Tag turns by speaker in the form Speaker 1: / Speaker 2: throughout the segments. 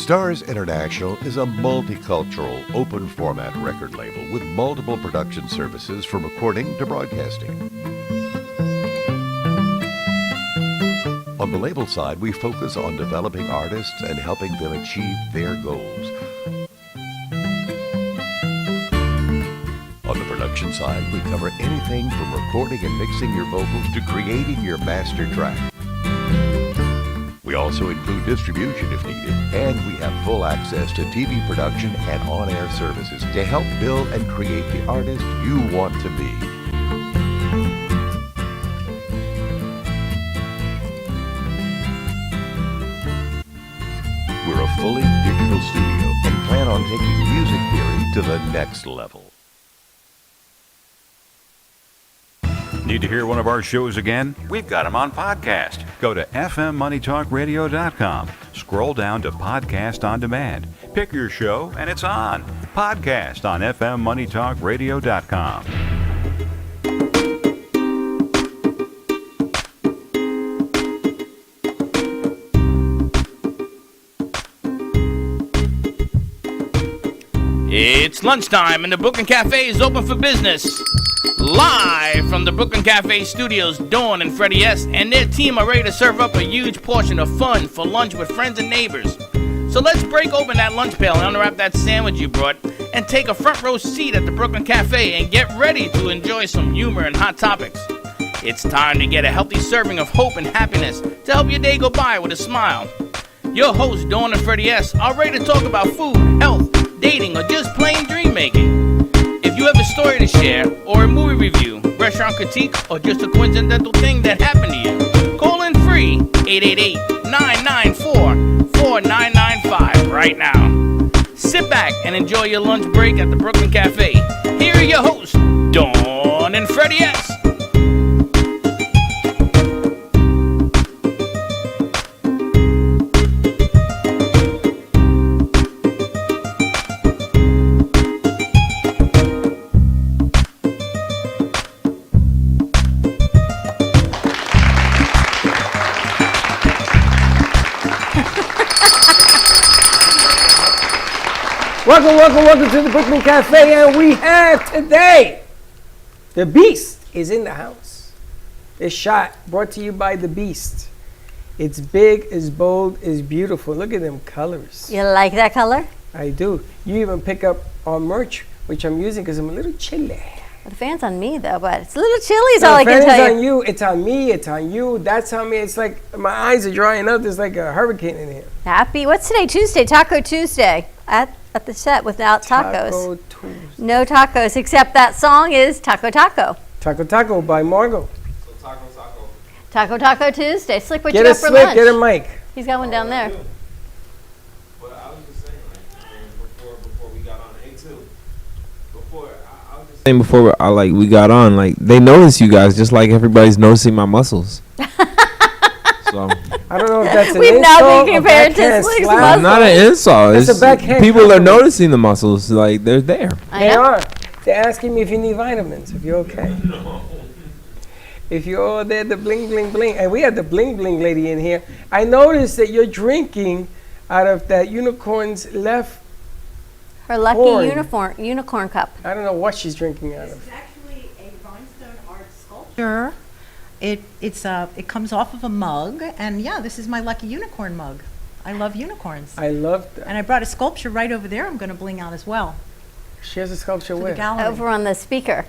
Speaker 1: Stars International is a multicultural, open format record label with multiple production services from recording to broadcasting. On the label side, we focus on developing artists and helping them achieve their goals. On the production side, we cover anything from recording and mixing your vocals to creating your master track. We also include distribution if needed, and we have full access to TV production and on-air services to help build and create the artist you want to be. We're a fully digital studio and plan on taking music theory to the next level.
Speaker 2: Need to hear one of our shows again? We've got them on podcast. Go to fmmoneytalkradio.com. Scroll down to Podcast on Demand. Pick your show and it's on. Podcast on fmmoneytalkradio.com.
Speaker 3: It's lunchtime and the Brooklyn Cafe is open for business. Live from the Brooklyn Cafe studios, Dawn and Freddie S. and their team are ready to serve up a huge portion of fun for lunch with friends and neighbors. So let's break open that lunch pail and unwrap that sandwich you brought and take a front row seat at the Brooklyn Cafe and get ready to enjoy some humor and hot topics. It's time to get a healthy serving of hope and happiness to help your day go by with a smile. Your hosts, Dawn and Freddie S., are ready to talk about food, health, dating, or just plain dream making. If you have a story to share, or a movie review, restaurant critique, or just a coincidental thing that happened to you, call in free 888-994-4995 right now. Sit back and enjoy your lunch break at the Brooklyn Cafe. Here are your hosts, Dawn and Freddie S.
Speaker 4: Welcome to the Brooklyn Cafe, and we have today, the Beast is in the house. This shot brought to you by the Beast. It's big, it's bold, it's beautiful. Look at them colors.
Speaker 5: You like that color?
Speaker 4: I do. You even pick up our merch, which I'm using because I'm a little chilly.
Speaker 5: Well, the fan's on me though, but it's a little chilly is all I can tell
Speaker 4: The
Speaker 5: you.
Speaker 4: fan's on you, it's on me, it's on you, that's on me. It's like my eyes are drying up. There's like a hurricane in here.
Speaker 5: Happy, what's today? Tuesday, Taco Tuesday at the set without tacos.
Speaker 4: Taco Tuesday.
Speaker 5: No tacos, except that song is Taco Taco.
Speaker 4: Taco Taco by Margo.
Speaker 5: Taco Taco Tuesday. Slick, what
Speaker 4: Get
Speaker 5: you
Speaker 4: a
Speaker 5: got for
Speaker 4: Slick,
Speaker 5: lunch?
Speaker 4: get a mic.
Speaker 5: He's got one down there.
Speaker 6: Well, I was just saying, before we got on, I was just saying before we got on, like they notice you guys just like everybody's noticing my muscles. So
Speaker 4: I don't know if that's an
Speaker 5: We've now
Speaker 4: insult
Speaker 5: been
Speaker 4: or
Speaker 5: compared to
Speaker 4: backhand
Speaker 5: Slick's
Speaker 4: slap.
Speaker 5: muscles.
Speaker 6: not an insult.
Speaker 4: It's
Speaker 6: It's
Speaker 4: a backhand
Speaker 6: people are
Speaker 4: compliment.
Speaker 6: noticing the muscles, like they're there.
Speaker 5: I
Speaker 4: They
Speaker 5: know.
Speaker 4: are. They're asking me if you need vitamins, if you're okay. If you're all there, the bling, bling, bling. And we have the bling, bling lady in here. I noticed that you're drinking out of that unicorn's left.
Speaker 5: Her lucky
Speaker 4: Horn.
Speaker 5: unicorn cup.
Speaker 4: I don't know what she's drinking out
Speaker 7: This
Speaker 4: of.
Speaker 7: is actually a rhinestone art sculpture. It comes off of a mug, and yeah, this is my lucky unicorn mug. I love unicorns.
Speaker 4: I love that.
Speaker 7: And I brought a sculpture right over there I'm going to bling out as well
Speaker 4: She has a sculpture
Speaker 7: for the
Speaker 4: where?
Speaker 7: gallery.
Speaker 5: Over on the speaker.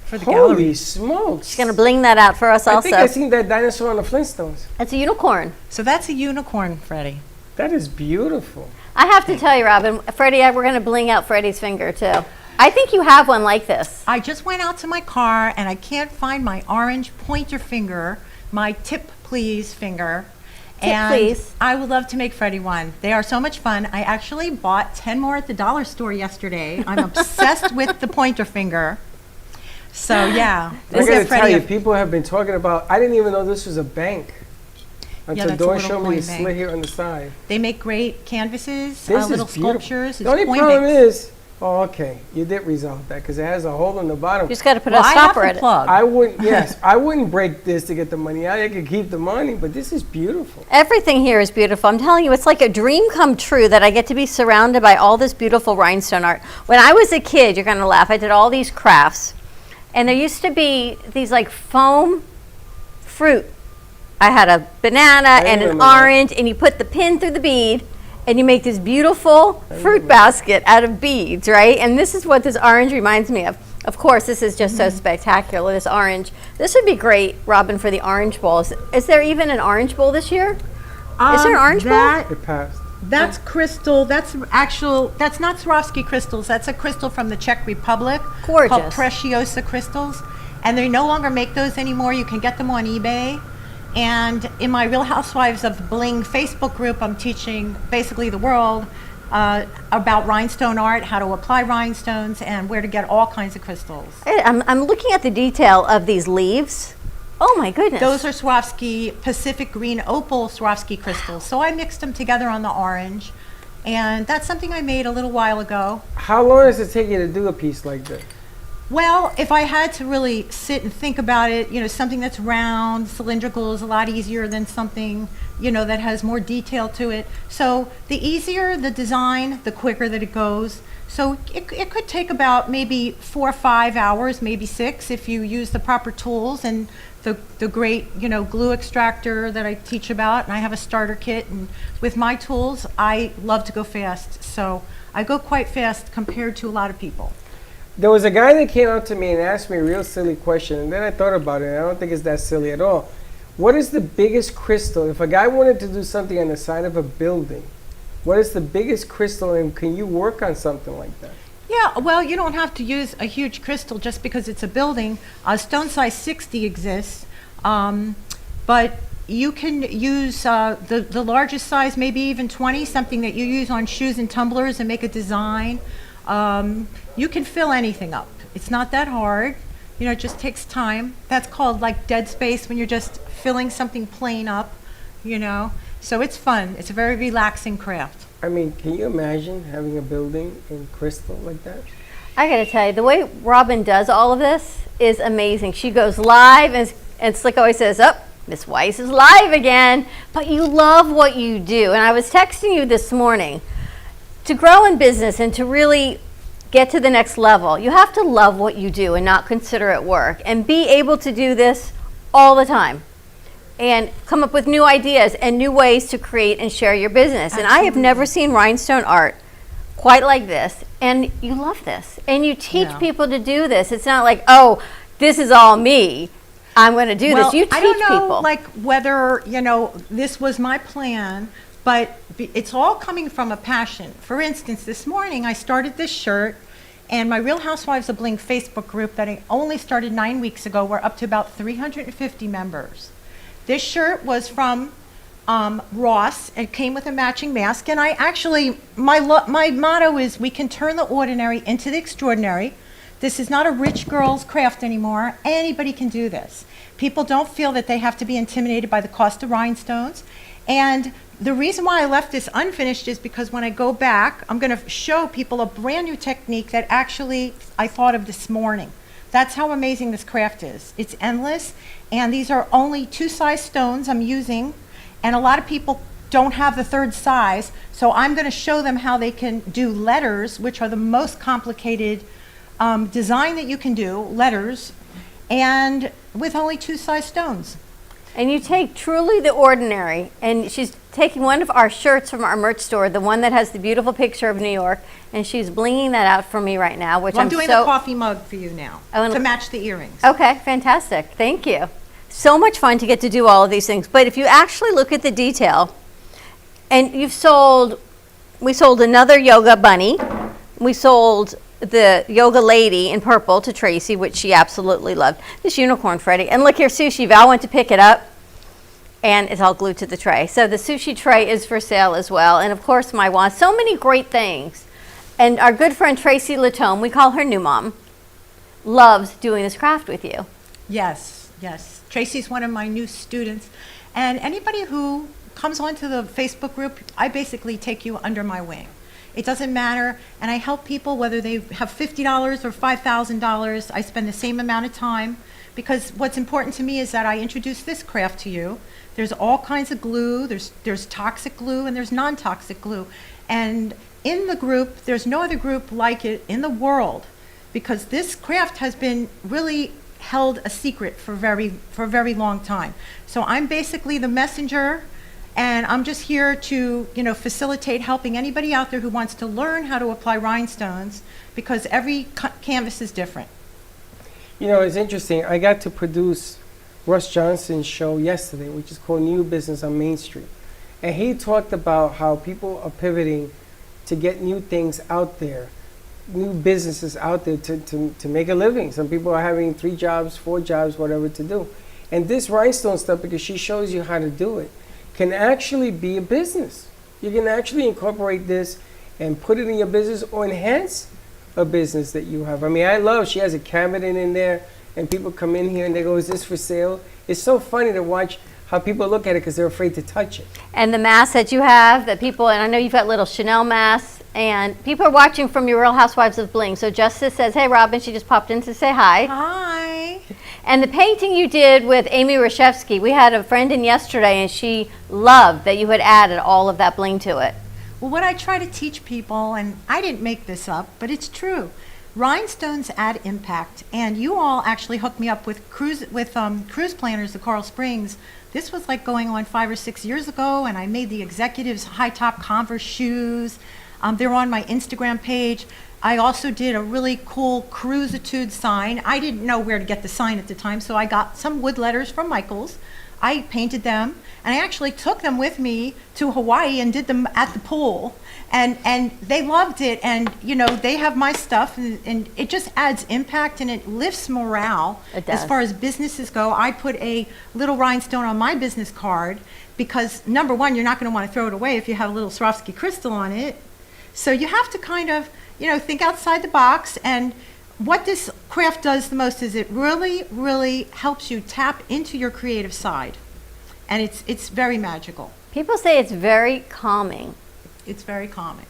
Speaker 7: For the
Speaker 4: Holy
Speaker 7: gallery.
Speaker 4: smokes.
Speaker 5: She's going to bling that out for us
Speaker 4: I
Speaker 5: also.
Speaker 4: think I seen that dinosaur on the Flintstones.
Speaker 5: It's a unicorn.
Speaker 7: So that's a unicorn, Freddie.
Speaker 4: That is beautiful.
Speaker 5: I have to tell you, Robin, Freddie, we're going to bling out Freddie's finger too. I think you have one like this.
Speaker 7: I just went out to my car and I can't find my orange pointer finger, my tip please finger.
Speaker 5: Tip
Speaker 7: And
Speaker 5: please.
Speaker 7: I would love to make Freddie one. They are so much fun. I actually bought 10 more at the dollar store yesterday. I'm obsessed with the pointer finger. So yeah.
Speaker 4: I
Speaker 7: This
Speaker 4: gotta
Speaker 7: is
Speaker 4: tell
Speaker 7: Freddie
Speaker 4: you,
Speaker 7: a-
Speaker 4: people have been talking about, I didn't even know this was a bank. Until
Speaker 7: that's a
Speaker 4: Dawn
Speaker 7: little
Speaker 4: showed me
Speaker 7: coin
Speaker 4: the
Speaker 7: bank.
Speaker 4: slit here on the side.
Speaker 7: They make great canvases,
Speaker 4: This
Speaker 7: little
Speaker 4: is beautiful.
Speaker 7: sculptures.
Speaker 4: The only
Speaker 7: It's
Speaker 4: problem
Speaker 7: Coinbase.
Speaker 4: is, Oh, okay. You did resolve that because it has a hole in the bottom.
Speaker 5: You just got to put
Speaker 7: Well,
Speaker 5: a
Speaker 7: I have
Speaker 5: stopper
Speaker 7: to
Speaker 5: at it.
Speaker 7: plug.
Speaker 4: I wouldn't. Yes, I wouldn't break this to get the money out. I could keep the money, but this is beautiful.
Speaker 5: Everything here is beautiful. I'm telling you, it's like a dream come true that I get to be surrounded by all this beautiful rhinestone art. When I was a kid, you're going to laugh, I did all these crafts. And there used to be these like foam fruit. I had a banana and an
Speaker 4: remember that.
Speaker 5: orange, and you put the pin through the bead, and you make this beautiful fruit basket out of beads, right? And this is what this orange reminds me of. Of course, this is just so spectacular, this orange. This would be great, Robin, for the orange bowls. Is there even an orange bowl this year? Is there an orange bowl?
Speaker 4: It passed.
Speaker 7: That's crystal. That's not Swarovski crystals. That's a crystal from the Czech Republic called
Speaker 5: Gorgeous.
Speaker 7: Preciosa crystals. And they no longer make those anymore. You can get them on eBay. And in my Real Housewives of Bling Facebook group, I'm teaching basically the world about rhinestone art, how to apply rhinestones, and where to get all kinds of crystals.
Speaker 5: I'm looking at the detail of these leaves. Oh my goodness.
Speaker 7: Those are Swarovski Pacific Green Opal Swarovski crystals. So I mixed them together on the orange. And that's something I made a little while ago.
Speaker 4: How long does it take you to do a piece like this?
Speaker 7: Well, if I had to really sit and think about it, something that's round, cylindrical is a lot easier than something, that has more detail to it. So the easier the design, the quicker that it goes. So it could take about maybe 4 or 5 hours, maybe 6, if you use the proper tools and the great, glue extractor that I teach about. And I have a starter kit. And with my tools, I love to go fast. So I go quite fast compared to a lot of people.
Speaker 4: There was a guy that came up to me and asked me a real silly question, and then I thought about it, and I don't think it's that silly at all. What is the biggest crystal? If a guy wanted to do something on the side of a building, what is the biggest crystal, and can you work on something like that?
Speaker 7: Yeah, well, you don't have to use a huge crystal just because it's a building. Stone size 60 exists, but you can use the largest size, maybe even 20, something that you use on shoes and tumblers and make a design. You can fill anything up. It's not that hard. It just takes time. That's called like dead space when you're just filling something plain up, So it's fun. It's a very relaxing craft.
Speaker 4: I mean, can you imagine having a building in crystal like that?
Speaker 5: I gotta tell you, the way Robin does all of this is amazing. She goes live, and Slick always says, Miss Weiss is live again. But you love what you do. And I was texting you this morning, to grow in business and to really get to the next level, you have to love what you do and not consider it work, and be able to do this all the time and come up with new ideas and new ways to create and share your business.
Speaker 7: Absolutely.
Speaker 5: And I have never seen rhinestone art quite like this, and you love this, and you teach
Speaker 7: Yeah.
Speaker 5: people to do this. It's not like, oh, this is all me, I'm going to do this. You teach
Speaker 7: I don't know,
Speaker 5: people.
Speaker 7: like whether this was my plan, but it's all coming from a passion. For instance, this morning I started this shirt, and my Real Housewives of Bling Facebook group that I only started 9 weeks ago, we're up to about 350 members. This shirt was from Ross. It came with a matching mask, and I actually, my motto is, we can turn the ordinary into the extraordinary. This is not a rich girl's craft anymore. Anybody can do this. People don't feel that they have to be intimidated by the cost of rhinestones. And the reason why I left this unfinished is because when I go back, I'm going to show people a brand new technique that actually I thought of this morning. That's how amazing this craft is. It's endless, and these are only 2 size stones I'm using, and a lot of people don't have the 3rd size, so I'm going to show them how they can do letters, which are the most complicated design that you can do, letters, and with only 2 size stones.
Speaker 5: And you take truly the ordinary, and she's taking one of our shirts from our merch store, the one that has the beautiful picture of New York, and she's blinging that out for me right now, which
Speaker 7: Well, I'm
Speaker 5: I'm
Speaker 7: doing
Speaker 5: so...
Speaker 7: the coffee mug for you now to match the earrings.
Speaker 5: Okay, fantastic. Thank you. So much fun to get to do all of these things. But if you actually look at the detail, and we sold another yoga bunny. We sold the yoga lady in purple to Tracy, which she absolutely loved. This unicorn, Freddie. And look here, sushi. Val went to pick it up, and it's all glued to the tray. So the sushi tray is for sale as well. And of course, my wand. So many great things. And our good friend Tracy Latome, we call her New Mom, loves doing this craft with you.
Speaker 7: Yes, yes. Tracy's one of my new students. And anybody who comes onto the Facebook group, I basically take you under my wing. It doesn't matter. And I help people whether they have $50 or $5,000. I spend the same amount of time, because what's important to me is that I introduce this craft to you. There's all kinds of glue. There's toxic glue and there's non-toxic glue. And in the group, there's no other group like it in the world, because this craft has been really held a secret for a very long time. So I'm basically the messenger, and I'm just here to, facilitate helping anybody out there who wants to learn how to apply rhinestones, because every canvas is different.
Speaker 4: It's interesting. I got to produce Russ Johnson's show yesterday, which is called New Business on Main Street. And he talked about how people are pivoting to get new things out there, new businesses out there to make a living. Some people are having 3 jobs, 4 jobs, whatever to do. And this rhinestone stuff, because she shows you how to do it, can actually be a business. You can actually incorporate this and put it in your business or enhance a business that you have. I mean, she has a cabinet in there, and people come in here and they go, is this for sale? It's so funny to watch how people look at it because they're afraid to touch it.
Speaker 5: And the masks that you have, that people, and I know you've got little Chanel masks, and people are watching from your Real Housewives of Bling. So Justice says, hey, Robin, she just popped in to say hi.
Speaker 7: Hi.
Speaker 5: And the painting you did with Amy Rashevsky, we had a friend in yesterday, and she loved that you had added all of that bling to it.
Speaker 7: Well, what I try to teach people, and I didn't make this up, but it's true. Rhinestones add impact, and you all actually hooked me up with cruise planners, the Coral Springs. This was like going on 5 or 6 years ago, and I made the executives high top Converse shoes. They're on my Instagram page. I also did a really cool Cruisitude sign. I didn't know where to get the sign at the time, so I got some wood letters from Michaels. I painted them, and I actually took them with me to Hawaii and did them at the pool. And they loved it, and they have my stuff, and it just adds impact and it lifts morale.
Speaker 5: It does.
Speaker 7: As far as businesses go, I put a little rhinestone on my business card because, number one, you're not going to want to throw it away if you have a little Swarovski crystal on it. So you have to kind of, think outside the box. And what this craft does the most is it really, really helps you tap into your creative side, and it's very magical.
Speaker 5: People say it's very calming.
Speaker 7: It's very calming.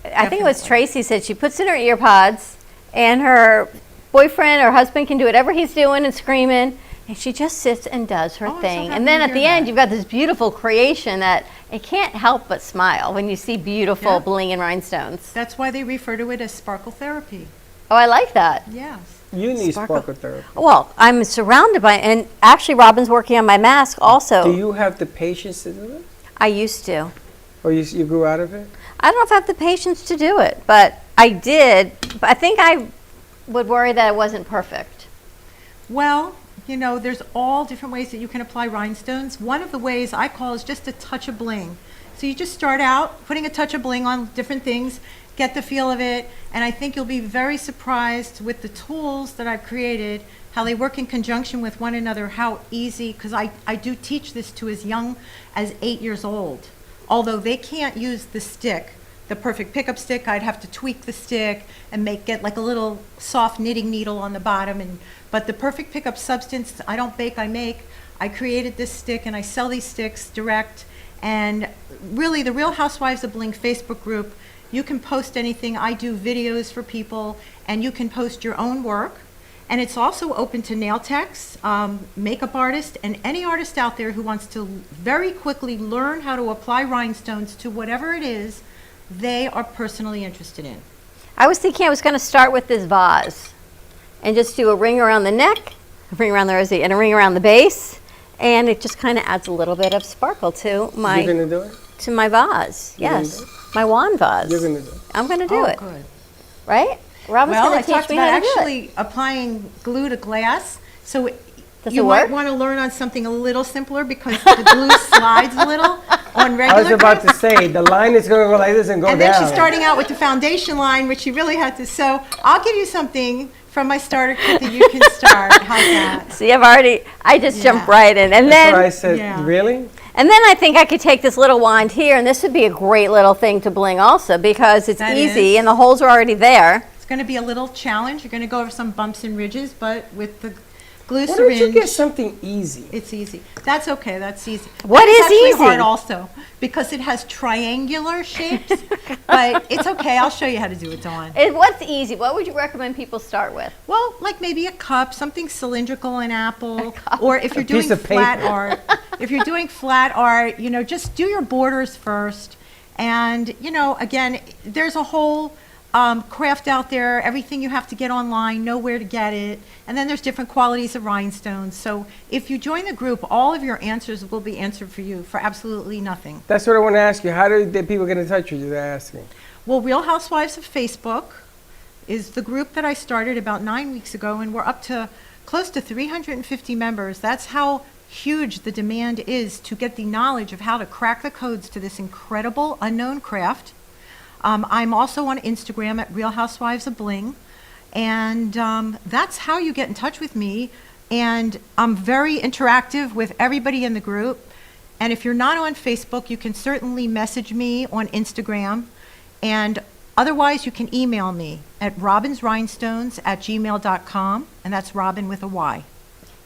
Speaker 5: I think it was
Speaker 7: Definitely.
Speaker 5: Tracy said she puts in her ear pods, and her boyfriend or husband can do whatever he's doing and screaming, and she just sits and does her
Speaker 7: Oh, I'm so
Speaker 5: thing.
Speaker 7: happy
Speaker 5: And then
Speaker 7: to
Speaker 5: at
Speaker 7: hear
Speaker 5: the end,
Speaker 7: that.
Speaker 5: you've got this beautiful creation that it can't help but smile when you see beautiful
Speaker 7: Yeah.
Speaker 5: bling and rhinestones.
Speaker 7: That's why they refer to it as sparkle therapy.
Speaker 5: Oh, I like that.
Speaker 7: Yes.
Speaker 4: You need
Speaker 5: Sparkle.
Speaker 4: sparkle therapy.
Speaker 5: Well, I'm surrounded by, and actually Robin's working on my mask also.
Speaker 4: Do you have the patience to do it?
Speaker 5: I used to.
Speaker 4: Or you grew out of it?
Speaker 5: I don't know if I have the patience to do it, but I did. But I think I would worry that it wasn't perfect.
Speaker 7: Well, there's all different ways that you can apply rhinestones. One of the ways I call is just a touch of bling. So you just start out putting a touch of bling on different things, get the feel of it, and I think you'll be very surprised with the tools that I've created, how they work in conjunction with one another, how easy, because I do teach this to as young as 8 years old. Although they can't use the stick, the perfect pickup stick, I'd have to tweak the stick and get like a little soft knitting needle on the bottom. But the perfect pickup substance, I don't bake, I make. I created this stick and I sell these sticks direct. And really, the Real Housewives of Bling Facebook group, you can post anything. I do videos for people, and you can post your own work. And it's also open to nail techs, makeup artists, and any artist out there who wants to very quickly learn how to apply rhinestones to whatever it is they are personally interested in.
Speaker 5: I was thinking I was going to start with this vase and just do a ring around the neck, a ring around the rosy, and a ring around the base, and it just kind of adds a little bit of sparkle to
Speaker 4: You're
Speaker 5: my
Speaker 4: going to do it?
Speaker 5: vase.
Speaker 4: You're gonna
Speaker 5: Yes,
Speaker 4: do
Speaker 5: my wand vase.
Speaker 4: You're going to do it.
Speaker 5: I'm going to do it.
Speaker 7: Good.
Speaker 5: Right? Robin's
Speaker 7: Well,
Speaker 5: going
Speaker 7: I
Speaker 5: to teach
Speaker 7: talked
Speaker 5: me
Speaker 7: about
Speaker 5: how to do it.
Speaker 7: actually applying glue to glass. So
Speaker 5: Does
Speaker 7: you
Speaker 5: it
Speaker 7: might
Speaker 5: work?
Speaker 7: want to learn on something a little simpler because the glue slides a little on regular
Speaker 4: I was about
Speaker 7: glass.
Speaker 4: to say, the line is going to go like this and go
Speaker 7: And
Speaker 4: down.
Speaker 7: then she's starting out with the foundation line, which she really had to sew. I'll give you something from my starter kit that you can start. How's that?
Speaker 5: See, I just jumped right in. And
Speaker 4: That's why I
Speaker 5: then,
Speaker 4: said,
Speaker 7: Yeah.
Speaker 4: really?
Speaker 5: I think I could take this little wand here, and this would be a great little thing to bling also because it's
Speaker 7: That
Speaker 5: easy
Speaker 7: is.
Speaker 5: and the holes are already there.
Speaker 7: It's going to be a little challenge. You're going to go over some bumps and ridges, but with the glue
Speaker 4: Why don't you
Speaker 7: syringe.
Speaker 4: get something easy?
Speaker 7: It's easy. That's okay. That's easy.
Speaker 5: What
Speaker 7: It's
Speaker 5: is
Speaker 7: actually
Speaker 5: easy?
Speaker 7: hard also because it has triangular shapes. But it's okay. I'll show you how to do it, Dawn.
Speaker 5: What's easy? What would you recommend people start with?
Speaker 7: Well, like maybe a cup, something cylindrical in apple, or if you're
Speaker 4: piece
Speaker 7: doing
Speaker 4: of
Speaker 7: flat
Speaker 4: paper.
Speaker 7: art, just do your borders first. And, again, there's a whole craft out there, everything you have to get online, know where to get it. And then there's different qualities of rhinestones. So if you join the group, all of your answers will be answered for you for absolutely nothing.
Speaker 4: That's what I want to ask you. How do the people get in touch with you? They're asking.
Speaker 7: Well, Real Housewives of Facebook is the group that I started about 9 weeks ago, and we're up to close to 350 members. That's how huge the demand is to get the knowledge of how to crack the codes to this incredible unknown craft. I'm also on Instagram at Real Housewives of Bling, and that's how you get in touch with me. And I'm very interactive with everybody in the group. And if you're not on Facebook, you can certainly message me on Instagram. And otherwise, you can email me at robinsrhinestones@gmail.com, and that's Robin with a Y.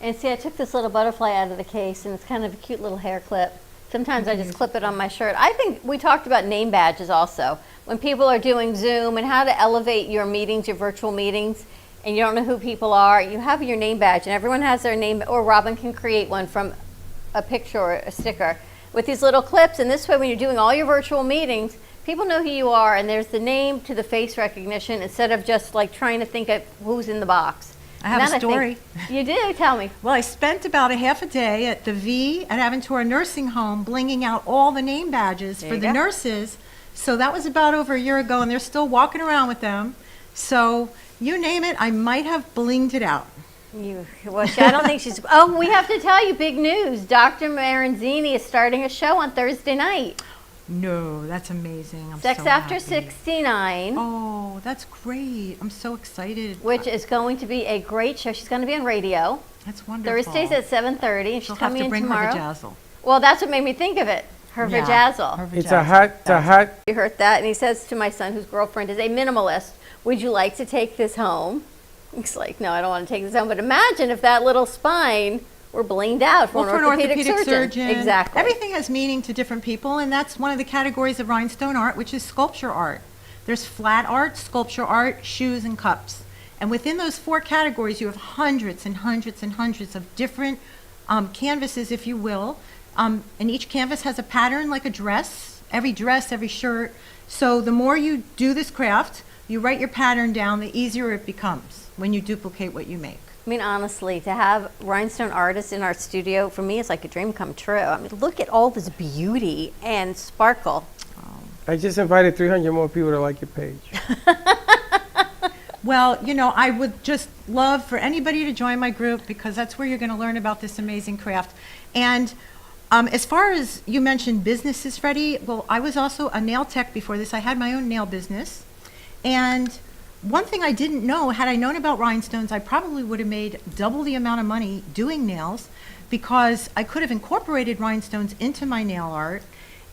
Speaker 5: And see, I took this little butterfly out of the case, and it's kind of a cute little hair clip. Sometimes I just clip it on my shirt. I think we talked about name badges also. When people are doing Zoom and how to elevate your meetings, your virtual meetings, and you don't know who people are, you have your name badge, and everyone has their name, or Robin can create one from a picture or a sticker with these little clips. And this way, when you're doing all your virtual meetings, people know who you are, and there's the name to the face recognition instead of just like trying to think of who's in the box.
Speaker 7: I have
Speaker 5: And
Speaker 7: a
Speaker 5: that,
Speaker 7: story.
Speaker 5: You do? Tell me.
Speaker 7: Well, I spent about a half a day at the V at Aventura Nursing Home blinging out all the name badges
Speaker 5: There
Speaker 7: for
Speaker 5: you
Speaker 7: the
Speaker 5: go.
Speaker 7: nurses. So that was about over a year ago, and they're still walking around with them. So you name it, I might have blinged it out.
Speaker 5: I don't think she's. Oh, we have to tell you big news. Dr. Maranzini is starting a show on Thursday night.
Speaker 7: No, that's amazing. I'm
Speaker 5: Sex
Speaker 7: so
Speaker 5: After
Speaker 7: happy.
Speaker 5: 69,
Speaker 7: Oh, that's great. I'm so excited.
Speaker 5: which is going to be a great show. She's going to be on radio
Speaker 7: That's wonderful.
Speaker 5: Thursdays at 7:30, and she's
Speaker 7: She'll have
Speaker 5: coming
Speaker 7: to
Speaker 5: in
Speaker 7: bring
Speaker 5: tomorrow.
Speaker 7: her vajazzle.
Speaker 5: Well, that's what made me think of it. Her
Speaker 7: Yeah,
Speaker 5: vajazzle.
Speaker 7: her
Speaker 4: It's
Speaker 7: vajazzle.
Speaker 4: a hot.
Speaker 5: You heard that, and he says to my son, whose girlfriend is a minimalist, "Would you like to take this home?" He's like, "No, I don't want to take this home." But imagine if that little spine were blinged out for,
Speaker 7: Well, for
Speaker 5: an orthopedic surgeon. Exactly.
Speaker 7: Everything has meaning to different people, and that's one of the categories of rhinestone art, which is sculpture art. There's flat art, sculpture art, shoes, and cups. And within those four categories, you have hundreds and hundreds and hundreds of different canvases, if you will. And each canvas has a pattern like a dress, every shirt. So the more you do this craft, you write your pattern down, the easier it becomes when you duplicate what you make.
Speaker 5: I mean, honestly, to have rhinestone artists in our studio, for me, it's like a dream come true. I mean, look at all this beauty and sparkle.
Speaker 4: I just invited 300 more people to like your page.
Speaker 7: Well, I would just love for anybody to join my group because that's where you're going to learn about this amazing craft. And as far as you mentioned businesses, Freddie, well, I was also a nail tech before this. I had my own nail business. And one thing I didn't know, had I known about rhinestones, I probably would have made double the amount of money doing nails because I could have incorporated rhinestones into my nail art.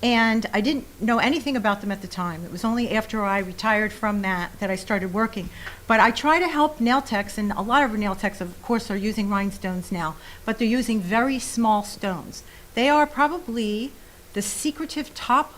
Speaker 7: And I didn't know anything about them at the time. It was only after I retired from that I started working. But I try to help nail techs, and a lot of nail techs, of course, are using rhinestones now, but they're using very small stones. They are probably the secretive top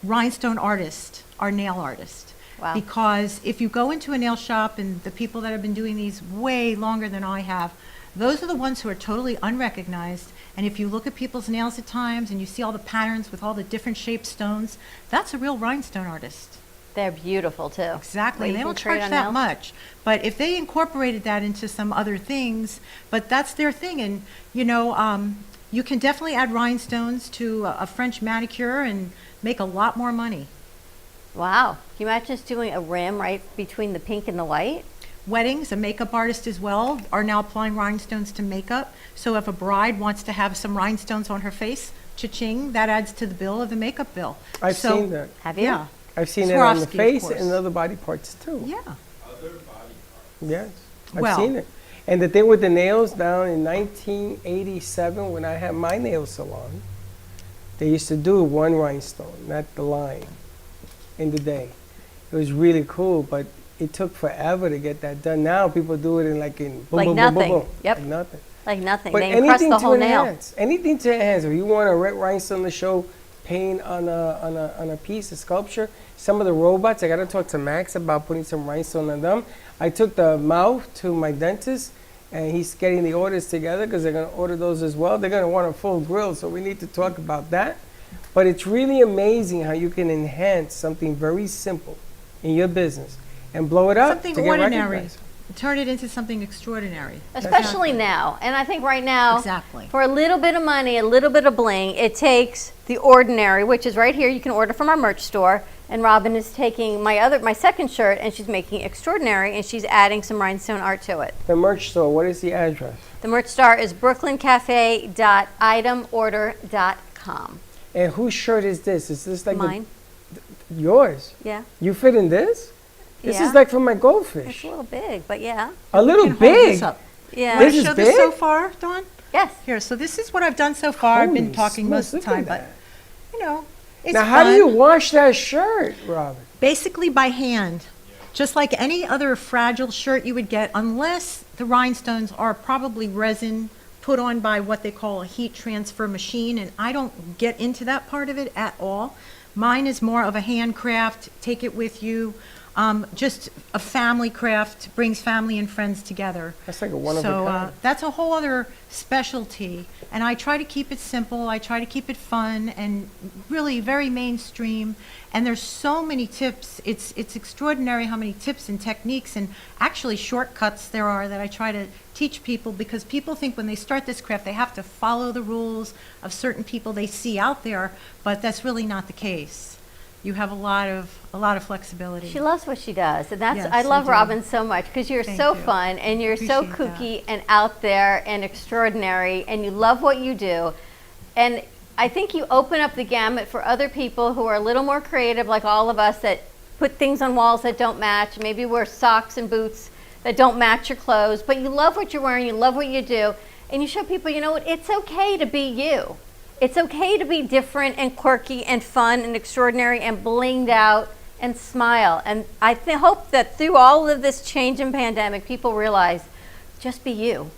Speaker 7: rhinestone artist, our nail artist.
Speaker 5: Wow.
Speaker 7: Because if you go into a nail shop, and the people that have been doing these way longer than I have, those are the ones who are totally unrecognized. And if you look at people's nails at times and you see all the patterns with all the different shaped stones, that's a real rhinestone artist.
Speaker 5: They're beautiful, too.
Speaker 7: Exactly.
Speaker 5: What
Speaker 7: They
Speaker 5: you
Speaker 7: don't
Speaker 5: can create
Speaker 7: charge
Speaker 5: on
Speaker 7: that
Speaker 5: nails.
Speaker 7: much. But if they incorporated that into some other things, but that's their thing. And, you can definitely add rhinestones to a French manicure and make a lot more money.
Speaker 5: Wow. Can you imagine just doing a rim right between the pink and the white?
Speaker 7: Weddings, a makeup artist as well, are now applying rhinestones to makeup. So if a bride wants to have some rhinestones on her face, cha-ching, that adds to the bill of the makeup bill.
Speaker 4: I've
Speaker 7: So-
Speaker 4: seen that.
Speaker 5: Have you?
Speaker 7: Yeah.
Speaker 4: I've seen it on the
Speaker 7: Swarovski, of
Speaker 4: face
Speaker 7: course.
Speaker 4: and other body parts too.
Speaker 7: Yeah.
Speaker 4: Yes, I've
Speaker 7: Well-
Speaker 4: seen it. And the thing with the nails, down in 1987, when I had my nail salon, they used to do one rhinestone, not the line, in the day. It was really cool, but it took forever to get that done. Now people do it in boom,
Speaker 5: Like
Speaker 4: boom, boom, boom,
Speaker 5: nothing.
Speaker 4: boom.
Speaker 5: Yep.
Speaker 4: Like nothing.
Speaker 5: Like nothing.
Speaker 4: But
Speaker 5: They encrust
Speaker 4: anything
Speaker 5: the
Speaker 4: to
Speaker 5: whole nail.
Speaker 4: enhance. Anything to enhance. If you want a red rhinestone to show paint on a piece of sculpture, some of the robots, I got to talk to Max about putting some rhinestone on them. I took the mouth to my dentist, and he's getting the orders together because they're going to order those as well. They're going to want a full grill, so we need to talk about that. But it's really amazing how you can enhance something very simple in your business and blow it up
Speaker 7: Something
Speaker 4: to get
Speaker 7: ordinary.
Speaker 4: recognized.
Speaker 7: Turn it into something extraordinary.
Speaker 5: Especially now. And I think right now,
Speaker 7: Exactly.
Speaker 5: for a little bit of money, a little bit of bling, it takes the ordinary, which is right here. You can order from our merch store. And Robin is taking my second shirt, and she's making extraordinary, and she's adding some rhinestone art to it.
Speaker 4: The merch store, what is the address?
Speaker 5: The merch store is brooklyncafe.itemorder.com.
Speaker 4: And whose shirt is this? Is this like
Speaker 5: Mine.
Speaker 4: yours?
Speaker 5: Yeah.
Speaker 4: You fit in this? This
Speaker 5: Yeah.
Speaker 4: is like for my
Speaker 5: It's
Speaker 4: goldfish.
Speaker 5: a little big, but yeah.
Speaker 4: A little
Speaker 7: You can hold
Speaker 4: big.
Speaker 7: this up.
Speaker 5: Yeah.
Speaker 7: Want
Speaker 4: This
Speaker 7: to
Speaker 4: is
Speaker 7: show this so
Speaker 4: big?
Speaker 7: far, Dawn?
Speaker 5: Yes.
Speaker 7: Here, so this is what I've done so far. I've been
Speaker 4: Holy
Speaker 7: talking most
Speaker 4: smokes,
Speaker 7: of the
Speaker 4: look
Speaker 7: time,
Speaker 4: at
Speaker 7: but
Speaker 4: that.
Speaker 7: you know, it's
Speaker 4: Now, how do
Speaker 7: fun.
Speaker 4: you wash that shirt, Robin?
Speaker 7: Basically by hand, just like any other fragile shirt you would get, unless the rhinestones are probably resin put on by what they call a heat transfer machine, and I don't get into that part of it at all. Mine is more of a handcraft, take it with you, just a family craft, brings family and friends together.
Speaker 4: That's like a one of a
Speaker 7: So
Speaker 4: kind.
Speaker 7: that's a whole other specialty, and I try to keep it simple. I try to keep it fun and really very mainstream. And there's so many tips. It's extraordinary how many tips and techniques and actually shortcuts there are that I try to teach people, because people think when they start this craft they have to follow the rules of certain people they see out there, but that's really not the case. You have a lot of flexibility.
Speaker 5: She loves what she does, and that's
Speaker 7: Yes,
Speaker 5: I
Speaker 7: I
Speaker 5: love
Speaker 7: do.
Speaker 5: Robin so much because you're
Speaker 7: Thank
Speaker 5: so
Speaker 7: you.
Speaker 5: fun and you're so
Speaker 7: Appreciate
Speaker 5: kooky and out there and extraordinary, and you love what you do. And I think you open up the gamut for other people who are a little more creative, like all of us, that put things on walls that don't match, maybe wear socks and boots that don't match your clothes, but you love what you're wearing, you love what you do, and you show people, you know what, it's okay to be you. It's okay to be different and quirky and fun and extraordinary and blinged out and smile. And I hope that through all of this change in pandemic, people realize just be you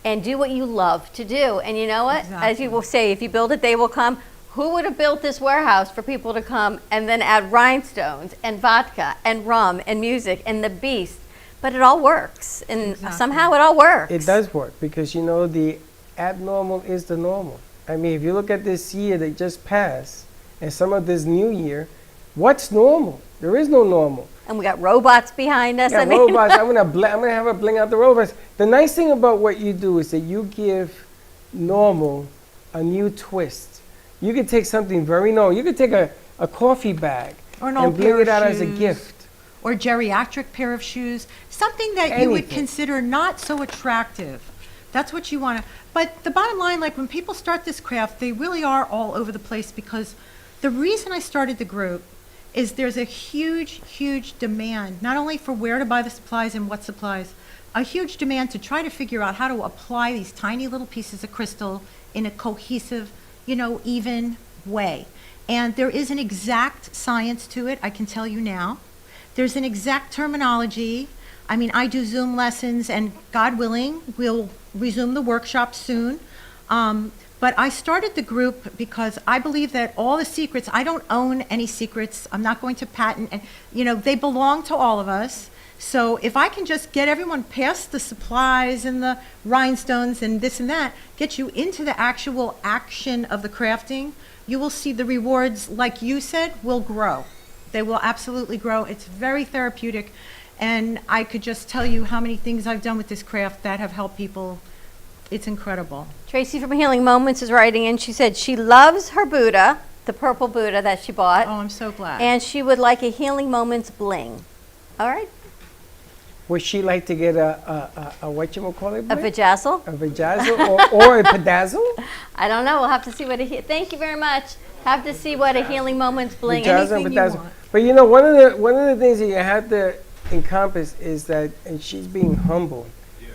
Speaker 5: and do what you love to do. And you know what? As
Speaker 7: Exactly.
Speaker 5: you will say, if you build it, they will come. Who would have built this warehouse for people to come and then add rhinestones and vodka and rum and music and the beast? But it all works. And
Speaker 7: Exactly.
Speaker 5: somehow it all works.
Speaker 4: It does work because you know the abnormal is the normal. I mean, if you look at this year that just passed and some of this new year, what's normal? There is no normal.
Speaker 5: And we got robots behind us.
Speaker 4: Yeah,
Speaker 5: I mean,
Speaker 4: robots. I'm gonna have her bling out the robots. The nice thing about what you do is that you give normal a new twist. You could take something very normal. You could take a coffee bag
Speaker 7: Or an
Speaker 4: and
Speaker 7: old
Speaker 4: bling
Speaker 7: pair
Speaker 4: it
Speaker 7: of
Speaker 4: out as a
Speaker 7: shoes.
Speaker 4: gift.
Speaker 7: Or geriatric pair of shoes, something that you would
Speaker 4: Anything.
Speaker 7: consider not so attractive. That's what you want to, but the bottom line, like when people start this craft, they really are all over the place, because the reason I started the group is there's a huge, huge demand, not only for where to buy the supplies and what supplies, a huge demand to try to figure out how to apply these tiny little pieces of crystal in a cohesive, even way. And there is an exact science to it, I can tell you now. There's an exact terminology. I mean, I do Zoom lessons, and God willing, we'll resume the workshop soon. But I started the group because I believe that all the secrets, I don't own any secrets. I'm not going to patent, and they belong to all of us. So if I can just get everyone past the supplies and the rhinestones and this and that, get you into the actual action of the crafting, you will see the rewards, like you said, will grow. They will absolutely grow. It's very therapeutic. And I could just tell you how many things I've done with this craft that have helped people. It's incredible.
Speaker 5: Tracy from Healing Moments is writing in. She said she loves her Buddha, the purple Buddha that she bought,
Speaker 7: Oh, I'm so glad.
Speaker 5: and she would like a Healing Moments bling. All right,
Speaker 4: Would she like to get a whatchamacallit?
Speaker 5: a vajazzle.
Speaker 4: A vajazzle or a pedazzle?
Speaker 5: I don't know. We'll have to see what thank you very much. Have to see what a Healing Moments bling.
Speaker 4: Vajazzle and
Speaker 7: anything you
Speaker 4: pedazzle.
Speaker 7: want.
Speaker 4: But one of the things that you have to encompass is that, and she's being humble,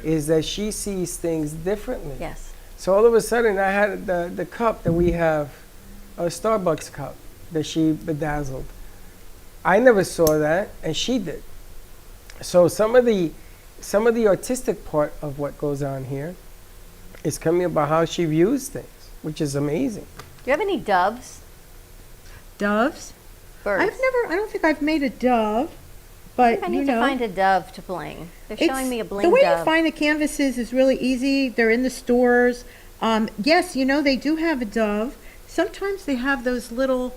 Speaker 4: is that she sees things differently.
Speaker 5: Yes.
Speaker 4: So all of a sudden, I had the cup that we have, a Starbucks cup that she bedazzled. I never saw that, and she did. So some of the artistic part of what goes on here is coming about how she views things, which is amazing.
Speaker 5: Do you have any doves?
Speaker 7: Doves?
Speaker 5: Birds.
Speaker 7: I don't think I've made a dove, but
Speaker 5: I need to find a dove to bling. They're showing me a bling
Speaker 7: the way
Speaker 5: dove.
Speaker 7: you find the canvases is really easy. They're in the stores. Yes, they do have a dove. Sometimes they have those little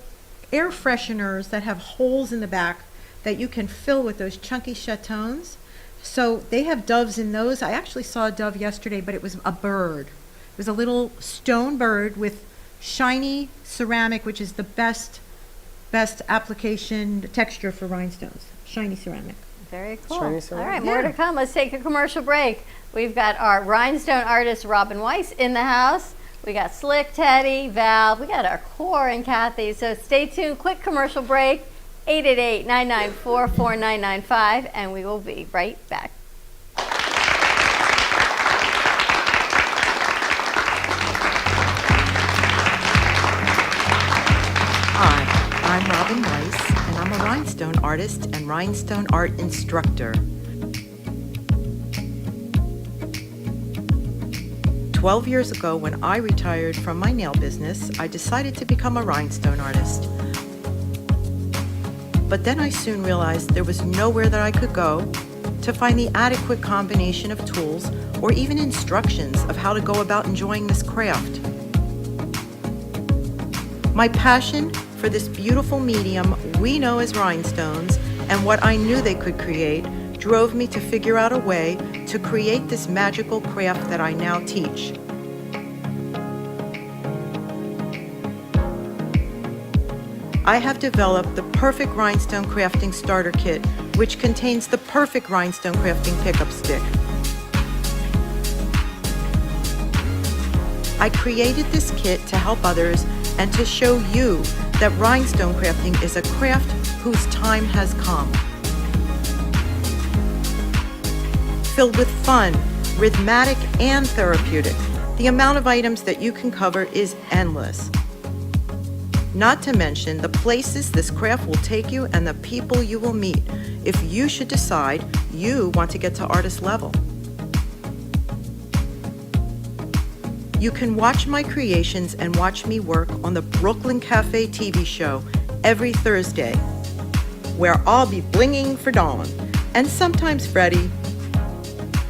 Speaker 7: air fresheners that have holes in the back that you can fill with those chunky chatons. So they have doves in those. I actually saw a dove yesterday, but it was a bird. It was a little stone bird with shiny ceramic, which is the best application texture for rhinestones. Shiny ceramic.
Speaker 5: Very cool.
Speaker 4: Shiny
Speaker 5: All
Speaker 4: ceramic.
Speaker 5: right, more to come. Let's take a commercial break. We've got our rhinestone artist, Robin Weiss, in the house. We got Slick, Teddy, Val. We got our core and Kathy. So stay tuned. Quick commercial break. 888-994-4995. And we will be right back.
Speaker 8: Hi, I'm Robin Weiss, and I'm a rhinestone artist and rhinestone art instructor. 12 years ago, when I retired from my nail business, I decided to become a rhinestone artist. But then I soon realized there was nowhere that I could go to find the adequate combination of tools or even instructions of how to go about enjoying this craft. My passion for this beautiful medium we know as rhinestones and what I knew they could create drove me to figure out a way to create this magical craft that I now teach. I have developed the perfect rhinestone crafting starter kit, which contains the perfect rhinestone crafting pickup stick. I created this kit to help others and to show you that rhinestone crafting is a craft whose time has come. Filled with fun, rhythmic, and therapeutic, the amount of items that you can cover is endless. Not to mention the places this craft will take you and the people you will meet if you should decide you want to get to artist level. You can watch my creations and watch me work on the Brooklyn Cafe TV show every Thursday, where I'll be blinging for Dawn, and sometimes Freddie.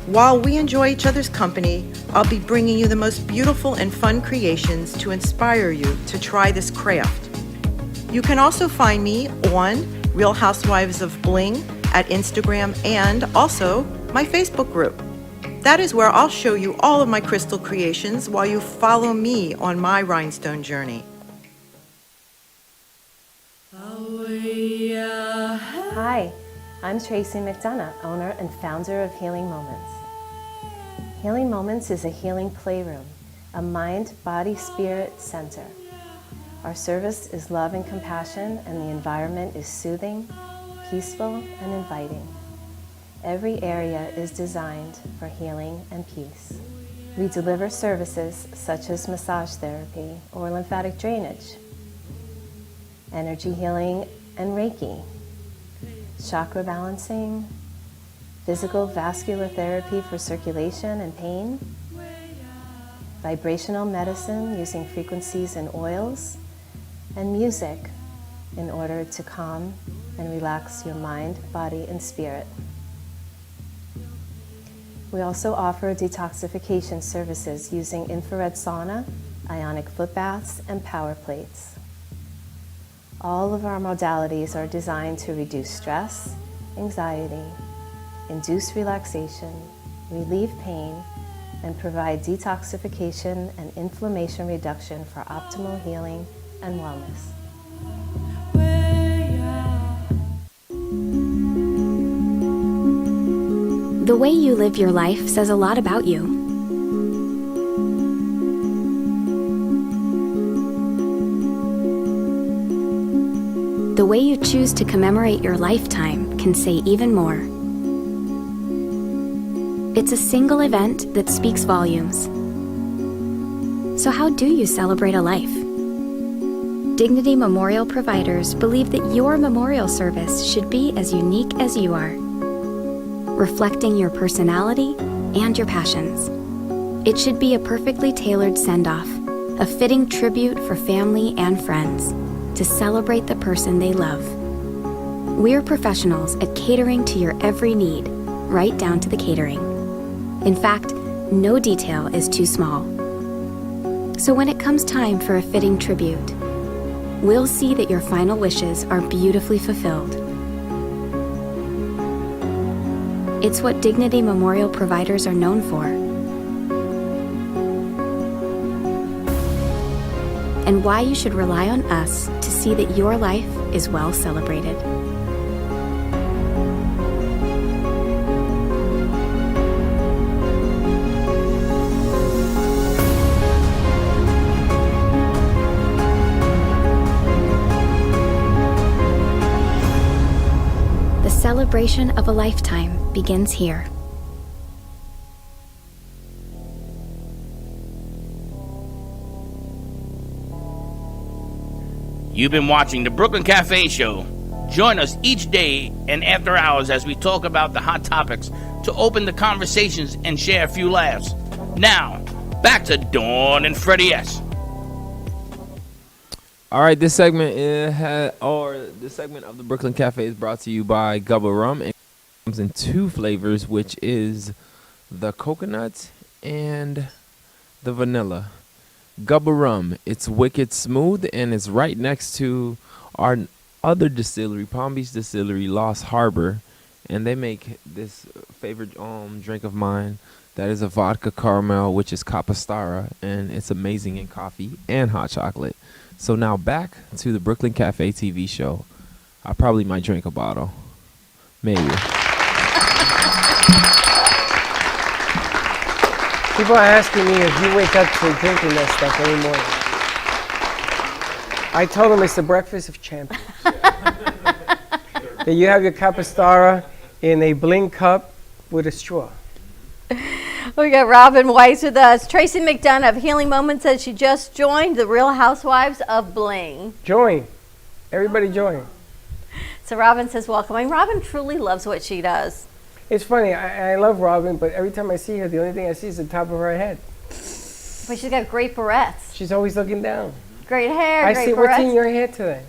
Speaker 8: While we enjoy each other's company, I'll be bringing you the most beautiful and fun creations to inspire you to try this craft. You can also find me on Real Housewives of Bling at Instagram and also my Facebook group. That is where I'll show you all of my crystal creations while you follow me on my rhinestone journey.
Speaker 9: Hi, I'm Tracy McDonough, owner and founder of Healing Moments. Healing Moments is a healing playroom, a mind, body, spirit center. Our service is love and compassion, and the environment is soothing, peaceful, and inviting. Every area is designed for healing and peace. We deliver services such as massage therapy or lymphatic drainage, energy healing and Reiki, chakra balancing, physical vascular therapy for circulation and pain, vibrational medicine using frequencies and oils, and music in order to calm and relax your mind, body, and spirit. We also offer detoxification services using infrared sauna, ionic foot baths, and power plates. All of our modalities are designed to reduce stress, anxiety, induce relaxation, relieve pain, and provide detoxification and inflammation reduction for optimal healing and wellness.
Speaker 10: The way you live your life says a lot about you. The way you choose to commemorate your lifetime can say even more. It's a single event that speaks volumes. So how do you celebrate a life? Dignity Memorial providers believe that your memorial service should be as unique as you are. reflecting your personality and your passions. It should be a perfectly tailored send-off, a fitting tribute for family and friends to celebrate the person they love. We're professionals at catering to your every need, right down to the catering. In fact, no detail is too small. So when it comes time for a fitting tribute, we'll see that your final wishes are beautifully fulfilled. It's what Dignity Memorial providers are known for. And why you should rely on us to see that your life is well celebrated. The celebration of a lifetime begins here.
Speaker 3: You've been watching the Brooklyn Cafe Show. Join us each day and after hours as we talk about the hot topics to open the conversations and share a few laughs. Now, back to Dawn and Freddie S.
Speaker 6: All right, this segment this segment of the Brooklyn Cafe is brought to you by Gubba Rum. It comes in two flavors, which is the coconut and the vanilla. Gubba Rum, it's wicked smooth, and it's right next to our other distillery, Palm Beach Distillery, Lost Harbor, and they make this favorite drink of mine that is a vodka caramel, which is Capistara, and it's amazing in coffee and hot chocolate. So now back to the Brooklyn Cafe TV show. I probably might drink a bottle, maybe.
Speaker 4: People are asking me if you wake up to drinking that stuff every morning. I told them it's the breakfast of champions. That you have your Capistara in a bling cup with a straw.
Speaker 5: We got Robin Weiss with us. Tracy McDonough of Healing Moments says she just joined the Real Housewives of Bling.
Speaker 4: Join. Everybody join.
Speaker 5: So Robin says welcome. And Robin truly loves what she does.
Speaker 4: It's funny, I love Robin, but every time I see her, the only thing I see is the top of her head.
Speaker 5: But she's got great barrettes.
Speaker 4: She's always looking down.
Speaker 5: Great hair,
Speaker 4: I
Speaker 5: great
Speaker 4: see,
Speaker 5: barrettes.
Speaker 4: what's in your hair today?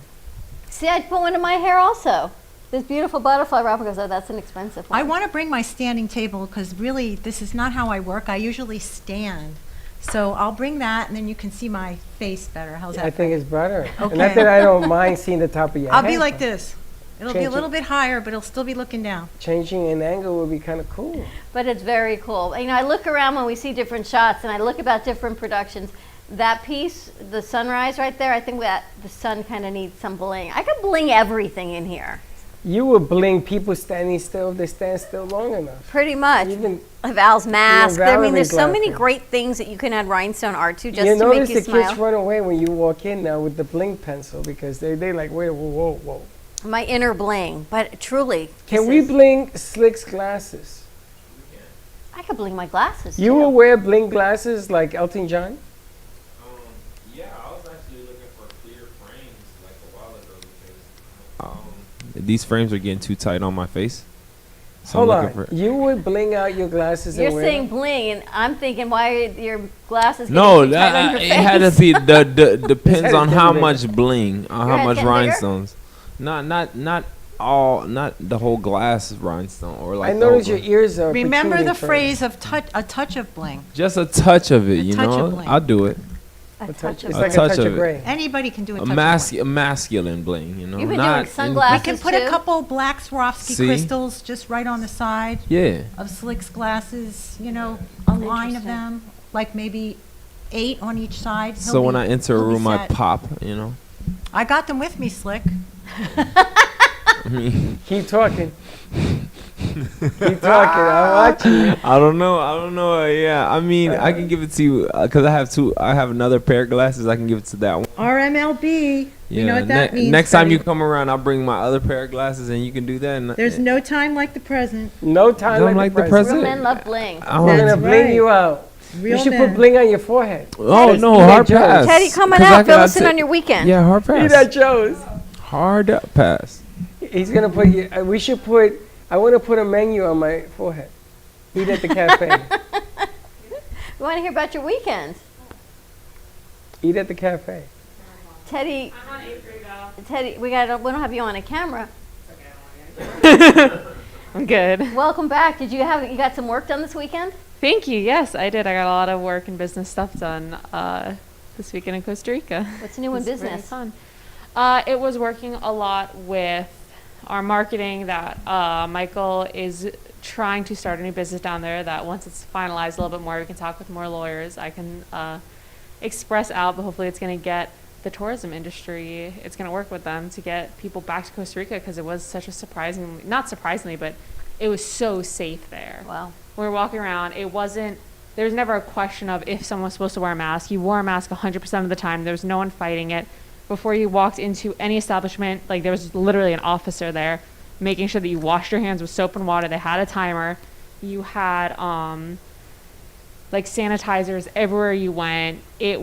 Speaker 5: See, I put one in my hair also. This beautiful butterfly. Robin goes, oh, that's an expensive one.
Speaker 7: I want to bring my standing table because really this is not how I work. I usually stand. So I'll bring that and then you can see my face better. How's that?
Speaker 4: I think it's better.
Speaker 7: Okay.
Speaker 4: And not that I don't mind seeing the top of your
Speaker 7: I'll
Speaker 4: head.
Speaker 7: be like this. It'll be a
Speaker 4: Change
Speaker 7: little
Speaker 4: it.
Speaker 7: bit higher, but it'll still be looking down.
Speaker 4: Changing an angle would be kind of cool.
Speaker 5: But it's very cool. You know, I look around when we see different shots and I look about different productions. That piece, the sunrise right there, I think that the sun kind of needs some bling. I could bling everything in here.
Speaker 4: You would bling people standing still if they stand still long enough.
Speaker 5: Pretty much.
Speaker 4: Even
Speaker 5: Val's mask. I mean, there's so many
Speaker 4: glasses.
Speaker 5: great things that you can add rhinestone art to just
Speaker 4: You
Speaker 5: to
Speaker 4: notice
Speaker 5: make you
Speaker 4: the
Speaker 5: smile.
Speaker 4: kids run away when you walk in now with the bling pencil because they like, wait, whoa, whoa.
Speaker 5: My inner bling. But truly.
Speaker 4: Can we bling Slick's glasses?
Speaker 5: I could bling my glasses
Speaker 4: You
Speaker 5: too.
Speaker 4: will wear bling glasses like Elton John?
Speaker 6: Yeah, I was actually looking for clear frames like a while ago because these frames are getting too tight on my face. So
Speaker 4: Hold
Speaker 6: I'm
Speaker 4: on.
Speaker 6: looking for
Speaker 4: You would bling out your glasses
Speaker 5: You're
Speaker 4: and wear
Speaker 5: saying
Speaker 4: them?
Speaker 5: bling, and I'm thinking, why are your glasses
Speaker 6: No,
Speaker 5: getting too tight on your
Speaker 6: it had to
Speaker 5: face?
Speaker 6: be depends
Speaker 4: It's
Speaker 6: on
Speaker 4: had to
Speaker 6: how
Speaker 4: be
Speaker 6: much bling, how
Speaker 5: head's
Speaker 6: much
Speaker 5: getting bigger?
Speaker 6: rhinestones. Not the whole glass rhinestone or like
Speaker 4: I noticed
Speaker 6: the
Speaker 4: your
Speaker 6: whole
Speaker 4: ears are
Speaker 7: Remember
Speaker 4: protruding
Speaker 7: the
Speaker 4: further.
Speaker 7: phrase of a touch of bling.
Speaker 6: just a touch of it,
Speaker 7: A
Speaker 6: you
Speaker 7: touch
Speaker 6: know.
Speaker 7: of bling.
Speaker 6: I'll do it.
Speaker 5: A
Speaker 4: It's
Speaker 5: touch of
Speaker 4: like
Speaker 6: A
Speaker 4: a
Speaker 6: touch
Speaker 4: touch
Speaker 6: of
Speaker 4: of
Speaker 6: it.
Speaker 4: gray.
Speaker 7: Anybody can do a
Speaker 6: A
Speaker 7: touch of bling.
Speaker 6: masculine bling, you know.
Speaker 5: You've been
Speaker 6: not
Speaker 5: doing
Speaker 6: in-
Speaker 5: sunglasses
Speaker 7: We can put a
Speaker 5: too?
Speaker 7: couple black Swarovski
Speaker 6: See?
Speaker 7: crystals just right on the side
Speaker 6: Yeah.
Speaker 7: of Slick's glasses, you know, a line of
Speaker 5: Interesting.
Speaker 7: them, like maybe 8 on each side.
Speaker 6: So when I enter a
Speaker 7: he'll be
Speaker 6: room, I
Speaker 7: set.
Speaker 6: pop, you know.
Speaker 7: I got them with me, Slick.
Speaker 6: I mean,
Speaker 4: Keep talking. Keep talking. I'm watching you.
Speaker 6: I don't know. Yeah, I mean, I can give it to you because I have two. I have another pair of glasses. I can give it to that one.
Speaker 7: RMLB. You know what that means.
Speaker 6: Next time you
Speaker 7: Freddie.
Speaker 6: come around, I'll bring my other pair of glasses, and you can do that. And
Speaker 7: There's no time like the present.
Speaker 4: No time
Speaker 6: Don't
Speaker 4: like,
Speaker 6: like the
Speaker 4: the
Speaker 6: present.
Speaker 5: Real men love bling.
Speaker 6: I
Speaker 4: We're
Speaker 6: don't-
Speaker 4: gonna bling
Speaker 7: right.
Speaker 4: you out.
Speaker 7: Real
Speaker 4: you should
Speaker 7: men.
Speaker 4: put bling on your forehead.
Speaker 6: Oh
Speaker 4: Teddy,
Speaker 6: no,
Speaker 4: eat that
Speaker 6: hard
Speaker 4: Joe's.
Speaker 6: pass.
Speaker 5: Teddy, coming
Speaker 6: 'Cause I
Speaker 5: out. Fill
Speaker 6: cannot
Speaker 5: us in
Speaker 6: sit-
Speaker 5: on your weekend.
Speaker 6: Yeah, hard
Speaker 4: Eat
Speaker 6: pass.
Speaker 4: that Joe's.
Speaker 6: Hard pass.
Speaker 4: He's gonna put you. We should put I want to put a menu on my forehead. Eat at the cafe.
Speaker 5: We want to hear about your weekend.
Speaker 4: Eat at the cafe.
Speaker 5: Teddy, Teddy, we don't have you on a camera.
Speaker 11: I'm good.
Speaker 5: Welcome back. You got some work done this weekend?
Speaker 11: Thank you. Yes, I did. I got a lot of work and business stuff done this weekend in Costa Rica.
Speaker 5: What's new in
Speaker 11: It was really
Speaker 5: business?
Speaker 11: fun. It was working a lot with our marketing that Michael is trying to start a new business down there that once it's finalized a little bit more, we can talk with more lawyers. I can express out, but hopefully it's going to get the tourism industry, it's going to work with them to get people back to Costa Rica because it was such a not surprisingly, but it was so safe there.
Speaker 5: Wow.
Speaker 11: We were walking around, there was never a question of if someone was supposed to wear a mask. You wore a mask 100% of the time. There was no one fighting it. Before you walked into any establishment, like there was literally an officer there making sure that you washed your hands with soap and water. They had a timer. You had like sanitizers everywhere you went. There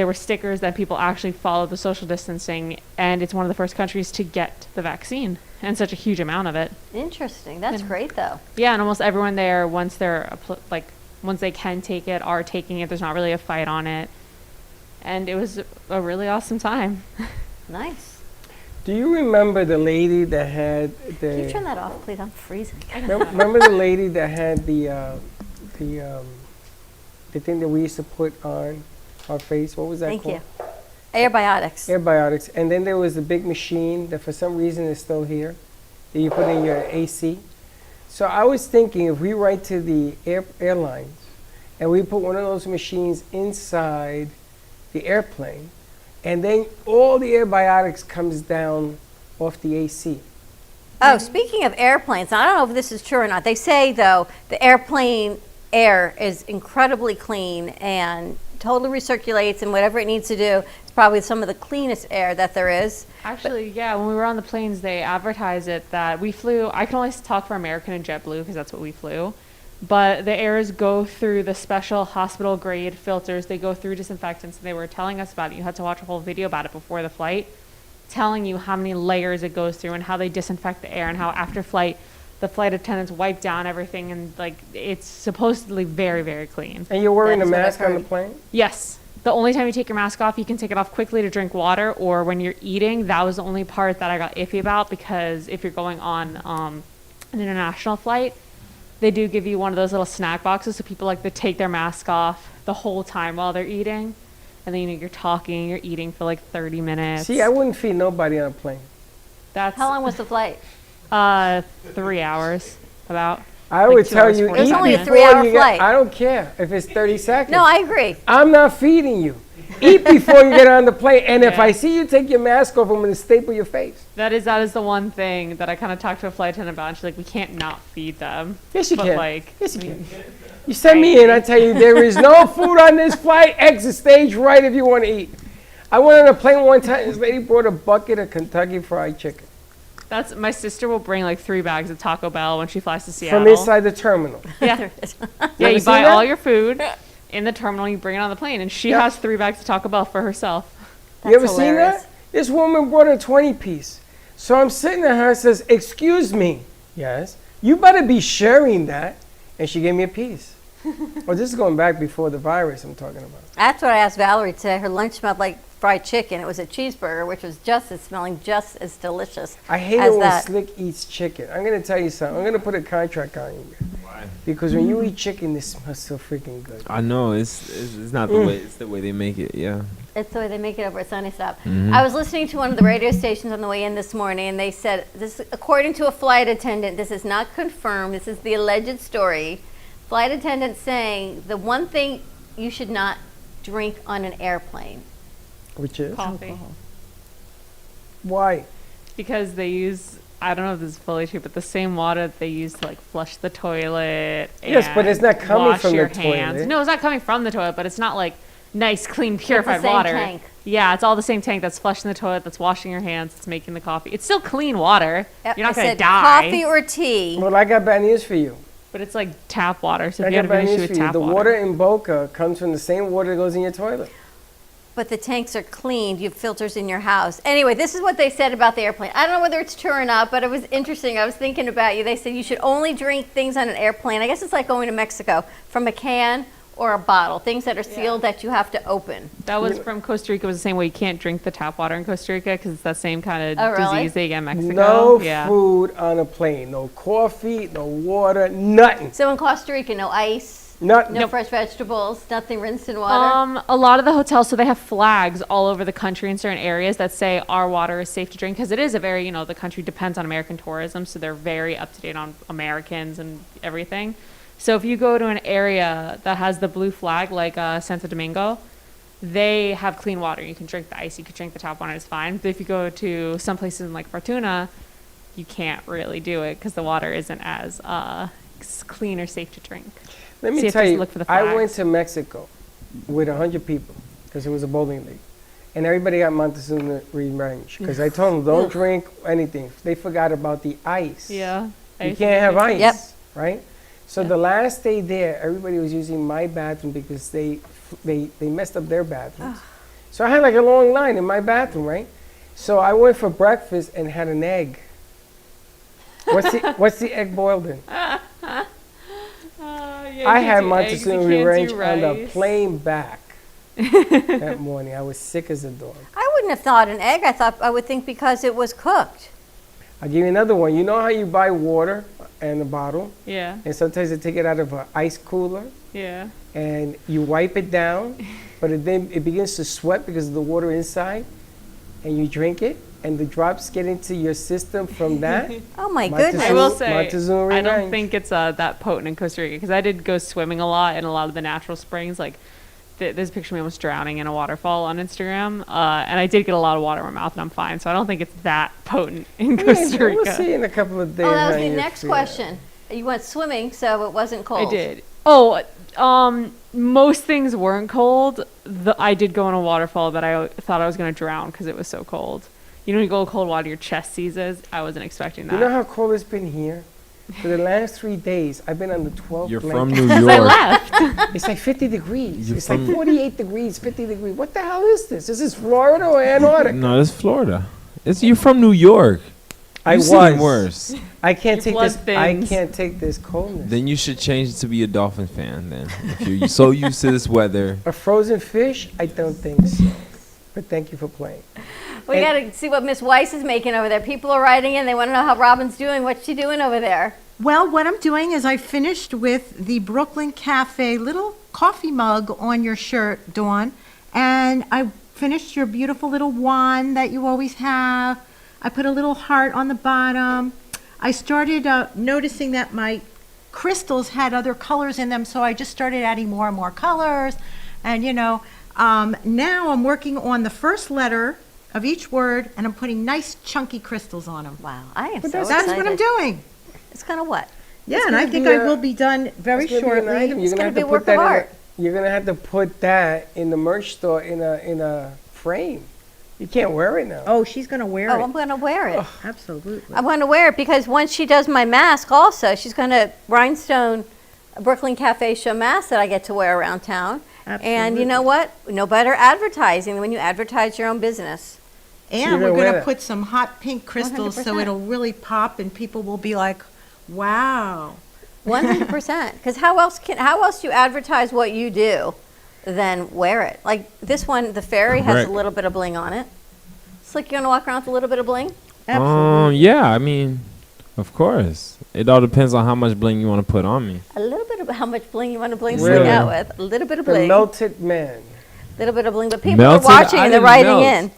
Speaker 11: were stickers that people actually followed the social distancing, and it's one of the first countries to get the vaccine and such a huge amount of it.
Speaker 5: Interesting. That's great, though.
Speaker 11: Yeah, and almost everyone there, once they can take it, are taking it. There's not really a fight on it. And it was a really awesome time.
Speaker 5: Nice.
Speaker 4: Do you remember the lady that had the...
Speaker 5: Can you turn that off, please? I'm freezing.
Speaker 4: Remember the lady that had the thing that we used to put on our face? What was that
Speaker 5: Thank
Speaker 4: called?
Speaker 5: you. Airbiotics.
Speaker 4: Airbiotics. And then there was the big machine that for some reason is still here that you put in your AC. So I was thinking if we write to the airlines and we put one of those machines inside the airplane, and then all the airbiotics comes down off the AC.
Speaker 5: Oh, speaking of airplanes, I don't know if this is true or not. They say, though, the airplane air is incredibly clean and totally recirculates, and whatever it needs to do, it's probably some of the cleanest air that there is.
Speaker 11: Actually, yeah, when we were on the planes, they advertised it that we flew, I can only talk for American and JetBlue because that's what we flew, but the airs go through the special hospital grade filters. They go through disinfectants, and they were telling us about it. You had to watch a whole video about it before the flight, telling you how many layers it goes through and how they disinfect the air and how after flight, the flight attendants wipe down everything, and like it's supposedly very, very clean.
Speaker 4: And you're wearing a
Speaker 5: That's what
Speaker 4: mask
Speaker 5: I've
Speaker 4: on the
Speaker 5: heard.
Speaker 4: plane?
Speaker 11: Yes. The only time you take your mask off, you can take it off quickly to drink water, or when you're eating. That was the only part that I got iffy about, because if you're going on an international flight, they do give you one of those little snack boxes, so people like to take their mask off the whole time while they're eating. And then you're talking, you're eating for like 30 minutes.
Speaker 4: See, I wouldn't feed nobody on a plane.
Speaker 11: That's
Speaker 5: How long was the flight?
Speaker 11: 3 hours, about.
Speaker 4: I
Speaker 11: Like
Speaker 4: would
Speaker 11: 2
Speaker 4: tell
Speaker 11: hours,
Speaker 4: you,
Speaker 11: 40
Speaker 4: eat
Speaker 5: It was only a
Speaker 4: before
Speaker 5: 3-hour
Speaker 4: you get-
Speaker 5: flight.
Speaker 4: I don't care if it's 30 seconds.
Speaker 5: No, I agree.
Speaker 4: I'm not feeding you. Eat before you get on the plane. And if
Speaker 11: Yeah.
Speaker 4: I see you take your mask off, I'm going to staple your face.
Speaker 11: That is the one thing that I kind of talked to a flight attendant about. And she's like, we can't not feed them.
Speaker 4: Yes, you
Speaker 11: But
Speaker 4: can.
Speaker 11: like,
Speaker 4: Yes, you can. You send me in, I tell you, there is no food on this flight. Exit stage right if you want to eat. I went on a plane one time, this lady brought a bucket of Kentucky Fried Chicken
Speaker 11: that's my sister will bring like 3 bags of Taco Bell when she flies to Seattle.
Speaker 4: from inside the terminal.
Speaker 11: Yeah,
Speaker 5: There it is.
Speaker 11: yeah.
Speaker 4: ever
Speaker 11: You
Speaker 4: seen
Speaker 11: buy
Speaker 4: that?
Speaker 11: all your food in the terminal. You bring it on the plane, and she
Speaker 4: Yeah.
Speaker 11: has 3 bags of Taco Bell for herself.
Speaker 4: You ever
Speaker 5: That's
Speaker 4: seen
Speaker 5: hilarious.
Speaker 4: that? This woman brought a 20-piece. So I'm sitting there and says, excuse me. Yes. You better be sharing that. And she gave me a piece. Well, this is going back before the virus I'm talking about.
Speaker 5: That's what I asked Valerie today. Her lunch smelled like fried chicken. It was a cheeseburger, which was smelling just as delicious
Speaker 4: I hate
Speaker 5: as
Speaker 4: it when
Speaker 5: that.
Speaker 4: Slick eats chicken. I'm going to tell you something. I'm going to put a contract on you. Why? Because when you eat chicken, it smells so freaking good.
Speaker 6: I know it's not the way it's the way they make it. Yeah.
Speaker 5: It's the way they make it over at Sunny Stop. I was listening to one of the radio stations on the way in this morning, and they said, this, according to a flight attendant, this is not confirmed, this is the alleged story. Flight attendant saying the one thing you should not drink on an airplane.
Speaker 4: Which is?
Speaker 11: Coffee,
Speaker 4: Why?
Speaker 11: because they use, I don't know if this is fully true, but the same water that they use to like flush the toilet.
Speaker 4: Yes, but it's not
Speaker 11: and
Speaker 4: coming
Speaker 11: wash
Speaker 4: from the
Speaker 11: your hands.
Speaker 4: toilet.
Speaker 11: No, it's not coming from the toilet, but it's not like nice, clean, purified
Speaker 5: same
Speaker 11: water.
Speaker 5: tank.
Speaker 11: Yeah, it's all the same tank that's flushing the toilet, that's washing your hands, that's making the coffee. It's still clean water.
Speaker 5: Yep,
Speaker 11: You're not
Speaker 5: I
Speaker 11: going to
Speaker 5: said
Speaker 11: die.
Speaker 5: coffee or tea.
Speaker 4: Well, I got bad news for you.
Speaker 11: But it's like tap water. So
Speaker 4: I
Speaker 11: if you
Speaker 4: got
Speaker 11: have an
Speaker 4: bad
Speaker 11: issue
Speaker 4: news
Speaker 11: with
Speaker 4: for you.
Speaker 11: tap
Speaker 4: The
Speaker 11: water,
Speaker 4: water in Boca comes from the same water that goes in your toilet.
Speaker 5: but the tanks are cleaned. You have filters in your house. Anyway, this is what they said about the airplane. I don't know whether it's true or not, but it was interesting. I was thinking about you. They said you should only drink things on an airplane. I guess it's like going to Mexico, from a can or a bottle, things that are sealed that you have to open.
Speaker 11: That was from Costa Rica. It was the same way. You can't drink the tap water in Costa Rica because it's that same kind of
Speaker 5: Oh, really?
Speaker 11: disease they get in Mexico.
Speaker 4: No
Speaker 11: yeah.
Speaker 4: food on a plane. No coffee, no water, nothing.
Speaker 5: So in Costa Rica, no ice,
Speaker 4: Nothing.
Speaker 5: no fresh vegetables, nothing rinsed in water.
Speaker 11: A lot of the hotels, so they have flags all over the country in certain areas that say our water is safe to drink, because it is a very, the country depends on American tourism, so they're very up to date on Americans and everything. So if you go to an area that has the blue flag, like Santo Domingo, they have clean water. You can drink the ice, you can drink the tap water, it's fine. But if you go to some places like Fortuna, you can't really do it because the water isn't as clean or safe to drink.
Speaker 4: Let
Speaker 11: So
Speaker 4: me
Speaker 11: you have
Speaker 4: tell
Speaker 11: to
Speaker 4: you,
Speaker 11: look for the
Speaker 4: I went
Speaker 11: flags.
Speaker 4: to Mexico with 100 people because it was a bowling league. And everybody got Montezuma Range because I told them don't drink anything. They forgot about the ice.
Speaker 11: Yeah.
Speaker 4: You can't have ice,
Speaker 5: Yep.
Speaker 4: right? So the last day there, everybody was using my bathroom because they messed up their bathrooms. So I had like a long line in my bathroom, right? So I went for breakfast and had an egg. What's the egg boiled in? I had Montezuma Range on the plane back that morning. I was sick as a dog.
Speaker 5: I wouldn't have thought an egg. I would think because it was cooked.
Speaker 4: I'll give you another one. You know how you buy water in a bottle?
Speaker 11: Yeah.
Speaker 4: And sometimes they take it out of an ice cooler
Speaker 11: Yeah.
Speaker 4: and you wipe it down, but then it begins to sweat because of the water inside, and you drink it, and the drops get into your system from that.
Speaker 5: Oh my
Speaker 4: Montezuma-
Speaker 5: goodness.
Speaker 11: I will say,
Speaker 4: Montezuma
Speaker 11: I don't
Speaker 4: Range.
Speaker 11: think it's that potent in Costa Rica because I did go swimming a lot in a lot of the natural springs. Like, there's a picture of me almost drowning in a waterfall on Instagram, and I did get a lot of water in my mouth, and I'm fine. So I don't think it's that potent in Costa
Speaker 4: We'll
Speaker 11: Rica.
Speaker 4: see in a couple of days.
Speaker 5: Oh, that was
Speaker 4: how
Speaker 5: the
Speaker 4: you
Speaker 5: next
Speaker 4: feel.
Speaker 5: question. You went swimming, so it wasn't cold.
Speaker 11: I did. Oh, most things weren't cold. I did go in a waterfall, but I thought I was going to drown because it was so cold. You know, when you go cold water, your chest seizes. I wasn't expecting that.
Speaker 4: You know how cold it's been here? For the last 3 days, I've been on the 12th
Speaker 6: You're
Speaker 4: blanket.
Speaker 6: from New
Speaker 11: Because I
Speaker 6: York.
Speaker 11: left.
Speaker 4: It's like 50 degrees.
Speaker 6: You're
Speaker 4: It's like
Speaker 6: from-
Speaker 4: 48 degrees, 50 degrees. What the hell is this? Is this Florida or Antarctica?
Speaker 6: No, it's Florida. You're from New York.
Speaker 4: I
Speaker 6: You've
Speaker 4: was
Speaker 6: seen worse.
Speaker 4: I can't
Speaker 11: Your
Speaker 4: take
Speaker 11: blood
Speaker 4: this. I
Speaker 11: thins.
Speaker 4: can't take this coldness.
Speaker 6: Then you should change it to be a Dolphin fan. Then, if you're so used to this weather,
Speaker 4: A frozen fish? I don't think so. But thank you for playing.
Speaker 5: We got to see what Miss Weiss is making over there. People are writing in. They want to know how Robin's doing. What's she doing over there?
Speaker 7: Well, what I'm doing is I finished with the Brooklyn Cafe little coffee mug on your shirt, Dawn, and I finished your beautiful little wand that you always have. I put a little heart on the bottom. I started noticing that my crystals had other colors in them, so I just started adding more and more colors. And, now I'm working on the first letter of each word, and I'm putting nice chunky crystals on them.
Speaker 5: Wow, I am so
Speaker 7: That's
Speaker 5: excited.
Speaker 7: what I'm doing.
Speaker 5: It's kind of what?
Speaker 7: Yeah,
Speaker 4: It's
Speaker 7: and I
Speaker 4: gonna
Speaker 7: think
Speaker 4: be
Speaker 7: I
Speaker 4: a-
Speaker 7: will be done very
Speaker 4: It's gonna be an
Speaker 7: shortly.
Speaker 4: item. You're
Speaker 5: It's
Speaker 4: gonna
Speaker 5: gonna
Speaker 4: have
Speaker 5: be
Speaker 4: to
Speaker 5: a work
Speaker 4: put that
Speaker 5: of art.
Speaker 4: You're gonna have to put that in the merch store in a frame. You can't wear it now.
Speaker 7: Oh, she's going to wear
Speaker 5: Oh,
Speaker 7: it.
Speaker 5: I'm going to wear it.
Speaker 7: Absolutely.
Speaker 5: I'm going to wear it because once she does my mask also, she's going to rhinestone Brooklyn Cafe show mask that I get to wear around town. And you know what? No better advertising than when you advertise your own business.
Speaker 7: And
Speaker 4: you're
Speaker 7: we're
Speaker 4: gonna wear
Speaker 7: going to
Speaker 4: that.
Speaker 7: put some hot pink crystals so
Speaker 5: 100%.
Speaker 7: it'll really pop and people will be like, wow.
Speaker 5: 100%. Because how else do you advertise what you do than wear it? Like this one, the fairy has
Speaker 6: Correct.
Speaker 5: a little bit of bling on it. It's like you're gonna walk around with a little bit of bling.
Speaker 6: yeah, I mean, of course, it all depends on how much bling you want to put on me.
Speaker 5: A little bit of how much bling you want to bling
Speaker 4: Really?
Speaker 5: swing out with. A little bit of
Speaker 4: The
Speaker 5: bling.
Speaker 4: melted man.
Speaker 5: A little bit of bling. But people
Speaker 6: Melted?
Speaker 5: are watching
Speaker 6: I
Speaker 5: and they're
Speaker 6: didn't
Speaker 5: writing
Speaker 6: melt.
Speaker 5: in.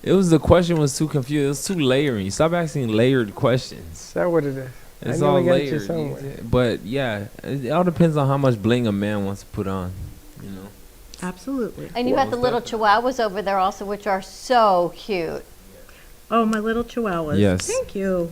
Speaker 6: It was the question was too confused. It was too layering. Stop asking layered questions.
Speaker 4: Is that what it is?
Speaker 6: It's
Speaker 4: I
Speaker 6: all
Speaker 4: knew I got you
Speaker 6: layered.
Speaker 4: somewhere.
Speaker 6: But yeah, it all depends on how much bling a man wants to put on. You know.
Speaker 7: Absolutely.
Speaker 5: And you got the little chihuahuas over there also, which are so cute.
Speaker 7: Oh, my little chihuahuas.
Speaker 6: Yes.
Speaker 7: Thank you.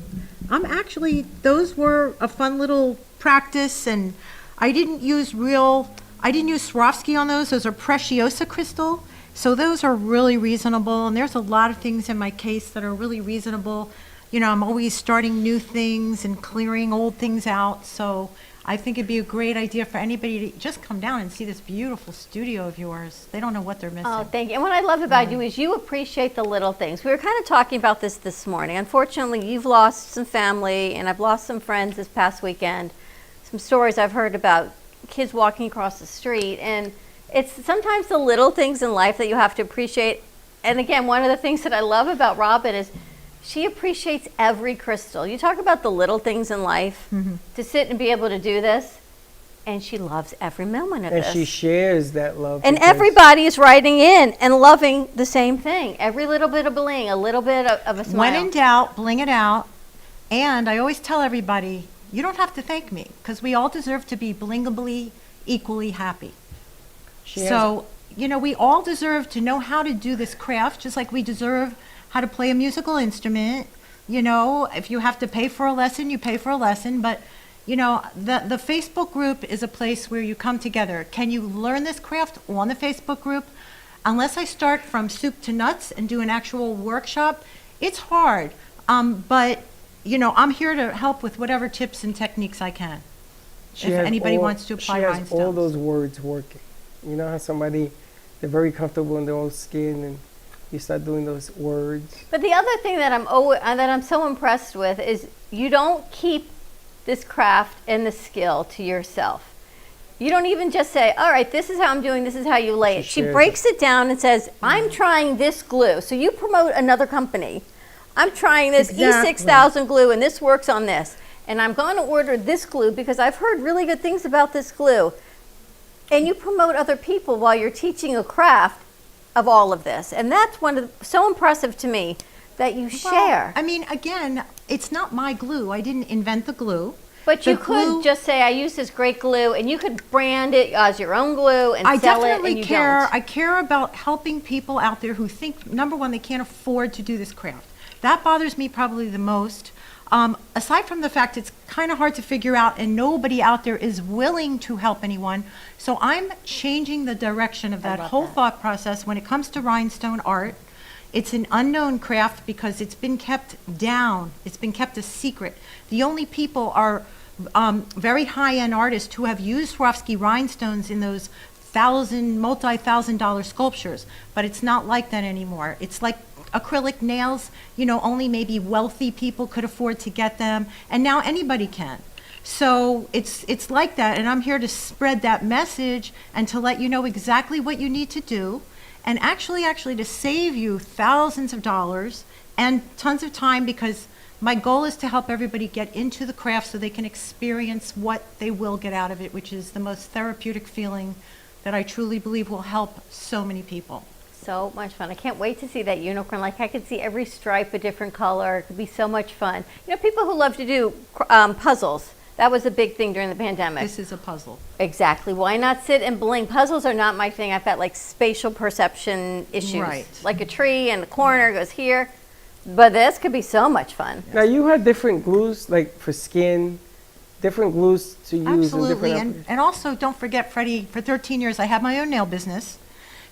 Speaker 7: Those were a fun little practice, and I didn't use Swarovski on those. Those are Preciosa crystal. So those are really reasonable, and there's a lot of things in my case that are really reasonable. I'm always starting new things and clearing old things out, so I think it'd be a great idea for anybody to just come down and see this beautiful studio of yours. They don't know what they're missing.
Speaker 5: Oh, thank you. And what I love about you is you appreciate the little things. We were kind of talking about this morning. Unfortunately, you've lost some family, and I've lost some friends this past weekend. Some stories I've heard about kids walking across the street, and it's sometimes the little things in life that you have to appreciate. And again, one of the things that I love about Robin is she appreciates every crystal. You talk about the little things in life, to sit and be able to do this, and she loves every moment of
Speaker 4: And
Speaker 5: this.
Speaker 4: she shares that love.
Speaker 5: And
Speaker 4: because
Speaker 5: everybody is writing in and loving the same thing. Every little bit of bling, a little bit of a smile.
Speaker 7: When in doubt, bling it out. And I always tell everybody, you don't have to thank me, because we all deserve to be blingably equally happy. So, you know, we all deserve to know how to do this craft, just like we deserve how to play a musical instrument. You know, if you have to pay for a lesson, you pay for a lesson. But, you know, the Facebook group is a place where you come together. Can you learn this craft on the Facebook group? Unless I start from soup to nuts and do an actual workshop, it's hard. But, you know, I'm here to help with whatever tips and techniques I can.
Speaker 4: she
Speaker 7: If
Speaker 4: has
Speaker 7: anybody
Speaker 4: all-
Speaker 7: wants to apply
Speaker 4: she has
Speaker 7: rhinestones.
Speaker 4: all those words working. You know how somebody, they're very comfortable in their own skin, and you start doing those words.
Speaker 5: But the other thing that I'm so impressed with is you don't keep this craft and the skill to yourself. You don't even just say, all right, this is how I'm doing, this is how you lay it. She
Speaker 4: shares
Speaker 5: breaks it down and says, I'm trying this glue. So you promote another company. I'm trying this
Speaker 7: Exactly.
Speaker 5: E6000 glue, and this works on this. And I'm going to order this glue because I've heard really good things about this glue. And you promote other people while you're teaching a craft of all of this. And that's so impressive to me that you share.
Speaker 7: I mean, again, it's not my glue. I didn't invent the glue.
Speaker 5: But you
Speaker 7: The
Speaker 5: could
Speaker 7: glue-
Speaker 5: just say, I use this great glue, and you could brand it as your own glue and
Speaker 7: I
Speaker 5: sell it,
Speaker 7: definitely
Speaker 5: and you
Speaker 7: care.
Speaker 5: don't.
Speaker 7: I care about helping people out there who think, number one, they can't afford to do this craft. That bothers me probably the most. Aside from the fact it's kind of hard to figure out, and nobody out there is willing to help anyone. So I'm changing the direction of that whole thought process when it comes to rhinestone art. It's an unknown craft because it's been kept down. It's been kept a secret. The only people are very high-end artists who have used Swarovski rhinestones in those multi-thousand-dollar sculptures. But it's not like that anymore. It's like acrylic nails, you know, only maybe wealthy people could afford to get them, and now anybody can. So it's like that, and I'm here to spread that message and to let you know exactly what you need to do, and actually to save you thousands of dollars and tons of time, because my goal is to help everybody get into the craft so they can experience what they will get out of it, which is the most therapeutic feeling that I truly believe will help so many people.
Speaker 5: So much fun. I can't wait to see that unicorn. Like, I could see every stripe a different color. It could be so much fun. You know, people who love to do puzzles. That was a big thing during the pandemic.
Speaker 7: This is a puzzle.
Speaker 5: Exactly. Why not sit and bling? Puzzles are not my thing. I've got like spatial perception issues.
Speaker 7: Right.
Speaker 5: Like a tree and the corner goes here. But this could be so much fun.
Speaker 4: Now you had different glues, like for skin, different glues to use.
Speaker 7: Absolutely,
Speaker 4: in
Speaker 7: and,
Speaker 4: different
Speaker 7: and also don't forget, Freddie, for 13 years I had my own nail business.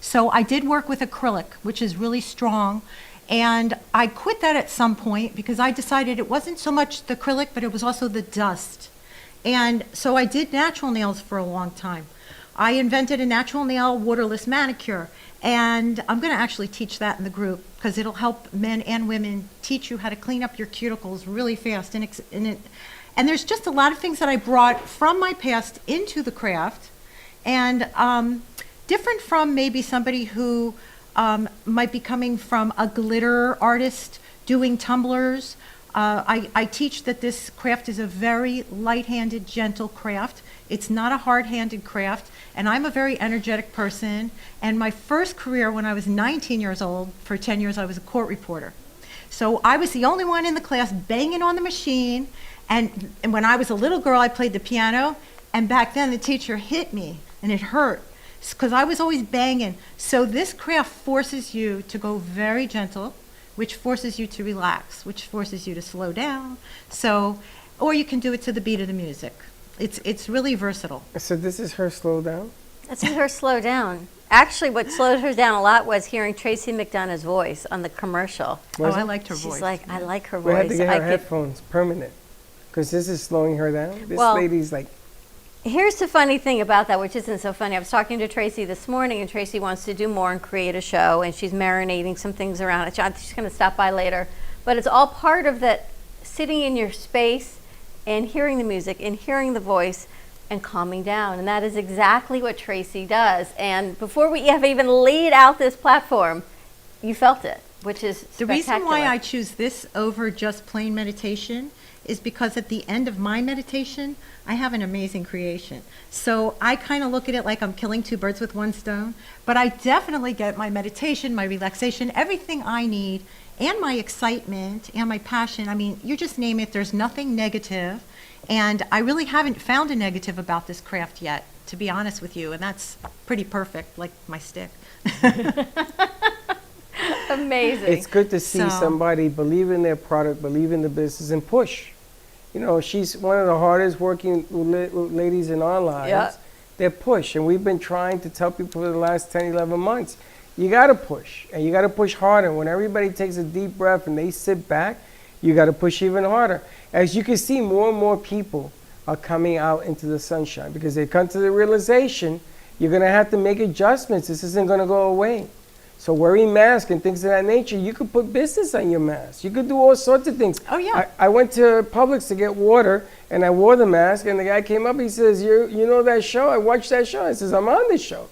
Speaker 7: So I did work with acrylic, which is really strong. And I quit that at some point because I decided it wasn't so much the acrylic, but it was also the dust. And so I did natural nails for a long time. I invented a natural nail waterless manicure. And I'm going to actually teach that in the group because it'll help men and women teach you how to clean up your cuticles really fast. And there's just a lot of things that I brought from my past into the craft. And different from maybe somebody who might be coming from a glitter artist doing tumblers. I teach that this craft is a very light-handed, gentle craft. It's not a hard-handed craft, and I'm a very energetic person. And my first career when I was 19 years old, for 10 years I was a court reporter. So I was the only one in the class banging on the machine, and when I was a little girl I played the piano, and back then the teacher hit me, and it hurt, because I was always banging. So this craft forces you to go very gentle, which forces you to relax, which forces you to slow down. So, or you can do it to the beat of the music. It's really versatile.
Speaker 4: So this is her slow down?
Speaker 5: That's her slow down. Actually, what slowed her down a lot was hearing Tracy McDonough's voice on the commercial.
Speaker 4: Was
Speaker 7: I
Speaker 4: it?
Speaker 7: liked her
Speaker 5: She's
Speaker 7: voice.
Speaker 5: like, I like her
Speaker 4: We had to
Speaker 5: voice.
Speaker 4: get
Speaker 5: I
Speaker 4: her
Speaker 5: could-
Speaker 4: headphones permanent because this is slowing her down. This
Speaker 5: Well-
Speaker 4: lady's like
Speaker 5: Here's the funny thing about that, which isn't so funny. I was talking to Tracy this morning, and Tracy wants to do more and create a show, and she's marinating some things around it. She's going to stop by later. But it's all part of that sitting in your space and hearing the music and hearing the voice and calming down. And that is exactly what Tracy does. And before we have even laid out this platform, you felt it, which is
Speaker 7: The reason why
Speaker 5: spectacular.
Speaker 7: I choose this over just plain meditation is because at the end of my meditation, I have an amazing creation. So I kind of look at it like I'm killing two birds with one stone, but I definitely get my meditation, my relaxation, everything I need, and my excitement and my passion. I mean, you just name it, there's nothing negative. And I really haven't found a negative about this craft yet, to be honest with you. And that's pretty perfect, like my stick.
Speaker 5: Amazing.
Speaker 4: It's good to see
Speaker 7: So-
Speaker 4: somebody believe in their product, believe in the business, and push. You know, she's one of the hardest working ladies in our lives.
Speaker 5: Yeah.
Speaker 4: They're push, and we've been trying to tell people for the last 10, 11 months, you got to push, and you got to push harder. When everybody takes a deep breath and they sit back, you got to push even harder. As you can see, more and more people are coming out into the sunshine because they come to the realization you're going to have to make adjustments. This isn't going to go away. So wearing masks and things of that nature, you could put business on your mask. You could do all sorts of things.
Speaker 7: Oh, yeah.
Speaker 4: I went to Publix to get water, and I wore the mask, and the guy came up, he says, you know that show? I watched that show. I says, I'm on the show.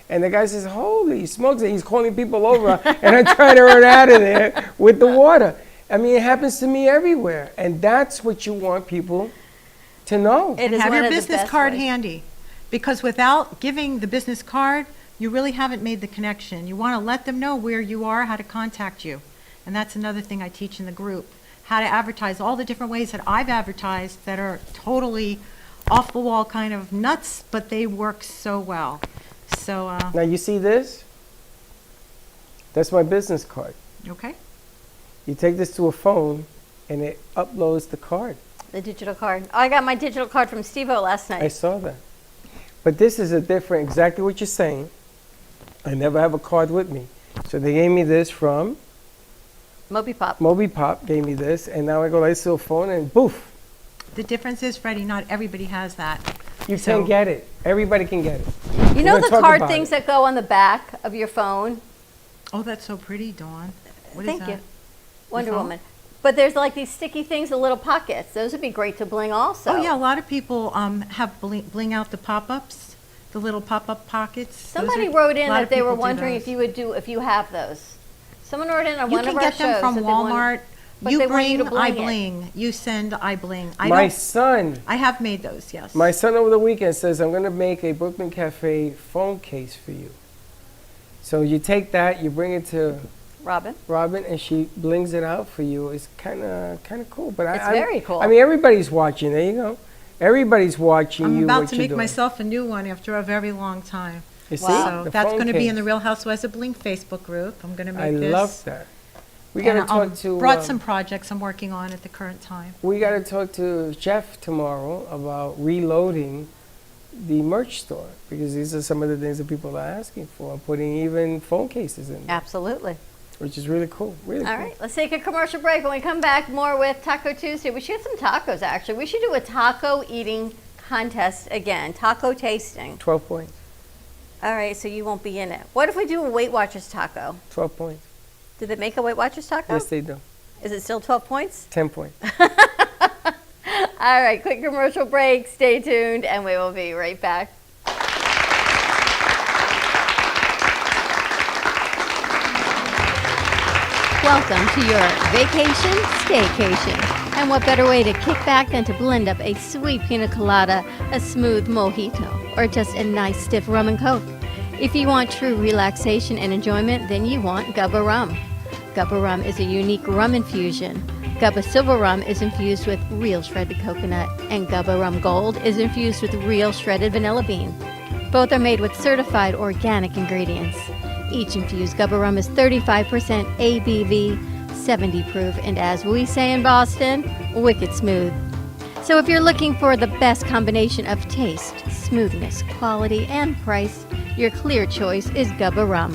Speaker 4: And the guy says, holy smokes, and he's calling people over, and I'm trying to run out of there with the water. I mean, it happens to me everywhere, and that's what you want people to know.
Speaker 5: It is
Speaker 7: Have
Speaker 5: one
Speaker 7: your
Speaker 5: of the
Speaker 7: business
Speaker 5: best
Speaker 7: card
Speaker 5: ways.
Speaker 7: handy, because without giving the business card, you really haven't made the connection. You want to let them know where you are, how to contact you. And that's another thing I teach in the group, how to advertise, all the different ways that I've advertised that are totally off the wall kind of nuts, but they work so well. So,
Speaker 4: Now, you see this? That's my business card.
Speaker 7: okay.
Speaker 4: You take this to a phone, and it uploads the card.
Speaker 5: The digital card. Oh, I got my digital card from Steve-O last night.
Speaker 4: I saw that. But this is a different, exactly what you're saying. I never have a card with me. So they gave me this from
Speaker 5: Moby Pop.
Speaker 4: Moby Pop, gave me this, and now I go like this little phone, and boof,
Speaker 7: The difference is, Freddie, not everybody has that.
Speaker 4: you
Speaker 7: So-
Speaker 4: can get it. Everybody can get it.
Speaker 5: You know
Speaker 4: We're
Speaker 5: the
Speaker 4: gonna talk
Speaker 5: card
Speaker 4: about
Speaker 5: things
Speaker 4: it.
Speaker 5: that go on the back of your phone?
Speaker 7: Oh, that's so pretty, Dawn. What is
Speaker 5: Thank
Speaker 7: that?
Speaker 5: you. Wonder
Speaker 7: phone?
Speaker 5: Woman. But there's like these sticky things, the little pockets. Those would be great to bling also.
Speaker 7: Oh, yeah, a lot of people have bling out the pop-ups, the little pop-up pockets. Those
Speaker 5: Somebody
Speaker 7: are-
Speaker 5: wrote in
Speaker 7: a lot
Speaker 5: that
Speaker 7: of
Speaker 5: they were
Speaker 7: people do
Speaker 5: wondering
Speaker 7: those.
Speaker 5: if you have those. Someone wrote in on
Speaker 7: You
Speaker 5: one
Speaker 7: can
Speaker 5: of our
Speaker 7: get them
Speaker 5: shows
Speaker 7: from
Speaker 5: that they wanted-
Speaker 7: Walmart.
Speaker 5: but
Speaker 7: You
Speaker 5: they want you
Speaker 7: bring,
Speaker 5: to
Speaker 7: I
Speaker 5: bling it.
Speaker 7: bling. You send, I bling.
Speaker 4: My son,
Speaker 7: I have made those, yes.
Speaker 4: my son over the weekend says, I'm going to make a Brooklyn Cafe phone case for you. So you take that, you bring it to
Speaker 5: Robin.
Speaker 4: Robin, and she blings it out for you. It's kind of cool. But
Speaker 5: It's very cool.
Speaker 4: I mean, everybody's watching. There you go. Everybody's watching
Speaker 7: I'm
Speaker 4: you.
Speaker 7: about
Speaker 4: what
Speaker 7: to
Speaker 4: you're
Speaker 7: make
Speaker 4: doing.
Speaker 7: myself a new one after a very long time.
Speaker 4: You see?
Speaker 5: Wow.
Speaker 7: So
Speaker 4: The
Speaker 7: that's
Speaker 4: phone
Speaker 7: going to be in the
Speaker 4: case.
Speaker 7: Real Housewives of Bling Facebook group. I'm going to make
Speaker 4: I
Speaker 7: this.
Speaker 4: love that. We got to
Speaker 7: And,
Speaker 4: talk to.
Speaker 7: brought some projects I'm working on at the current time.
Speaker 4: We got to talk to Jeff tomorrow about reloading the merch store, because these are some of the things that people are asking for, putting even phone cases in there,
Speaker 5: Absolutely.
Speaker 4: which is really cool. Really
Speaker 5: All
Speaker 4: cool.
Speaker 5: right, let's take a commercial break. When we come back, more with Taco Tuesday. We should get some tacos, actually. We should do a taco eating contest again, taco tasting.
Speaker 4: 12 points.
Speaker 5: All right, so you won't be in it. What if we do a Weight Watchers taco?
Speaker 4: 12 points.
Speaker 5: Did they make a Weight Watchers taco?
Speaker 4: Yes, they do.
Speaker 5: Is it still 12 points?
Speaker 4: 10 points.
Speaker 5: All right, quick commercial break. Stay tuned, and we will be right back. Welcome to your vacation staycation. And what better way to kick back than to blend up a sweet pina colada, a smooth mojito, or just a nice stiff rum and coke. If you want true relaxation and enjoyment, then you want Gubba Rum. Gubba Rum is a unique rum infusion. Gubba Silver Rum is infused with real shredded coconut, and Gubba Rum Gold is infused with real shredded vanilla bean. Both are made with certified organic ingredients. Each infused Gubba Rum is 35% ABV, 70 proof, and as we say in Boston, wicked smooth. So if you're looking for the best combination of taste, smoothness, quality, and price, your clear choice is Gubba Rum.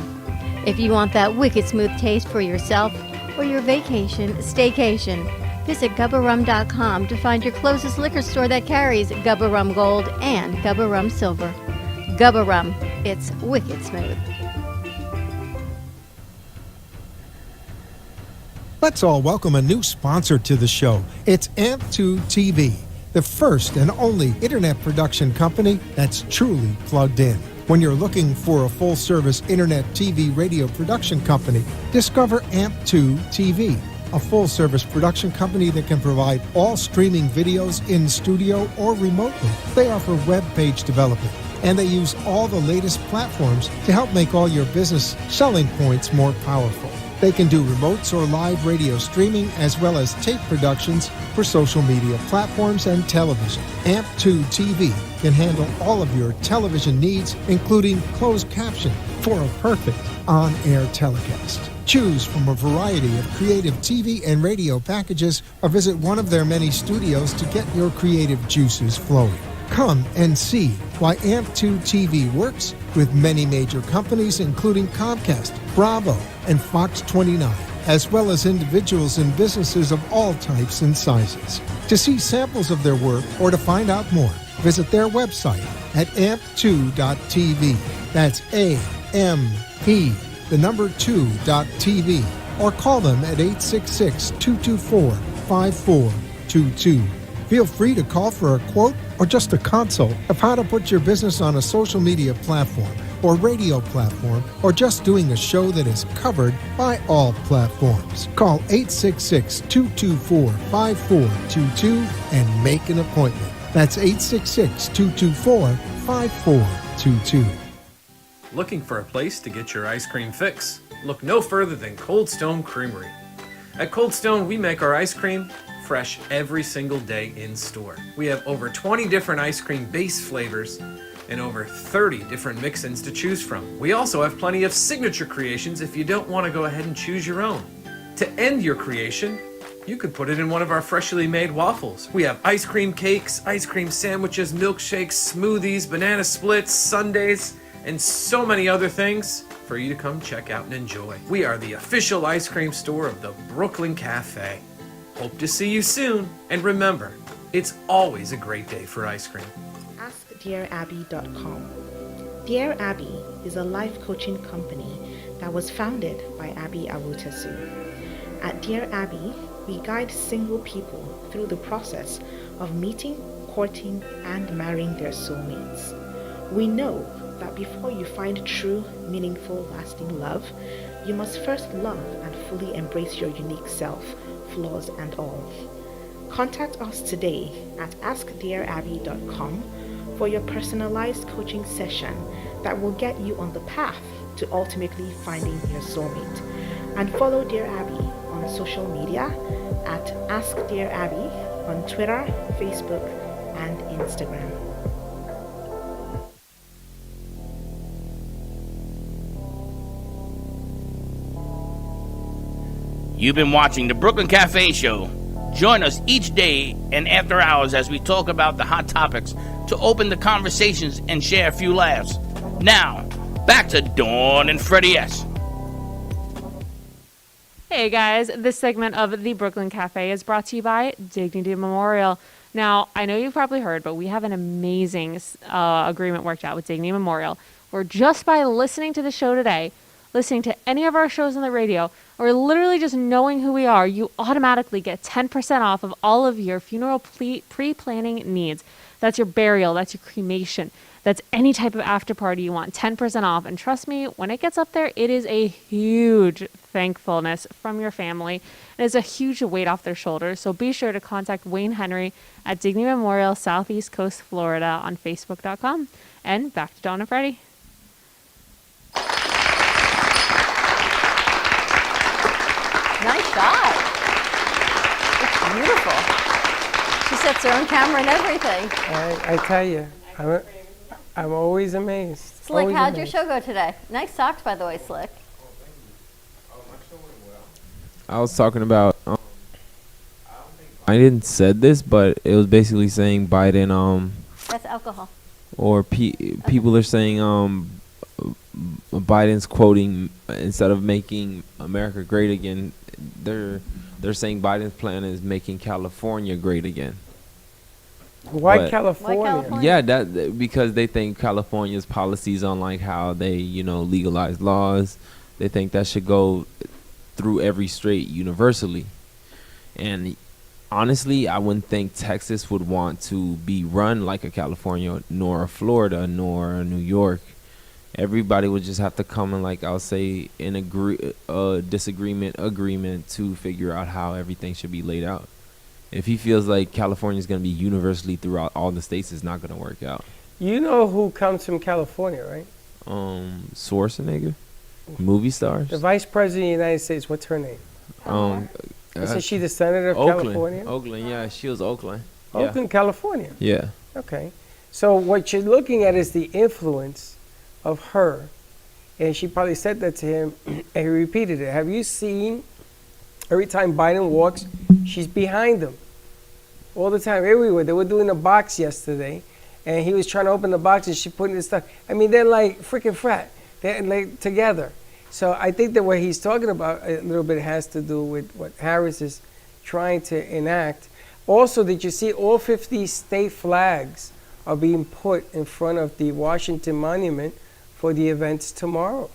Speaker 5: If you want that wicked smooth taste for yourself or your vacation staycation, Visit gubbarum.com to find your closest liquor store that carries Gubba Rum Gold and Gubba Rum Silver. Gubba Rum, it's wicked smooth.
Speaker 12: Let's all welcome a new sponsor to the show. It's AMP2 TV, the first and only internet production company that's truly plugged in. When you're looking for a full-service internet TV radio production company, discover AMP2 TV, a full-service production company that can provide all streaming videos in studio or remotely. They offer web page development, and they use all the latest platforms to help make all your business selling points more powerful. They can do remotes or live radio streaming as well as tape productions for social media platforms and television. AMP2 TV can handle all of your television needs, including closed caption for a perfect on-air telecast. Choose from a variety of creative TV and radio packages or visit one of their many studios to get your creative juices flowing. Come and see why AMP2 TV works with many major companies, including Comcast, Bravo, and Fox 29, as well as individuals and businesses of all types and sizes. To see samples of their work or to find out more, visit their website at amp2.tv. That's A-M-P, the number 2.tv, or call them at 866-224-5422. Feel free to call for a quote or just a consult of how to put your business on a social media platform or radio platform, or just doing a show that is covered by all platforms. Call 866-224-5422 and make an appointment. That's 866-224-5422.
Speaker 13: Looking for a place to get your ice cream fix? Look no further than Cold Stone Creamery. At Cold Stone, we make our ice cream fresh every single day in store. We have over 20 different ice cream base flavors and over 30 different mix-ins to choose from. We also have plenty of signature creations if you don't want to go ahead and choose your own. To end your creation, you could put it in one of our freshly made waffles. We have ice cream cakes, ice cream sandwiches, milkshakes, smoothies, banana splits, sundaes, and so many other things for you to come check out and enjoy. We are the official ice cream store of the Brooklyn Cafe. Hope to see you soon, and remember, it's always a great day for ice cream.
Speaker 14: AskDearAbby.com. Dear Abby is a life coaching company that was founded by Abby Awutasu. At Dear Abby, we guide single people through the process of meeting, courting, and marrying their soulmates. We know that before you find true, meaningful, lasting love, you must first love and fully embrace your unique self, flaws and all. Contact us today at AskDearAbby.com for your personalized coaching session that will get you on the path to ultimately finding your soulmate. And follow Dear Abby on social media at Ask Dear Abby on Twitter, Facebook, and Instagram.
Speaker 3: You've been watching the Brooklyn Cafe Show. Join us each day and after hours as we talk about the hot topics to open the conversations and share a few laughs. Now, back to Dawn and Freddie S.
Speaker 11: Hey guys, this segment of the Brooklyn Cafe is brought to you by Dignity Memorial. Now, I know you've probably heard, but we have an amazing agreement worked out with Dignity Memorial, where just by listening to the show today, listening to any of our shows on the radio, or literally just knowing who we are, you automatically get 10% off of all of your funeral pre-planning needs. That's your burial, that's your cremation, that's any type of after party you want, 10% off. And trust me, when it gets up there, it is a huge thankfulness from your family. It is a huge weight off their shoulders. So be sure to contact Wayne Henry at Dignity Memorial, Southeast Coast, Florida on Facebook.com. And back to Dawn and Freddie.
Speaker 5: Nice shot. It's beautiful. She sets her own camera and everything.
Speaker 4: I tell you, I'm always amazed.
Speaker 5: Slick,
Speaker 4: Always
Speaker 5: how'd
Speaker 4: amazed.
Speaker 5: your show go today? Nice socks, by the way, Slick.
Speaker 6: I was talking about. I didn't said this, but it was basically saying Biden.
Speaker 5: That's alcohol.
Speaker 6: Or people are saying Biden's quoting, instead of making America great again, they're They're saying Biden's plan is making California great again.
Speaker 4: Why
Speaker 6: But-
Speaker 4: California?
Speaker 6: Yeah, because they think California's policies on like how they, legalize laws, they think that should go through every state universally. And honestly, I wouldn't think Texas would want to be run like a California, nor a Florida, nor a New York. Everybody would just have to come and, like I'll say, in agreement to figure out how everything should be laid out. If he feels like California is going to be universally throughout all the states, it's not going to work out.
Speaker 4: You know who comes from California, right?
Speaker 6: Schwarzenegger, movie stars.
Speaker 4: The Vice President of the United States. What's her name? Isn't she the senator of California?
Speaker 6: Oakland, yeah, she was Oakland.
Speaker 4: Oakland, California.
Speaker 6: Yeah.
Speaker 4: Okay. So what you're looking at is the influence of her. And she probably said that to him, and he repeated it. Have you seen, every time Biden walks, she's behind him. All the time, everywhere. They were doing a box yesterday, and he was trying to open the box, and she putting his stuff. I mean, they're like freaking frat. They're like together. So I think that what he's talking about a little bit has to do with what Harris is trying to enact. Also, did you see all 50 state flags are being put in front of the Washington Monument for the events tomorrow?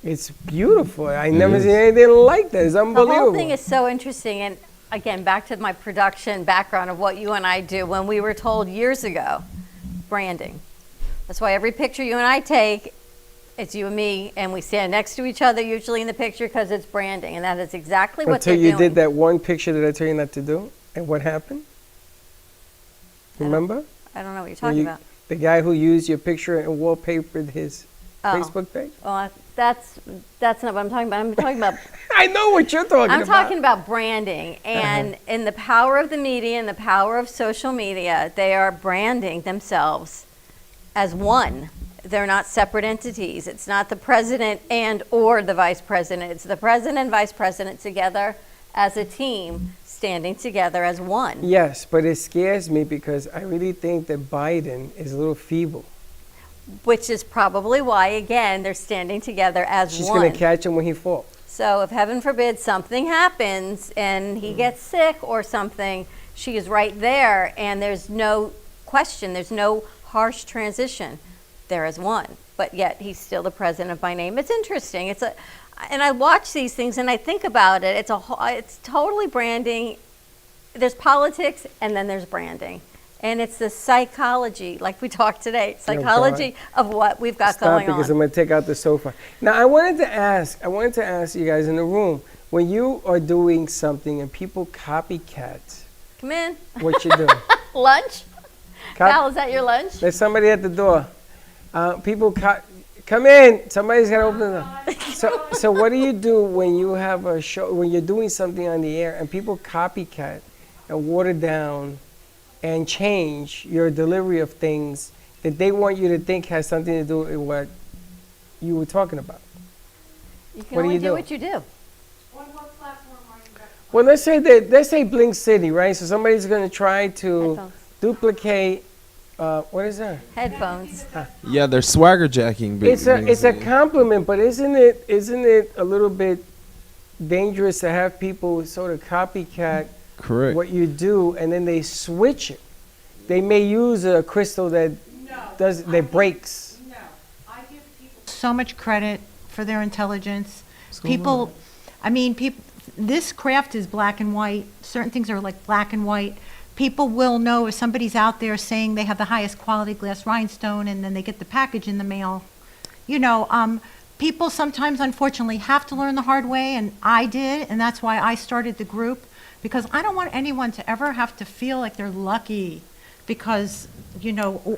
Speaker 4: It's beautiful. I never seen anything like that. It's unbelievable.
Speaker 5: The whole thing is so interesting. And again, back to my production background of what you and I do. When we were told years ago, branding. That's why every picture you and I take, it's you and me, and we stand next to each other usually in the picture because it's branding. And that is exactly what they're
Speaker 4: Until you
Speaker 5: doing.
Speaker 4: did that one picture that I told you not to do, and what happened? Remember?
Speaker 5: I don't know what you're talking about.
Speaker 4: The guy who used your picture and wallpapered his Facebook page?
Speaker 5: Well, that's not what I'm talking about. I'm talking about.
Speaker 4: I know what you're talking about.
Speaker 5: I'm talking about branding, and in the power of the media and the power of social media, they are branding themselves as one. They're not separate entities. It's not the president and or the vice president. It's the president and vice president together as a team, standing together as one.
Speaker 4: Yes, but it scares me because I really think that Biden is a little feeble.
Speaker 5: Which is probably why, again, they're standing together as
Speaker 4: She's
Speaker 5: one.
Speaker 4: going to catch him when he falls.
Speaker 5: So if heaven forbid something happens and he gets sick or something, she is right there, and there's no question, there's no harsh transition. They're as one, but yet he's still the president by name. It's interesting. And I watch these things and I think about it. It's totally branding. There's politics and then there's branding. And it's the psychology, like we talked today, psychology of what we've got going on.
Speaker 4: Because I'm going to take out the sofa. Now, I wanted to ask you guys in the room, when you are doing something and people copycat,
Speaker 5: Come in.
Speaker 4: what you do?
Speaker 5: Lunch? Val, is that your lunch?
Speaker 4: There's somebody at the door. People come in. Somebody's got to open the door. So what do you do when you have a show, when you're doing something on the air and people copycat and water down and change your delivery of things that they want you to think has something to do with what you were talking about?
Speaker 5: You can
Speaker 4: What do
Speaker 5: only
Speaker 4: you
Speaker 5: do
Speaker 4: do?
Speaker 5: what you do.
Speaker 4: Well, let's say Blink City, right? So somebody's going to try to duplicate. What is that?
Speaker 5: Headphones.
Speaker 6: Yeah, they're swagger jacking.
Speaker 4: It's a compliment, but isn't it a little bit dangerous to have people sort of copycat
Speaker 6: Correct.
Speaker 4: what you do and then they switch it? They may use a crystal that breaks.
Speaker 7: So much credit for their intelligence. People, this craft is black and white. Certain things are like black and white. People will know if somebody's out there saying they have the highest quality glass rhinestone and then they get the package in the mail. People sometimes, unfortunately, have to learn the hard way, and I did, and that's why I started the group, because I don't want anyone to ever have to feel like they're lucky because,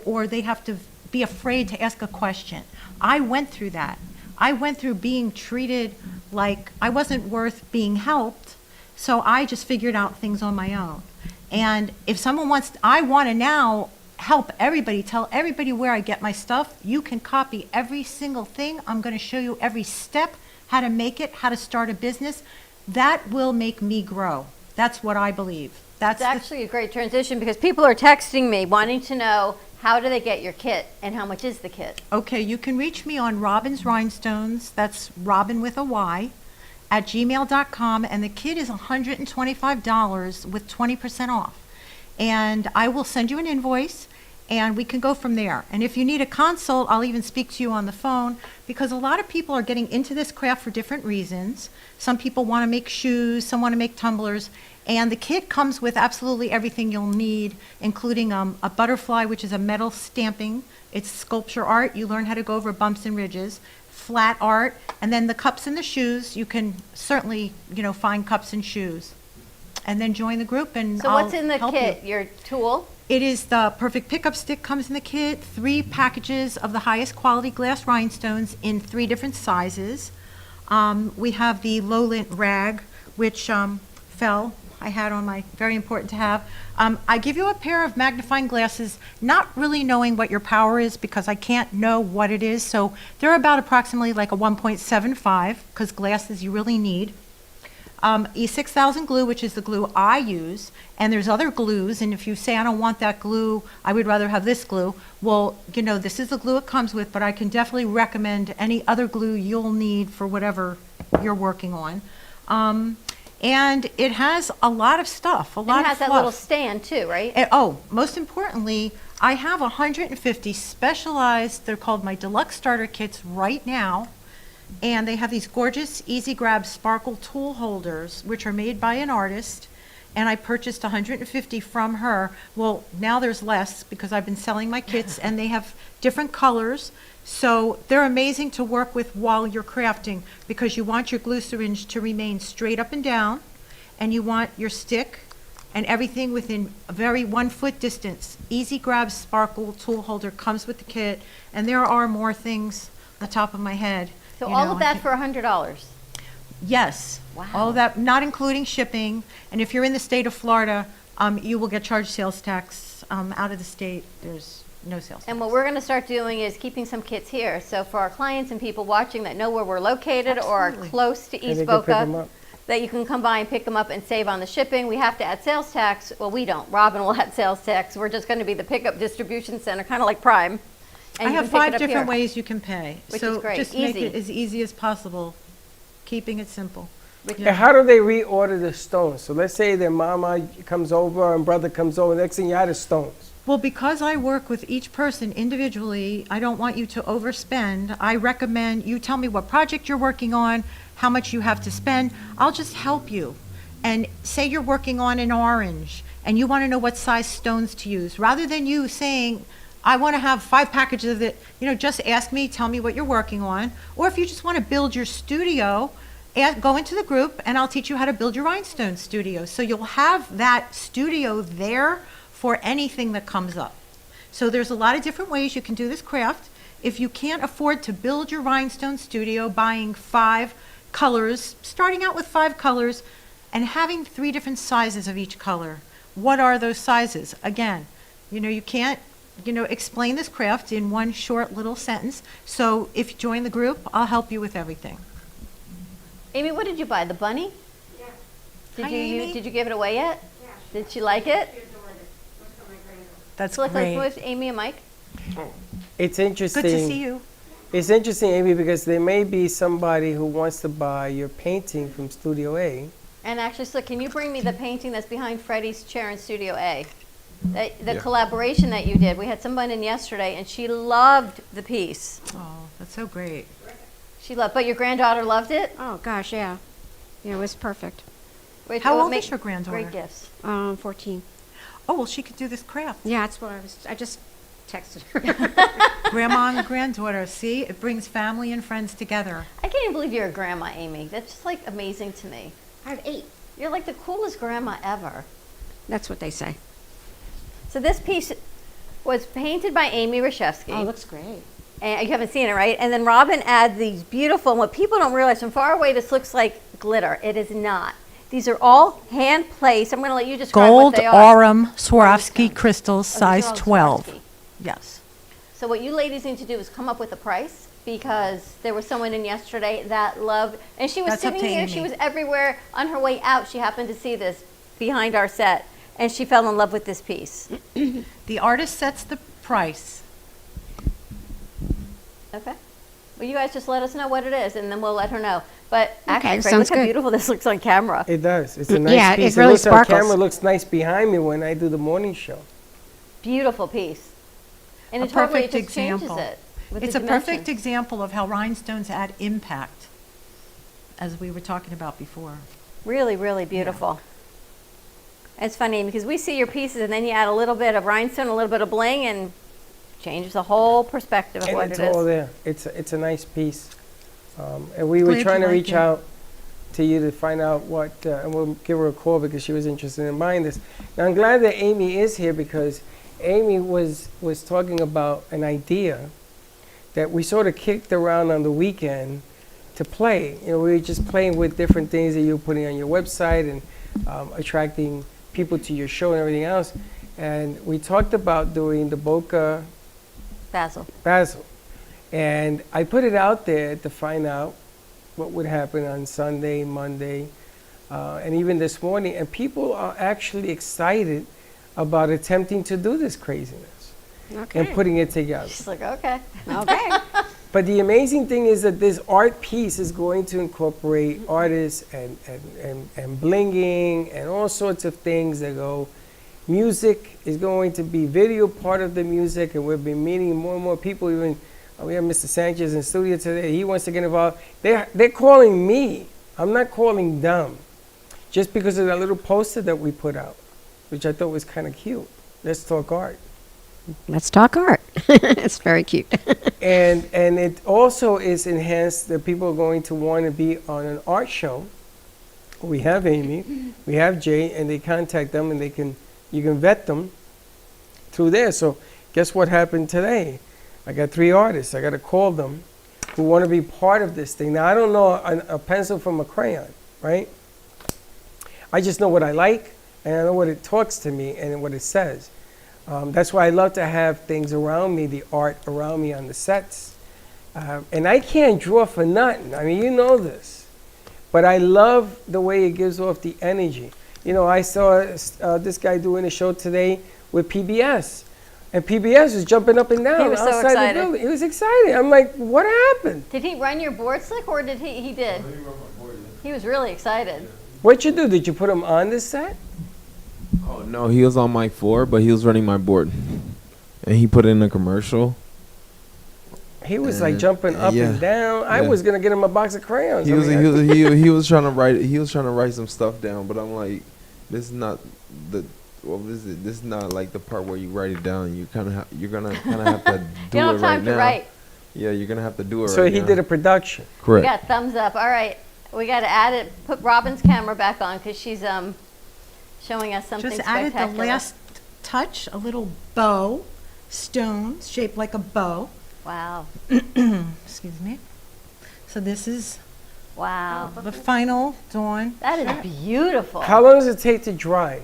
Speaker 7: or they have to be afraid to ask a question. I went through that. I went through being treated like I wasn't worth being helped, so I just figured out things on my own. And if someone I want to now help everybody, tell everybody where I get my stuff. You can copy every single thing. I'm going to show you every step, how to make it, how to start a business. That will make me grow. That's what I believe.
Speaker 5: That's actually a great transition because people are texting me wanting to know how do they get your kit and how much is the kit?
Speaker 7: Okay, you can reach me on Robin's Rhinestones. That's Robin with a Y amy@gmail.com, and the kit is $125 with 20% off. And I will send you an invoice, and we can go from there. And if you need a consult, I'll even speak to you on the phone, because a lot of people are getting into this craft for different reasons. Some people want to make shoes, some want to make tumblers, and the kit comes with absolutely everything you'll need, including a butterfly, which is a metal stamping. It's sculpture art. You learn how to go over bumps and ridges. Flat art, and then the cups and the shoes. You can certainly, find cups and shoes. And then join the group, and
Speaker 5: So
Speaker 7: I'll
Speaker 5: what's in the
Speaker 7: help
Speaker 5: kit?
Speaker 7: you.
Speaker 5: Your tool?
Speaker 7: It is the Perfect Pickup Stick comes in the kit, 3 packages of the highest quality glass rhinestones in 3 different sizes. We have the low lint rag, which fell. I had on my, very important to have. I give you a pair of magnifying glasses, not really knowing what your power is because I can't know what it is. So they're about approximately like a 1.75, because glasses you really need. E6000 glue, which is the glue I use, and there's other glues, and if you say I don't want that glue, I would rather have this glue, well, this is the glue it comes with, but I can definitely recommend any other glue you'll need for whatever you're working on. And it has a lot of stuff, a lot of
Speaker 5: And it has that
Speaker 7: fluff.
Speaker 5: little stand too, right?
Speaker 7: Most importantly, I have 150 specialized, they're called my deluxe starter kits right now, and they have these gorgeous Easy Grab sparkle tool holders, which are made by an artist, and I purchased 150 from her. Well, now there's less because I've been selling my kits, and they have different colors, so they're amazing to work with while you're crafting, because you want your glue syringe to remain straight up and down, and you want your stick and everything within a very 1 foot distance. Easy Grab sparkle tool holder comes with the kit, and there are more things on the top of my head.
Speaker 5: So all of that for $100?
Speaker 7: Yes.
Speaker 5: Wow.
Speaker 7: All of that, not including shipping. And if you're in the state of Florida, you will get charged sales tax. Out of the state, there's no sales tax.
Speaker 5: And what we're going to start doing is keeping some kits here. So for our clients and people watching that know where we're located or are close to
Speaker 4: And
Speaker 5: East
Speaker 4: they can pick 'em
Speaker 5: Boca,
Speaker 4: up.
Speaker 5: that you can come by and pick them up and save on the shipping. We have to add sales tax. Well, we don't. Robin will add sales tax. We're just going to be the pickup distribution center, kind of like Prime. And
Speaker 7: I
Speaker 5: you
Speaker 7: have
Speaker 5: can pick
Speaker 7: 5
Speaker 5: it up
Speaker 7: different
Speaker 5: here.
Speaker 7: ways you can pay.
Speaker 5: Which
Speaker 7: So
Speaker 5: is great.
Speaker 7: just make
Speaker 5: Easy.
Speaker 7: it as easy as possible, keeping it simple.
Speaker 4: And how do they reorder the stones? So let's say their mama comes over and brother comes over. Next thing you had is stones.
Speaker 7: Well, because I work with each person individually, I don't want you to overspend. I recommend you tell me what project you're working on, how much you have to spend. I'll just help you. And say you're working on an orange and you want to know what size stones to use. Rather than you saying, I want to have 5 packages of it, just ask me, tell me what you're working on. Or if you just want to build your studio, go into the group and I'll teach you how to build your rhinestone studio. So you'll have that studio there for anything that comes up. So there's a lot of different ways you can do this craft. If you can't afford to build your rhinestone studio, buying 5 colors, starting out with 5 colors, and having 3 different sizes of each color. What are those sizes? Again, you can't, explain this craft in one short little sentence. So if you join the group, I'll help you with everything.
Speaker 5: Amy, what did you buy? The bunny?
Speaker 7: Yeah.
Speaker 5: Did
Speaker 7: Hi,
Speaker 5: you
Speaker 7: Amy.
Speaker 5: did you give it away yet? Yeah. Did she like it?
Speaker 7: That's
Speaker 5: So let's
Speaker 7: great.
Speaker 5: move to Amy and Mike.
Speaker 4: It's interesting.
Speaker 7: Good to see you.
Speaker 4: It's interesting, Amy, because there may be somebody who wants to buy your painting from Studio A.
Speaker 5: And actually, so can you bring me the painting that's behind Freddie's chair in Studio A? The collaboration that you did. We had someone in yesterday, and she loved the piece.
Speaker 7: Oh, that's so great.
Speaker 5: She loved. But your granddaughter loved it.
Speaker 15: Oh gosh, yeah. Yeah, it was perfect.
Speaker 5: Which
Speaker 7: How
Speaker 5: would
Speaker 7: old
Speaker 5: make
Speaker 7: is your granddaughter?
Speaker 5: Great gifts.
Speaker 15: 14.
Speaker 7: Oh, well, she could do this craft.
Speaker 15: Yeah, that's what I just texted her.
Speaker 7: Grandma and granddaughter, see? It brings family and friends together.
Speaker 5: I can't even believe you're a grandma, Amy. That's just like amazing to me.
Speaker 15: I have 8.
Speaker 5: You're like the coolest grandma ever.
Speaker 15: That's what they say.
Speaker 5: So this piece was painted by Amy Rashevsky.
Speaker 15: Oh, it looks great.
Speaker 5: And you haven't seen it, right? And then Robin adds these beautiful, and what people don't realize, from far away this looks like glitter. It is not. These are all hand placed. I'm going to let you describe
Speaker 7: Gold
Speaker 5: what they are.
Speaker 7: Aurum Swarovski crystals,
Speaker 5: Oh, these
Speaker 7: size
Speaker 5: are all
Speaker 7: 12.
Speaker 5: Swarovski.
Speaker 7: Yes.
Speaker 5: So what you ladies need to do is come up with a price, because there was someone in yesterday that loved, and she was
Speaker 7: That's up
Speaker 5: sitting
Speaker 7: to
Speaker 5: here,
Speaker 7: Amy.
Speaker 5: she was everywhere. On her way out, she happened to see this behind our set, and she fell in love with this piece.
Speaker 7: The artist sets the price.
Speaker 5: Okay. Well, you guys just let us know what it is, and then we'll let her know. But actually, Fred,
Speaker 15: sounds
Speaker 5: look how
Speaker 15: good.
Speaker 5: beautiful this looks on camera.
Speaker 4: It does. It's a nice
Speaker 15: Yeah, it
Speaker 4: piece.
Speaker 15: really
Speaker 4: looks on
Speaker 15: sparkles.
Speaker 4: camera. Looks nice behind me when I do the morning show.
Speaker 5: Beautiful piece. And
Speaker 7: A
Speaker 5: it totally
Speaker 7: perfect
Speaker 5: just changes
Speaker 7: example.
Speaker 5: it. with
Speaker 7: It's
Speaker 5: the
Speaker 7: a perfect
Speaker 5: dimensions.
Speaker 7: example of how rhinestones add impact, as we were talking about before.
Speaker 5: Really, really beautiful. It's funny because we see your pieces and then you add a little bit of rhinestone, a little bit of bling, and changes the whole perspective of
Speaker 4: And
Speaker 5: what
Speaker 4: it's
Speaker 5: it is.
Speaker 4: all there. It's a nice piece. And we were
Speaker 7: Glad
Speaker 4: trying
Speaker 7: you
Speaker 4: to
Speaker 7: like
Speaker 4: reach
Speaker 7: it.
Speaker 4: out to you to find out what, and we'll give her a call because she was interested in buying this. Now, I'm glad that Amy is here because Amy was talking about an idea that we sort of kicked around on the weekend to play. You know, we were just playing with different things that you're putting on your website and attracting people to your show and everything else. And we talked about doing the Boca
Speaker 5: Basil.
Speaker 4: And I put it out there to find out what would happen on Sunday, Monday, and even this morning. And people are actually excited about attempting to do this craziness and putting it together.
Speaker 5: She's like, okay.
Speaker 15: Okay.
Speaker 4: But the amazing thing is that this art piece is going to incorporate artists and blinging and all sorts of things that go. Music is going to be video part of the music, and we've been meeting more and more people. Even we have Mr. Sanchez in studio today. He wants to get involved. They're calling me. I'm not calling them, just because of that little poster that we put out, which I thought was kind of cute. Let's talk art.
Speaker 15: Let's talk art. It's very cute.
Speaker 4: And it also is enhanced that people are going to want to be on an art show. We have Amy, we have Jay, and they contact them and you can vet them through there. So guess what happened today? I got 3 artists. I got to call them who want to be part of this thing. Now, I don't know a pencil from a crayon, right? I just know what I like, and I know what it talks to me and what it says. That's why I love to have things around me, the art around me on the sets. And I can't draw for nothing. I mean, you know this. But I love the way it gives off the energy. You know, I saw this guy doing a show today with PBS. And PBS was jumping up and down
Speaker 5: He was so
Speaker 4: outside
Speaker 5: excited.
Speaker 4: the building. He was excited. I'm like, what happened?
Speaker 5: Did he run your board slick or did he did? He was really excited.
Speaker 4: What'd you do? Did you put him on the set?
Speaker 6: Oh no, he was on mic 4, but he was running my board, and he put in a commercial.
Speaker 4: He was like jumping up and down. I was gonna get him a box of crayons.
Speaker 6: He was trying to write. He was trying to write some stuff down, but I'm like, this is not the. Well, this is not like the part where you write it down. You're gonna have to do
Speaker 5: You
Speaker 6: it
Speaker 5: don't have
Speaker 6: right
Speaker 5: time to
Speaker 6: now.
Speaker 5: write.
Speaker 6: Yeah, you're gonna have to do it
Speaker 4: So
Speaker 6: right
Speaker 4: he
Speaker 6: now.
Speaker 4: did a production.
Speaker 5: We
Speaker 6: Correct.
Speaker 5: got thumbs up. All right. We got to add it, put Robin's camera back on because she's showing us something
Speaker 7: Just added
Speaker 5: spectacular.
Speaker 7: the last touch, a little bow, stones shaped like a bow.
Speaker 5: Wow.
Speaker 7: Excuse me. So this is
Speaker 5: Wow.
Speaker 7: the final Dawn.
Speaker 5: That is beautiful.
Speaker 4: How long does it take to dry?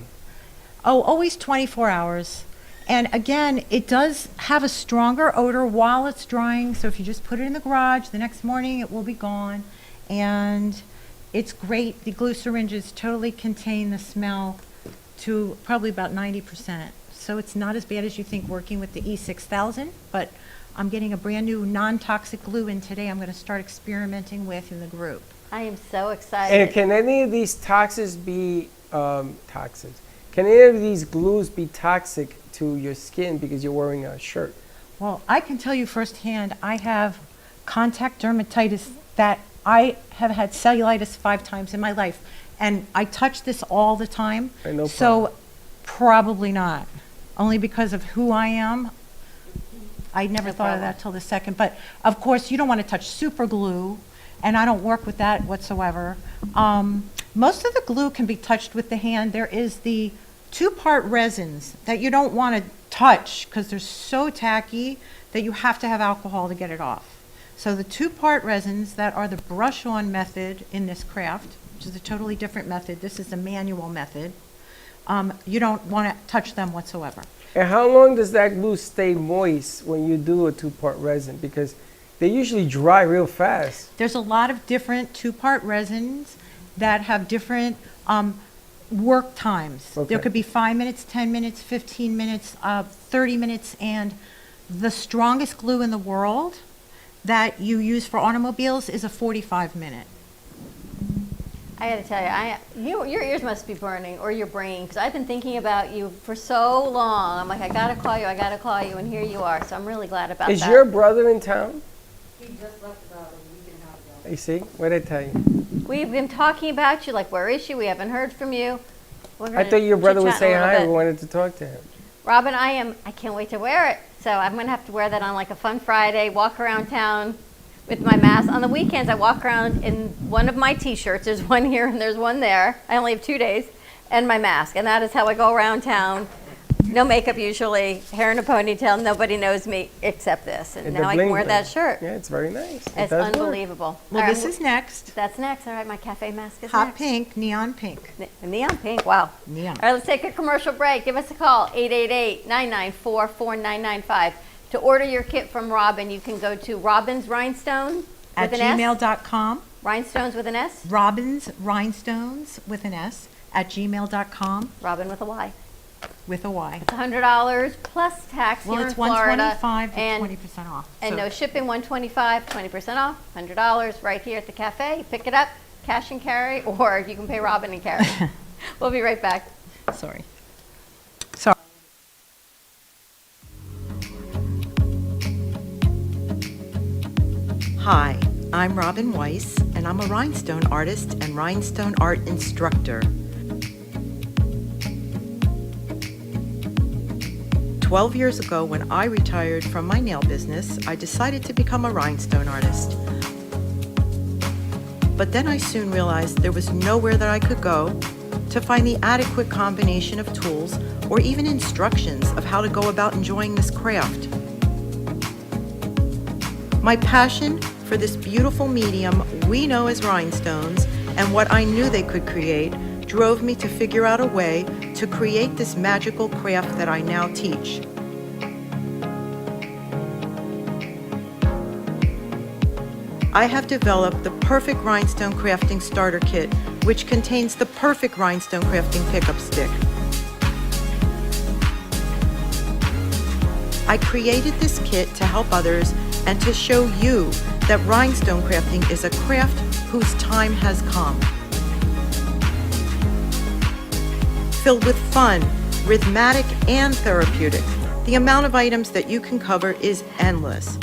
Speaker 7: Oh, always 24 hours. And again, it does have a stronger odor while it's drying. So if you just put it in the garage, the next morning it will be gone. And it's great. The glue syringes totally contain the smell to probably about 90%. So it's not as bad as you think working with the E6000, but I'm getting a brand new non-toxic glue in today I'm going to start experimenting with in the group.
Speaker 5: I am so excited.
Speaker 4: And can any of these toxins be toxins? Can any of these glues be toxic to your skin because you're wearing a shirt?
Speaker 7: Well, I can tell you firsthand, I have contact dermatitis that I have had cellulitis 5 times in my life, and I touch this all the time.
Speaker 4: No
Speaker 7: so probably not, only because of who I am. I never thought of that till the second, but of course you don't want to touch super glue, and I don't work with that whatsoever. Most of the glue can be touched with the hand. There is the 2-part resins that you don't want to touch because they're so tacky that you have to have alcohol to get it off. So the 2-part resins that are the brush-on method in this craft, which is a totally different method. This is the manual method. You don't want to touch them whatsoever.
Speaker 4: And how long does that glue stay moist when you do a 2-part resin? Because they usually dry real fast.
Speaker 7: There's a lot of different 2-part resins that have different work times.
Speaker 4: Okay.
Speaker 7: There could be 5 minutes, 10 minutes, 15 minutes, 30 minutes, and the strongest glue in the world that you use for automobiles is a 45-minute.
Speaker 5: I got to tell you, your ears must be burning, or your brain, because I've been thinking about you for so long. I'm like, I got to call you, and here you are. So I'm really glad about that.
Speaker 4: Is your brother in town?
Speaker 15: He just left about a week and a half ago.
Speaker 4: You see? What did I tell you?
Speaker 5: We've been talking about you, like, where is she? We haven't heard from you.
Speaker 4: I thought your brother would say hi. We wanted to talk to him.
Speaker 5: Robin, I can't wait to wear it. So I'm going to have to wear that on like a fun Friday, walk around town with my mask. On the weekends, I walk around in one of my t-shirts. There's one here and there's one there. I only have 2 days. And my mask. And that is how I go around town. No makeup usually, hair in a ponytail. Nobody knows me except this. And now I can wear that shirt.
Speaker 4: Yeah, it's very nice.
Speaker 5: It's unbelievable.
Speaker 7: Well, this is next.
Speaker 5: That's next. All right, my cafe mask is
Speaker 7: Hot
Speaker 5: next.
Speaker 7: pink, neon pink.
Speaker 5: Neon pink, wow.
Speaker 7: Neon.
Speaker 5: All right, let's take a commercial break. Give us a call, 888-994-4995. To order your kit from Robin, you can go to Robin's Rhinestone
Speaker 7: At
Speaker 5: with an S.
Speaker 7: gmail.com.
Speaker 5: Rhinestones with an S.
Speaker 7: Robin's Rhinestones with an S at gmail.com.
Speaker 5: Robin with a Y.
Speaker 7: With a Y.
Speaker 5: It's $100 plus tax
Speaker 7: Well,
Speaker 5: here
Speaker 7: it's
Speaker 5: in Florida.
Speaker 7: $125
Speaker 5: and
Speaker 7: to 20% off.
Speaker 5: And
Speaker 7: So-
Speaker 5: no shipping, $125, 20% off, $100 right here at the cafe. You pick it up, cash and carry, or you can pay Robin and carry. We'll be right back.
Speaker 7: Sorry.
Speaker 8: Hi, I'm Robin Weiss, and I'm a rhinestone artist and rhinestone art instructor. 12 years ago, when I retired from my nail business, I decided to become a rhinestone artist. But then I soon realized there was nowhere that I could go to find the adequate combination of tools or even instructions of how to go about enjoying this craft. My passion for this beautiful medium we know as rhinestones and what I knew they could create drove me to figure out a way to create this magical craft that I now teach. I have developed the perfect rhinestone crafting starter kit, which contains the perfect rhinestone crafting pickup stick. I created this kit to help others and to show you that rhinestone crafting is a craft whose time has come. Filled with fun, rhythmic, and therapeutic, the amount of items that you can cover is endless.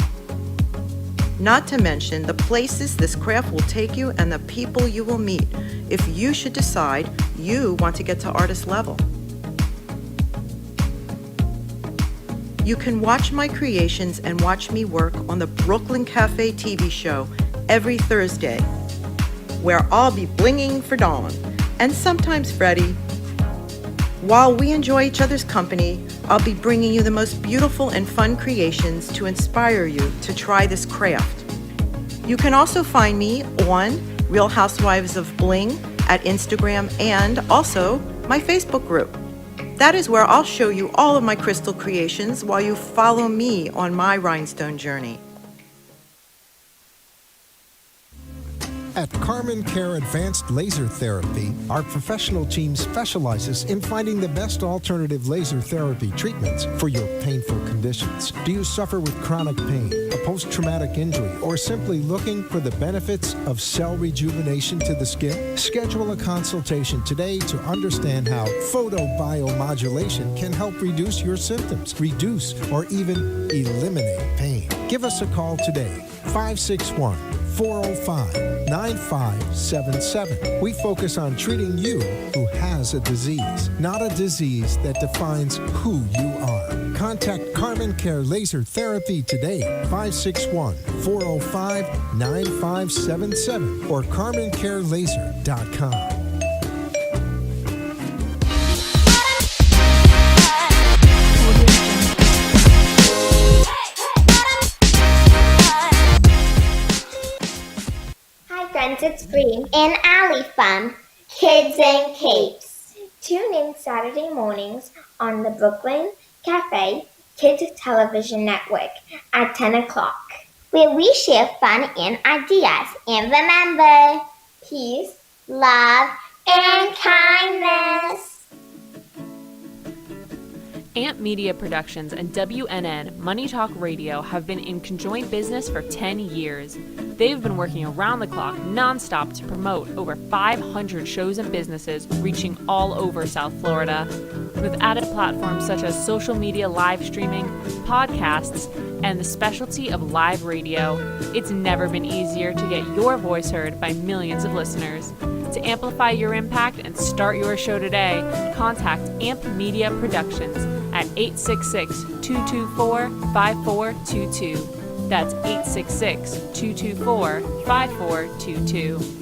Speaker 8: Not to mention the places this craft will take you and the people you will meet if you should decide you want to get to artist level. You can watch my creations and watch me work on the Brooklyn Cafe TV show every Thursday, where I'll be blinging for Dawn, and sometimes Freddie. While we enjoy each other's company, I'll be bringing you the most beautiful and fun creations to inspire you to try this craft. You can also find me on Real Housewives of Bling at Instagram and also my Facebook group. That is where I'll show you all of my crystal creations while you follow me on my rhinestone journey.
Speaker 12: At Carmen Care Advanced Laser Therapy, our professional team specializes in finding the best alternative laser therapy treatments for your painful conditions. Do you suffer with chronic pain, a post-traumatic injury, or simply looking for the benefits of cell rejuvenation to the skin? Schedule a consultation today to understand how photobiomodulation can help reduce your symptoms, reduce or even eliminate pain. Give us a call today, 561-405-9577. We focus on treating you who has a disease, not a disease that defines who you are. Contact Carmen Care Laser Therapy today, 561-405-9577 or carmencarelaser.com.
Speaker 16: Friends, it's Green and Alley Fun, Kids and Capes. Tune in Saturday mornings on the Brooklyn Cafe Kids Television Network at 10 o'clock, where we share fun and ideas. And remember, peace, love, and kindness.
Speaker 11: Amp Media Productions and WNN Money Talk Radio have been in conjoint business for 10 years. They've been working around the clock, nonstop, to promote over 500 shows and businesses reaching all over South Florida. With added platforms such as social media live streaming, podcasts, and the specialty of live radio, it's never been easier to get your voice heard by millions of listeners. To amplify your impact and start your show today, contact Amp Media Productions at 866-224-5422. That's 866-224-5422.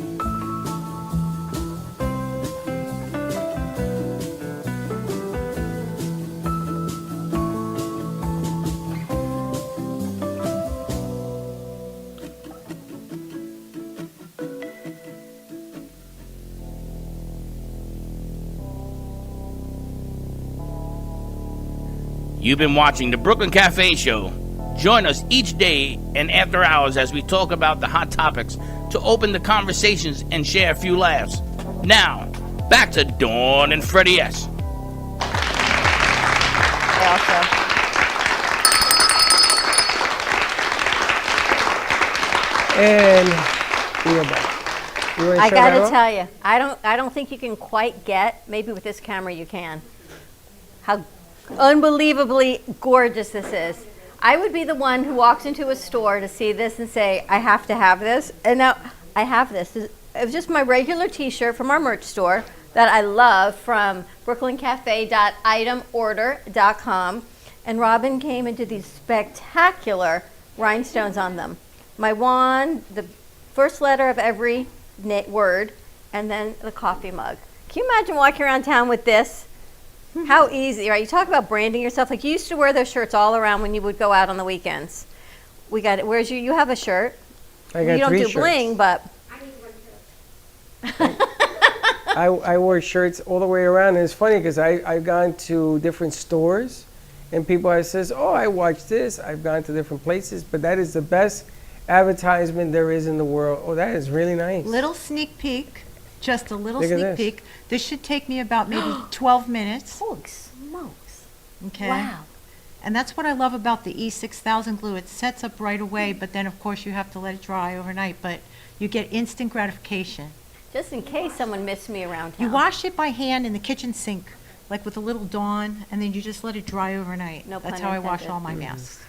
Speaker 3: You've been watching the Brooklyn Cafe Show. Join us each day and after hours as we talk about the hot topics to open the conversations and share a few laughs. Now, back to Dawn and Freddie S.
Speaker 4: And we are back.
Speaker 5: I gotta tell you, I don't think you can quite get, maybe with this camera you can, how unbelievably gorgeous this is. I would be the one who walks into a store to see this and say, I have to have this. And now I have this. It was just my regular t-shirt from our merch store that I love from brooklyncafe.itemorder.com. And Robin came into these spectacular rhinestones on them. My wand, the first letter of every word, and then the coffee mug. Can you imagine walking around town with this? How easy, right? You talk about branding yourself. Like you used to wear those shirts all around when you would go out on the weekends. We got it. Where's you have a shirt.
Speaker 4: I got
Speaker 5: you don't
Speaker 4: three
Speaker 5: do
Speaker 4: shirts.
Speaker 5: bling, but
Speaker 4: I wore shirts all the way around. And it's funny because I've gone to different stores and people have says, oh, I watched this. I've gone to different places, but that is the best advertisement there is in the world. Oh, that is really nice.
Speaker 7: Little sneak peek, just a little
Speaker 4: Look at
Speaker 7: sneak
Speaker 4: this.
Speaker 7: peek. This should take me about maybe 12 minutes.
Speaker 5: Holy smokes.
Speaker 7: Okay.
Speaker 5: Wow.
Speaker 7: And that's what I love about the E6000 glue. It sets up right away, but then of course you have to let it dry overnight, but you get instant gratification.
Speaker 5: just in case someone missed me around town.
Speaker 7: You wash it by hand in the kitchen sink, like with a little Dawn, and then you just let it dry overnight.
Speaker 5: No
Speaker 7: That's
Speaker 5: pun
Speaker 7: how I wash
Speaker 5: intended.
Speaker 7: all my masks.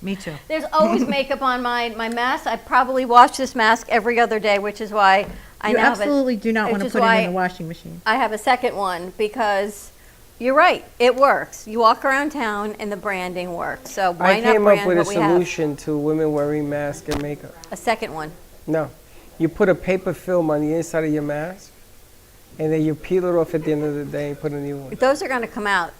Speaker 7: Me too.
Speaker 5: There's always makeup on my mask. I probably wash this mask every other day, which is why I
Speaker 7: You
Speaker 5: now have
Speaker 7: absolutely do not
Speaker 5: which
Speaker 7: want to
Speaker 5: is
Speaker 7: put it
Speaker 5: why
Speaker 7: in the washing machine.
Speaker 5: I have a second one because you're right, it works. You walk around town and the branding works. So why
Speaker 4: I
Speaker 5: not
Speaker 4: came
Speaker 5: brand
Speaker 4: up with a
Speaker 5: what we have?
Speaker 4: solution to women wearing masks and makeup.
Speaker 5: A second one.
Speaker 4: No. You put a paper film on the inside of your mask, and then you peel it off at the end of the day and put a new one.
Speaker 5: Those are going to come out.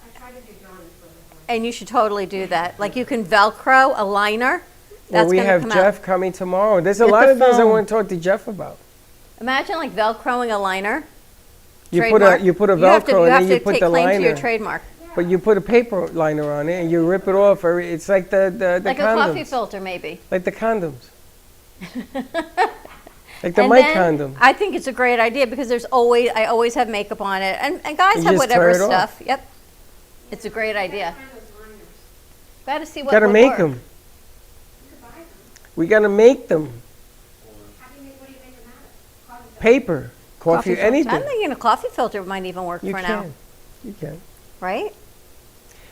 Speaker 5: And you should totally do that. Like you can Velcro a liner.
Speaker 4: Well,
Speaker 5: That's
Speaker 4: we
Speaker 5: gonna
Speaker 4: have
Speaker 5: come
Speaker 4: Jeff
Speaker 5: out.
Speaker 4: coming tomorrow. There's a
Speaker 5: Get
Speaker 4: lot
Speaker 5: the
Speaker 4: of things I
Speaker 5: foam.
Speaker 4: want to talk to Jeff about.
Speaker 5: Imagine like Velcroing a liner.
Speaker 4: You
Speaker 5: Trademark.
Speaker 4: put a
Speaker 5: You have to-
Speaker 4: Velcro
Speaker 5: you
Speaker 4: and
Speaker 5: have
Speaker 4: then
Speaker 5: to
Speaker 4: you put
Speaker 5: take
Speaker 4: the
Speaker 5: claim to your
Speaker 4: liner.
Speaker 5: trademark.
Speaker 4: But you put a paper liner on it and you rip it off. It's like the
Speaker 5: Like a
Speaker 4: condoms.
Speaker 5: coffee filter, maybe.
Speaker 4: Like the condoms. Like the
Speaker 5: And
Speaker 4: mic
Speaker 5: then
Speaker 4: condom.
Speaker 5: I think it's a great idea because I always have makeup on it, and guys
Speaker 4: You
Speaker 5: have
Speaker 4: just
Speaker 5: whatever
Speaker 4: tear it off.
Speaker 5: stuff. Yep, it's a great idea. Got to see what
Speaker 4: Gotta
Speaker 5: would
Speaker 4: make
Speaker 5: work.
Speaker 4: them. We gotta make them. Paper, coffee,
Speaker 5: filter.
Speaker 4: anything.
Speaker 5: I'm thinking a coffee filter might even work
Speaker 4: You
Speaker 5: for
Speaker 4: can.
Speaker 5: now,
Speaker 4: You can.
Speaker 5: right?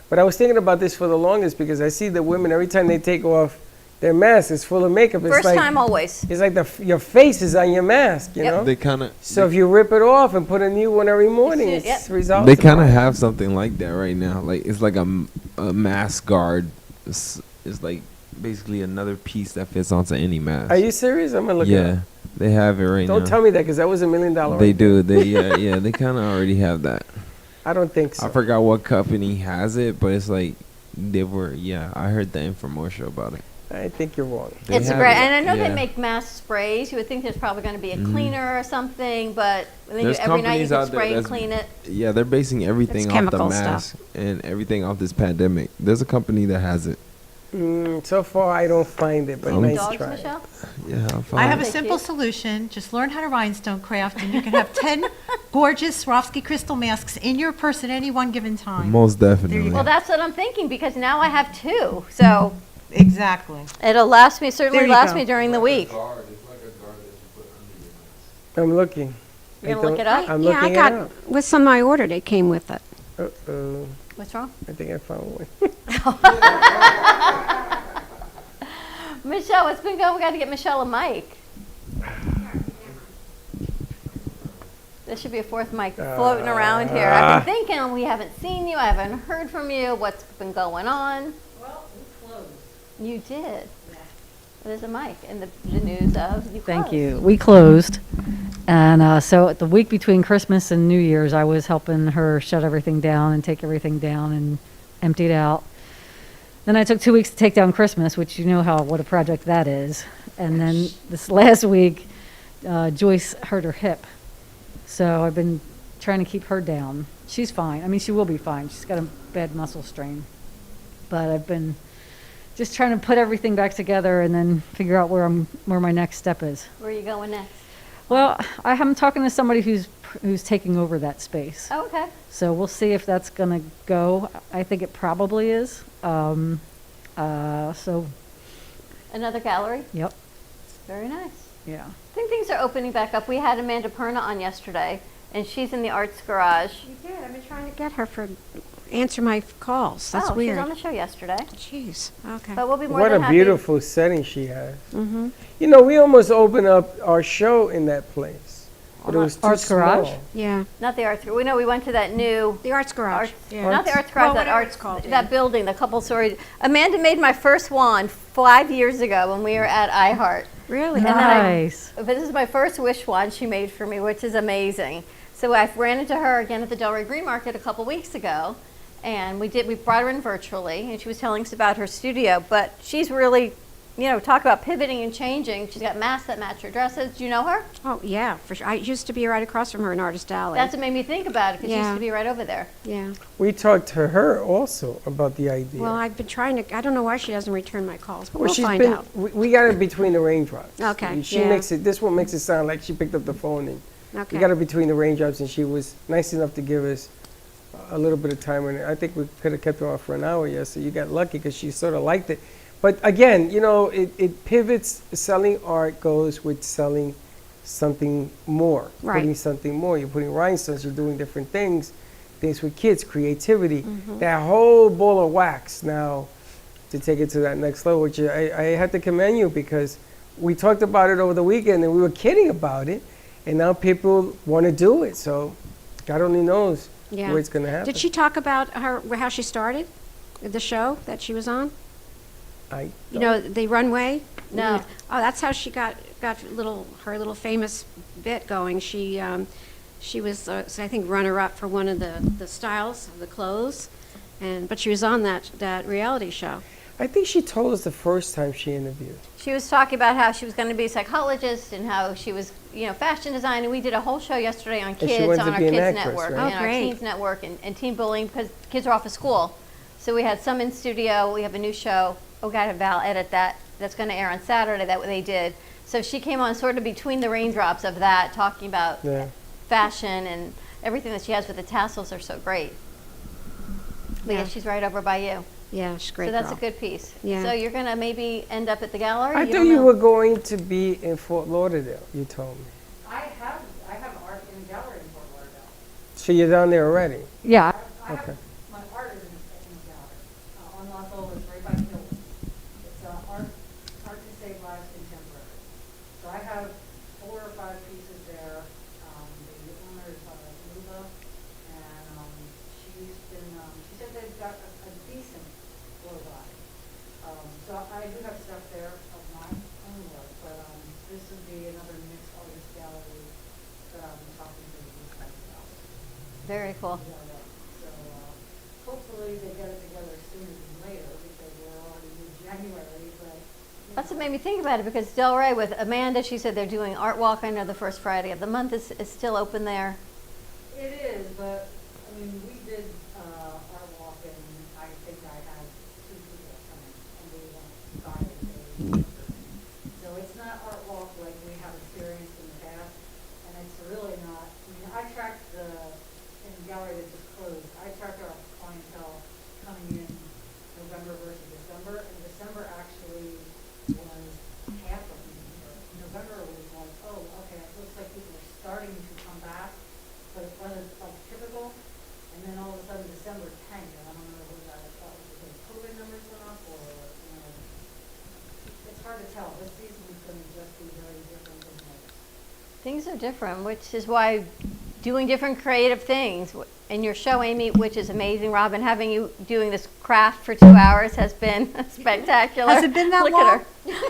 Speaker 4: But I was thinking about this for the longest because I see the women every time they take off their mask, it's full of makeup. It's
Speaker 5: First
Speaker 4: like,
Speaker 5: time always.
Speaker 4: It's like your face is on your mask, you
Speaker 5: Yep.
Speaker 4: know.
Speaker 6: They kind of
Speaker 4: So if you rip it off and put a new one every morning,
Speaker 5: Yep.
Speaker 4: it's resolved.
Speaker 6: they kind of have something like that right now. Like it's like a mask guard. It's like basically another piece that fits onto any mask.
Speaker 4: Are you serious? I'm gonna look it
Speaker 6: Yeah,
Speaker 4: up.
Speaker 6: they have it right now.
Speaker 4: Don't tell me that because that was $1 million.
Speaker 6: They do. They yeah. They kind of already have that.
Speaker 4: I don't think so.
Speaker 6: I forgot what company has it, but it's like they were. Yeah, I heard the infomercial about it.
Speaker 4: I think you're wrong.
Speaker 6: They
Speaker 5: It's a
Speaker 6: have
Speaker 5: great,
Speaker 6: it,
Speaker 5: and I know
Speaker 6: yeah.
Speaker 5: they make mask sprays. You would think there's probably going to be a
Speaker 6: Mhm.
Speaker 5: cleaner or something, but then
Speaker 6: There's
Speaker 5: every night you
Speaker 6: companies
Speaker 5: can
Speaker 6: out there
Speaker 5: spray and
Speaker 6: that's-
Speaker 5: clean it.
Speaker 6: Yeah, they're basing everything
Speaker 15: It's
Speaker 6: off the
Speaker 15: chemical
Speaker 6: mask
Speaker 15: stuff.
Speaker 6: and everything off this pandemic. There's a company that has it.
Speaker 4: So far, I don't find it, but nice
Speaker 5: Dogs,
Speaker 4: try.
Speaker 5: Michelle?
Speaker 6: Yeah, I'm
Speaker 7: I
Speaker 6: fine.
Speaker 7: have a
Speaker 5: Thank
Speaker 7: simple
Speaker 5: you.
Speaker 7: solution. Just learn how to rhinestone craft, and you can have 10 gorgeous Swarovski crystal masks in your purse at any one given time.
Speaker 6: Most definitely.
Speaker 5: Well, that's what I'm thinking because now I have 2. So
Speaker 7: Exactly.
Speaker 5: it'll last me, certainly
Speaker 7: There you
Speaker 5: last
Speaker 7: go.
Speaker 5: me during the week.
Speaker 4: I'm looking.
Speaker 5: You're gonna look it up?
Speaker 4: I'm
Speaker 15: Yeah,
Speaker 4: looking
Speaker 15: I got,
Speaker 4: it up.
Speaker 15: with some I ordered, it came with it.
Speaker 4: Uh-oh.
Speaker 5: What's wrong?
Speaker 4: I think I found one.
Speaker 5: Michelle, what's been going? We got to get Michelle a mic. There should be a 4th mic floating around here. I've been thinking we haven't seen you. I haven't heard from you. What's been going on?
Speaker 15: Well, we closed.
Speaker 5: You did. There's a mic and the news of you.
Speaker 17: Thank
Speaker 5: closed.
Speaker 17: you. We closed. And so the week between Christmas and New Year's, I was helping her shut everything down and take everything down and empty it out. Then I took 2 weeks to take down Christmas, which you know what a project that is. And then this last week, Joyce hurt her hip. So I've been trying to keep her down. She's fine. I mean, she will be fine. She's got a bad muscle strain. But I've been just trying to put everything back together and then figure out where my next step is.
Speaker 5: Where are you going next?
Speaker 17: Well, I'm talking to somebody who's taking over that space.
Speaker 5: Oh, okay.
Speaker 17: So we'll see if that's gonna go. I think it probably is. So
Speaker 5: Another gallery?
Speaker 17: yep,
Speaker 5: Very nice.
Speaker 17: yeah.
Speaker 5: I think things are opening back up. We had Amanda Perna on yesterday, and she's in the Arts Garage.
Speaker 15: You did. I've been trying to get her for answer my calls. That's
Speaker 5: oh,
Speaker 15: weird.
Speaker 5: she's on the show yesterday.
Speaker 15: Jeez. Okay.
Speaker 5: But we'll be more
Speaker 4: What
Speaker 5: than
Speaker 4: a
Speaker 5: happy.
Speaker 4: beautiful setting she has.
Speaker 15: Mm-hmm.
Speaker 4: You know, we almost opened up our show in that place, but it was too
Speaker 17: Arts Garage?
Speaker 4: small.
Speaker 15: Yeah.
Speaker 5: Not the Arts. We know we went to that new.
Speaker 15: The Arts Garage.
Speaker 5: Arts,
Speaker 15: Yeah.
Speaker 5: Not the Arts Garage.
Speaker 15: Well,
Speaker 5: that
Speaker 15: whatever
Speaker 5: Arts.
Speaker 15: it's called,
Speaker 5: That
Speaker 15: yeah.
Speaker 5: building, the couple story. Amanda made my first wand 5 years ago when we were at iHeart.
Speaker 15: Really?
Speaker 5: And then
Speaker 17: Nice.
Speaker 5: but this is my first wish wand she made for me, which is amazing. So I ran into her again at the Delray Green Market a couple weeks ago, and we brought her in virtually, and she was telling us about her studio. But she's really, talk about pivoting and changing. She's got masks that match her dresses. Do you know her?
Speaker 15: Oh, yeah, for sure. I used to be right across from her in Artist Alley.
Speaker 5: That's what made me think about it, because she used
Speaker 15: Yeah.
Speaker 5: to be right over there.
Speaker 15: Yeah.
Speaker 4: We talked to her also about the idea.
Speaker 15: Well, I've been trying to, I don't know why she doesn't return my calls, but
Speaker 4: Well,
Speaker 15: we'll
Speaker 4: she's
Speaker 15: find
Speaker 4: been.
Speaker 15: out.
Speaker 4: We got her between the raindrops.
Speaker 15: Okay,
Speaker 4: She
Speaker 15: yeah.
Speaker 4: makes it. This one makes it sound like she picked up the phone and
Speaker 15: Okay.
Speaker 4: we got her between the raindrops, and she was nice enough to give us a little bit of time. And I think we could have kept her on for an hour. Yeah, so you got lucky because she sort of liked it. But again, it pivots. Selling art goes with selling something more.
Speaker 15: Right.
Speaker 4: Putting something more. You're putting rhinestones. You're doing different things with kids, creativity.
Speaker 15: Mm-hmm.
Speaker 4: That whole ball of wax now to take it to that next level, which I had to commend you because we talked about it over the weekend and we were kidding about it, and now people want to do it. So God only knows
Speaker 15: Yeah.
Speaker 4: where it's going to happen.
Speaker 15: Did she talk about how she started the show that she was on? You know, the runway?
Speaker 5: No.
Speaker 15: Oh, that's how she got her little famous bit going. She was, I think, runner-up for one of the styles of the clothes, but she was on that reality show.
Speaker 4: I think she told us the first time she interviewed.
Speaker 5: She was talking about how she was going to be a psychologist and how she was, fashion design. And we did a whole show yesterday on
Speaker 4: she
Speaker 5: kids
Speaker 4: wanted
Speaker 5: on
Speaker 4: to
Speaker 5: our
Speaker 4: be an
Speaker 5: Kids
Speaker 4: actress,
Speaker 5: Network
Speaker 4: right?
Speaker 5: and
Speaker 15: Oh,
Speaker 5: our
Speaker 15: great.
Speaker 5: Teens Network and teen bullying because kids are off of school. So we had some in studio. We have a new show. Oh, God, Val, edit that. That's going to air on Saturday. That what they did. So she came on sort of between the raindrops of that, talking about
Speaker 4: Yeah.
Speaker 5: fashion and everything that she has with the tassels are so great. But yeah, she's right over by you.
Speaker 15: Yeah, she's a great
Speaker 5: So that's
Speaker 15: girl.
Speaker 5: a good piece.
Speaker 15: Yeah.
Speaker 5: So you're going to maybe end up at the gallery?
Speaker 4: I
Speaker 5: You
Speaker 4: thought
Speaker 5: don't
Speaker 4: you
Speaker 5: know?
Speaker 4: were going to be in Fort Lauderdale, you told me.
Speaker 18: I have art in a gallery in Fort Lauderdale.
Speaker 4: So you're down there already?
Speaker 17: Yeah.
Speaker 4: Okay.
Speaker 18: My art is in the gallery on Los Olas, right by Hilton. It's art to save lives contemporary. So I have 4 or 5 pieces there. The owner is Luba, and she said they've got a decent flow by. So I do have stuff there of my own work, but this would be another mixed artist gallery that I'm talking to these guys about.
Speaker 5: Very cool.
Speaker 18: So hopefully they get it together sooner than later because we're already in January, but.
Speaker 5: That's what made me think about it because Delray with Amanda, she said they're doing Art Walk. I know the first Friday of the month is still open there.
Speaker 18: It is, but, I mean, we did Art Walk and I think I had 2 people coming and we
Speaker 5: Things are different, which is why doing different creative things in your show, Amy, which is amazing. Robin, having you doing this craft for 2 hours has been spectacular.
Speaker 7: Has it been that
Speaker 5: Look
Speaker 7: long?
Speaker 5: at her.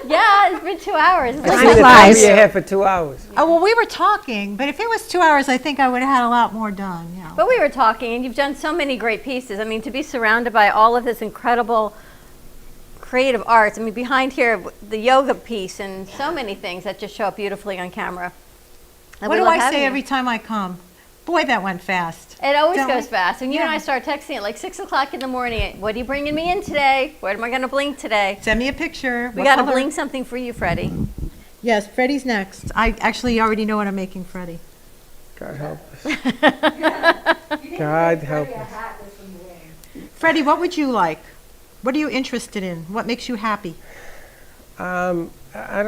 Speaker 5: Yeah, it's been 2 hours. It's
Speaker 4: I
Speaker 5: like
Speaker 4: see the
Speaker 5: flies.
Speaker 4: top of your head for 2 hours.
Speaker 7: Oh, well, we were talking, but if it was 2 hours, I think I would have had a lot more done, yeah.
Speaker 5: But we were talking, and you've done so many great pieces. I mean, to be surrounded by all of this incredible creative arts. I mean, behind here, the yoga piece and so many things that just show up beautifully on camera. And
Speaker 7: What
Speaker 5: we
Speaker 7: do
Speaker 5: love
Speaker 7: I
Speaker 5: having
Speaker 7: say
Speaker 5: you.
Speaker 7: every time I come? Boy, that went fast.
Speaker 5: It always
Speaker 7: Don't
Speaker 5: goes
Speaker 7: we?
Speaker 5: fast. And you and
Speaker 7: Yeah.
Speaker 5: I start texting at like 6 o'clock in the morning. What are you bringing me in today? What am I going to bling today?
Speaker 7: Send me a picture.
Speaker 5: We
Speaker 7: What
Speaker 5: got to
Speaker 7: color?
Speaker 5: bling something for you, Freddie.
Speaker 7: Yes, Freddie's next. I actually already know what I'm making, Freddie.
Speaker 4: God help us. God help us.
Speaker 7: Freddie, what would you like? What are you interested in? What makes you happy?
Speaker 4: I don't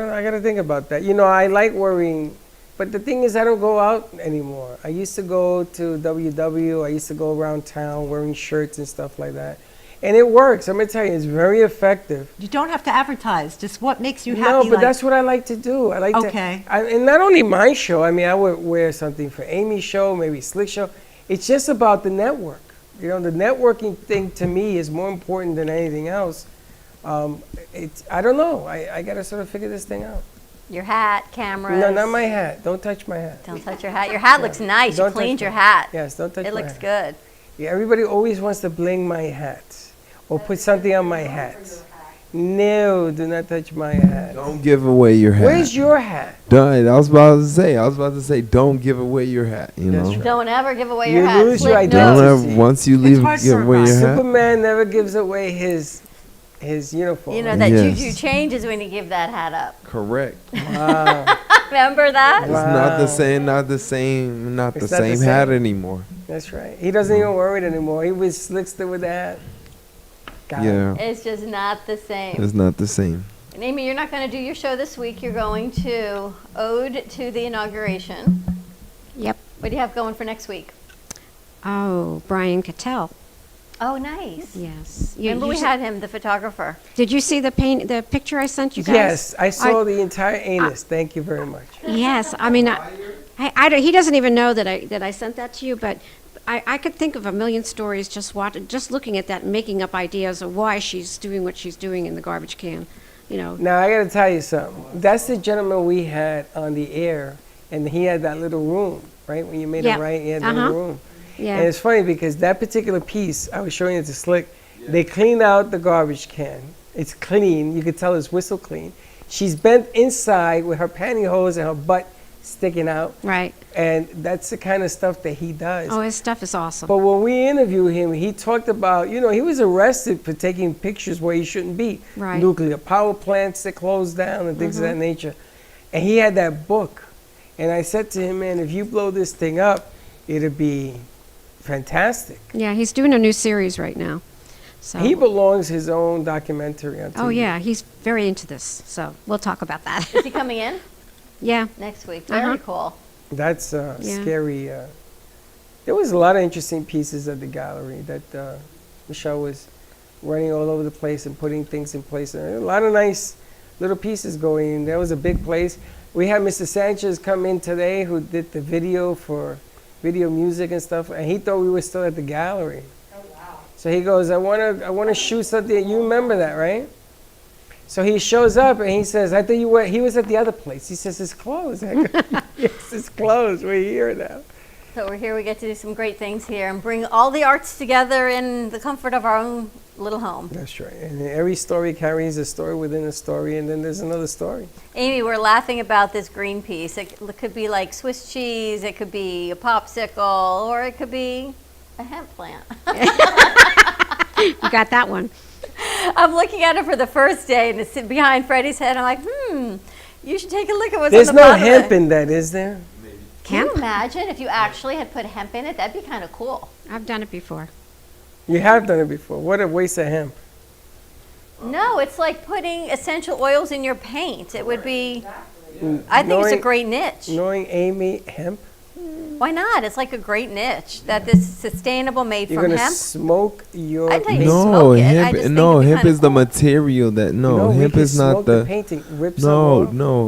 Speaker 4: know. I got to think about that. You know, I like worrying, but the thing is, I don't go out anymore. I used to go to WW. I used to go around town wearing shirts and stuff like that. And it works. I'm going to tell you, it's very effective.
Speaker 7: You don't have to advertise. Just what makes you
Speaker 4: No,
Speaker 7: happy.
Speaker 4: but
Speaker 7: like-
Speaker 4: that's what I like to do. I like
Speaker 7: Okay.
Speaker 4: to, and not only my show. I mean, I would wear something for Amy's show, maybe Slick show. It's just about the network. You know, the networking thing to me is more important than anything else. I don't know. I got to sort of figure this thing out.
Speaker 5: Your hat, cameras.
Speaker 4: No, not my hat. Don't touch my hat.
Speaker 5: Don't touch your hat. Your hat looks nice.
Speaker 4: Don't
Speaker 5: You cleaned
Speaker 4: touch
Speaker 5: your
Speaker 4: my-
Speaker 5: hat.
Speaker 4: Yes, don't touch
Speaker 5: It
Speaker 4: my
Speaker 5: looks
Speaker 4: hat.
Speaker 5: good.
Speaker 4: Yeah, everybody always wants to bling my hat or put something on my hat. No, do not touch my hat.
Speaker 6: Don't give away your hat.
Speaker 4: Where's your hat?
Speaker 6: Done. I was about to say, don't give away your hat. You know.
Speaker 5: Don't ever give away
Speaker 4: You
Speaker 5: your hat.
Speaker 4: lose
Speaker 5: Slick
Speaker 4: your
Speaker 5: knows.
Speaker 4: identity.
Speaker 6: Don't ever, once you leave,
Speaker 7: hard
Speaker 6: give
Speaker 7: for
Speaker 6: away
Speaker 7: us.
Speaker 6: your hat.
Speaker 4: Superman never gives away his uniform.
Speaker 5: You know, that
Speaker 6: Yes.
Speaker 5: juju changes when you give that hat up.
Speaker 6: Correct.
Speaker 4: Wow.
Speaker 5: Remember that?
Speaker 6: It's not the same. Not the same. Not the
Speaker 4: It's not the
Speaker 6: same
Speaker 4: same.
Speaker 6: hat anymore.
Speaker 4: That's right. He doesn't even wear it anymore. He was slickster with the hat. Got it.
Speaker 6: Yeah,
Speaker 5: It's just not the same.
Speaker 6: it's not the same.
Speaker 5: And Amy, you're not going to do your show this week. You're going to Ode to the Inauguration.
Speaker 15: Yep.
Speaker 5: What do you have going for next week?
Speaker 15: Oh, Brian Cattell.
Speaker 5: Oh, nice.
Speaker 15: Yes.
Speaker 5: Remember we had him, the photographer.
Speaker 15: Did you see the picture I sent you guys?
Speaker 4: Yes, I saw the entire anus. Thank you very much.
Speaker 15: Yes, I mean, he doesn't even know that I sent that to you, but I could think of a million stories just looking at that and making up ideas of why she's doing what she's doing in the garbage can, you know.
Speaker 4: Now, I got to tell you something. That's the gentleman we had on the air, and he had that little room, right? When you made
Speaker 15: Yeah.
Speaker 4: it right, he had that
Speaker 15: Uh-huh.
Speaker 4: little room.
Speaker 15: Yeah.
Speaker 4: And it's funny because that particular piece, I was showing it to Slick, they cleaned out the garbage can. It's clean. You could tell it's whistle clean. She's bent inside with her pantyhose and her butt sticking out.
Speaker 15: Right.
Speaker 4: And that's the kind of stuff that he does.
Speaker 15: Oh, his stuff is awesome.
Speaker 4: But when we interviewed him, he talked about, you know, he was arrested for taking pictures where he shouldn't be.
Speaker 15: Right.
Speaker 4: Nuclear power plants that closed down and things of that
Speaker 15: Mhm.
Speaker 4: nature. And he had that book. And I said to him, man, if you blow this thing up, it'd be fantastic.
Speaker 15: Yeah, he's doing a new series right now. So.
Speaker 4: He belongs his own documentary on TV.
Speaker 15: Oh yeah, he's very into this. So we'll talk about that.
Speaker 5: Is he coming in?
Speaker 15: Yeah.
Speaker 5: Next week. Very
Speaker 15: Uh-huh.
Speaker 5: cool.
Speaker 4: That's
Speaker 15: Yeah.
Speaker 4: scary. There was a lot of interesting pieces at the gallery that Michelle was running all over the place and putting things in place. And a lot of nice little pieces going in. That was a big place. We had Mr. Sanchez come in today who did the video for video music and stuff, and he thought we were still at the gallery.
Speaker 18: Oh, wow.
Speaker 4: So he goes, I wanna shoot something. You remember that, right? So he shows up and he says, I thought you were, he was at the other place. He says, it's closed. I go, yes, it's closed. We're here now.
Speaker 5: So we're here. We get to do some great things here and bring all the arts together in the comfort of our own little home.
Speaker 4: That's right. And every story carries a story within a story, and then there's another story.
Speaker 5: Amy, we're laughing about this green piece. It could be like Swiss cheese, it could be a popsicle, or it could be a hemp plant.
Speaker 15: You got that one.
Speaker 5: I'm looking at it for the first day, and it's behind Freddie's head. I'm like, you should take a look at what's
Speaker 4: There's
Speaker 5: on the
Speaker 4: no
Speaker 5: bottom of
Speaker 4: hemp
Speaker 5: it.
Speaker 4: in that, is there?
Speaker 5: Can you imagine if you actually had put hemp in it? That'd be kind of cool.
Speaker 15: I've done it before.
Speaker 4: You have done it before. What a waste of hemp.
Speaker 5: No, it's like putting essential oils in your paint. It would be, I think it's a
Speaker 4: Knowing-
Speaker 5: great niche.
Speaker 4: Knowing Amy, hemp?
Speaker 5: Why not? It's like a great niche that this is sustainable, made
Speaker 4: You're
Speaker 5: from
Speaker 4: gonna
Speaker 5: hemp.
Speaker 4: smoke your
Speaker 5: I tell you,
Speaker 4: painting.
Speaker 5: smoke it. I
Speaker 6: hemp.
Speaker 5: just think
Speaker 6: No,
Speaker 5: it'd be
Speaker 6: hemp
Speaker 5: kinda
Speaker 6: is the
Speaker 5: cool.
Speaker 6: material that. No,
Speaker 4: we
Speaker 6: hemp
Speaker 4: can
Speaker 6: is not
Speaker 4: smoke the painting, rip some
Speaker 6: No,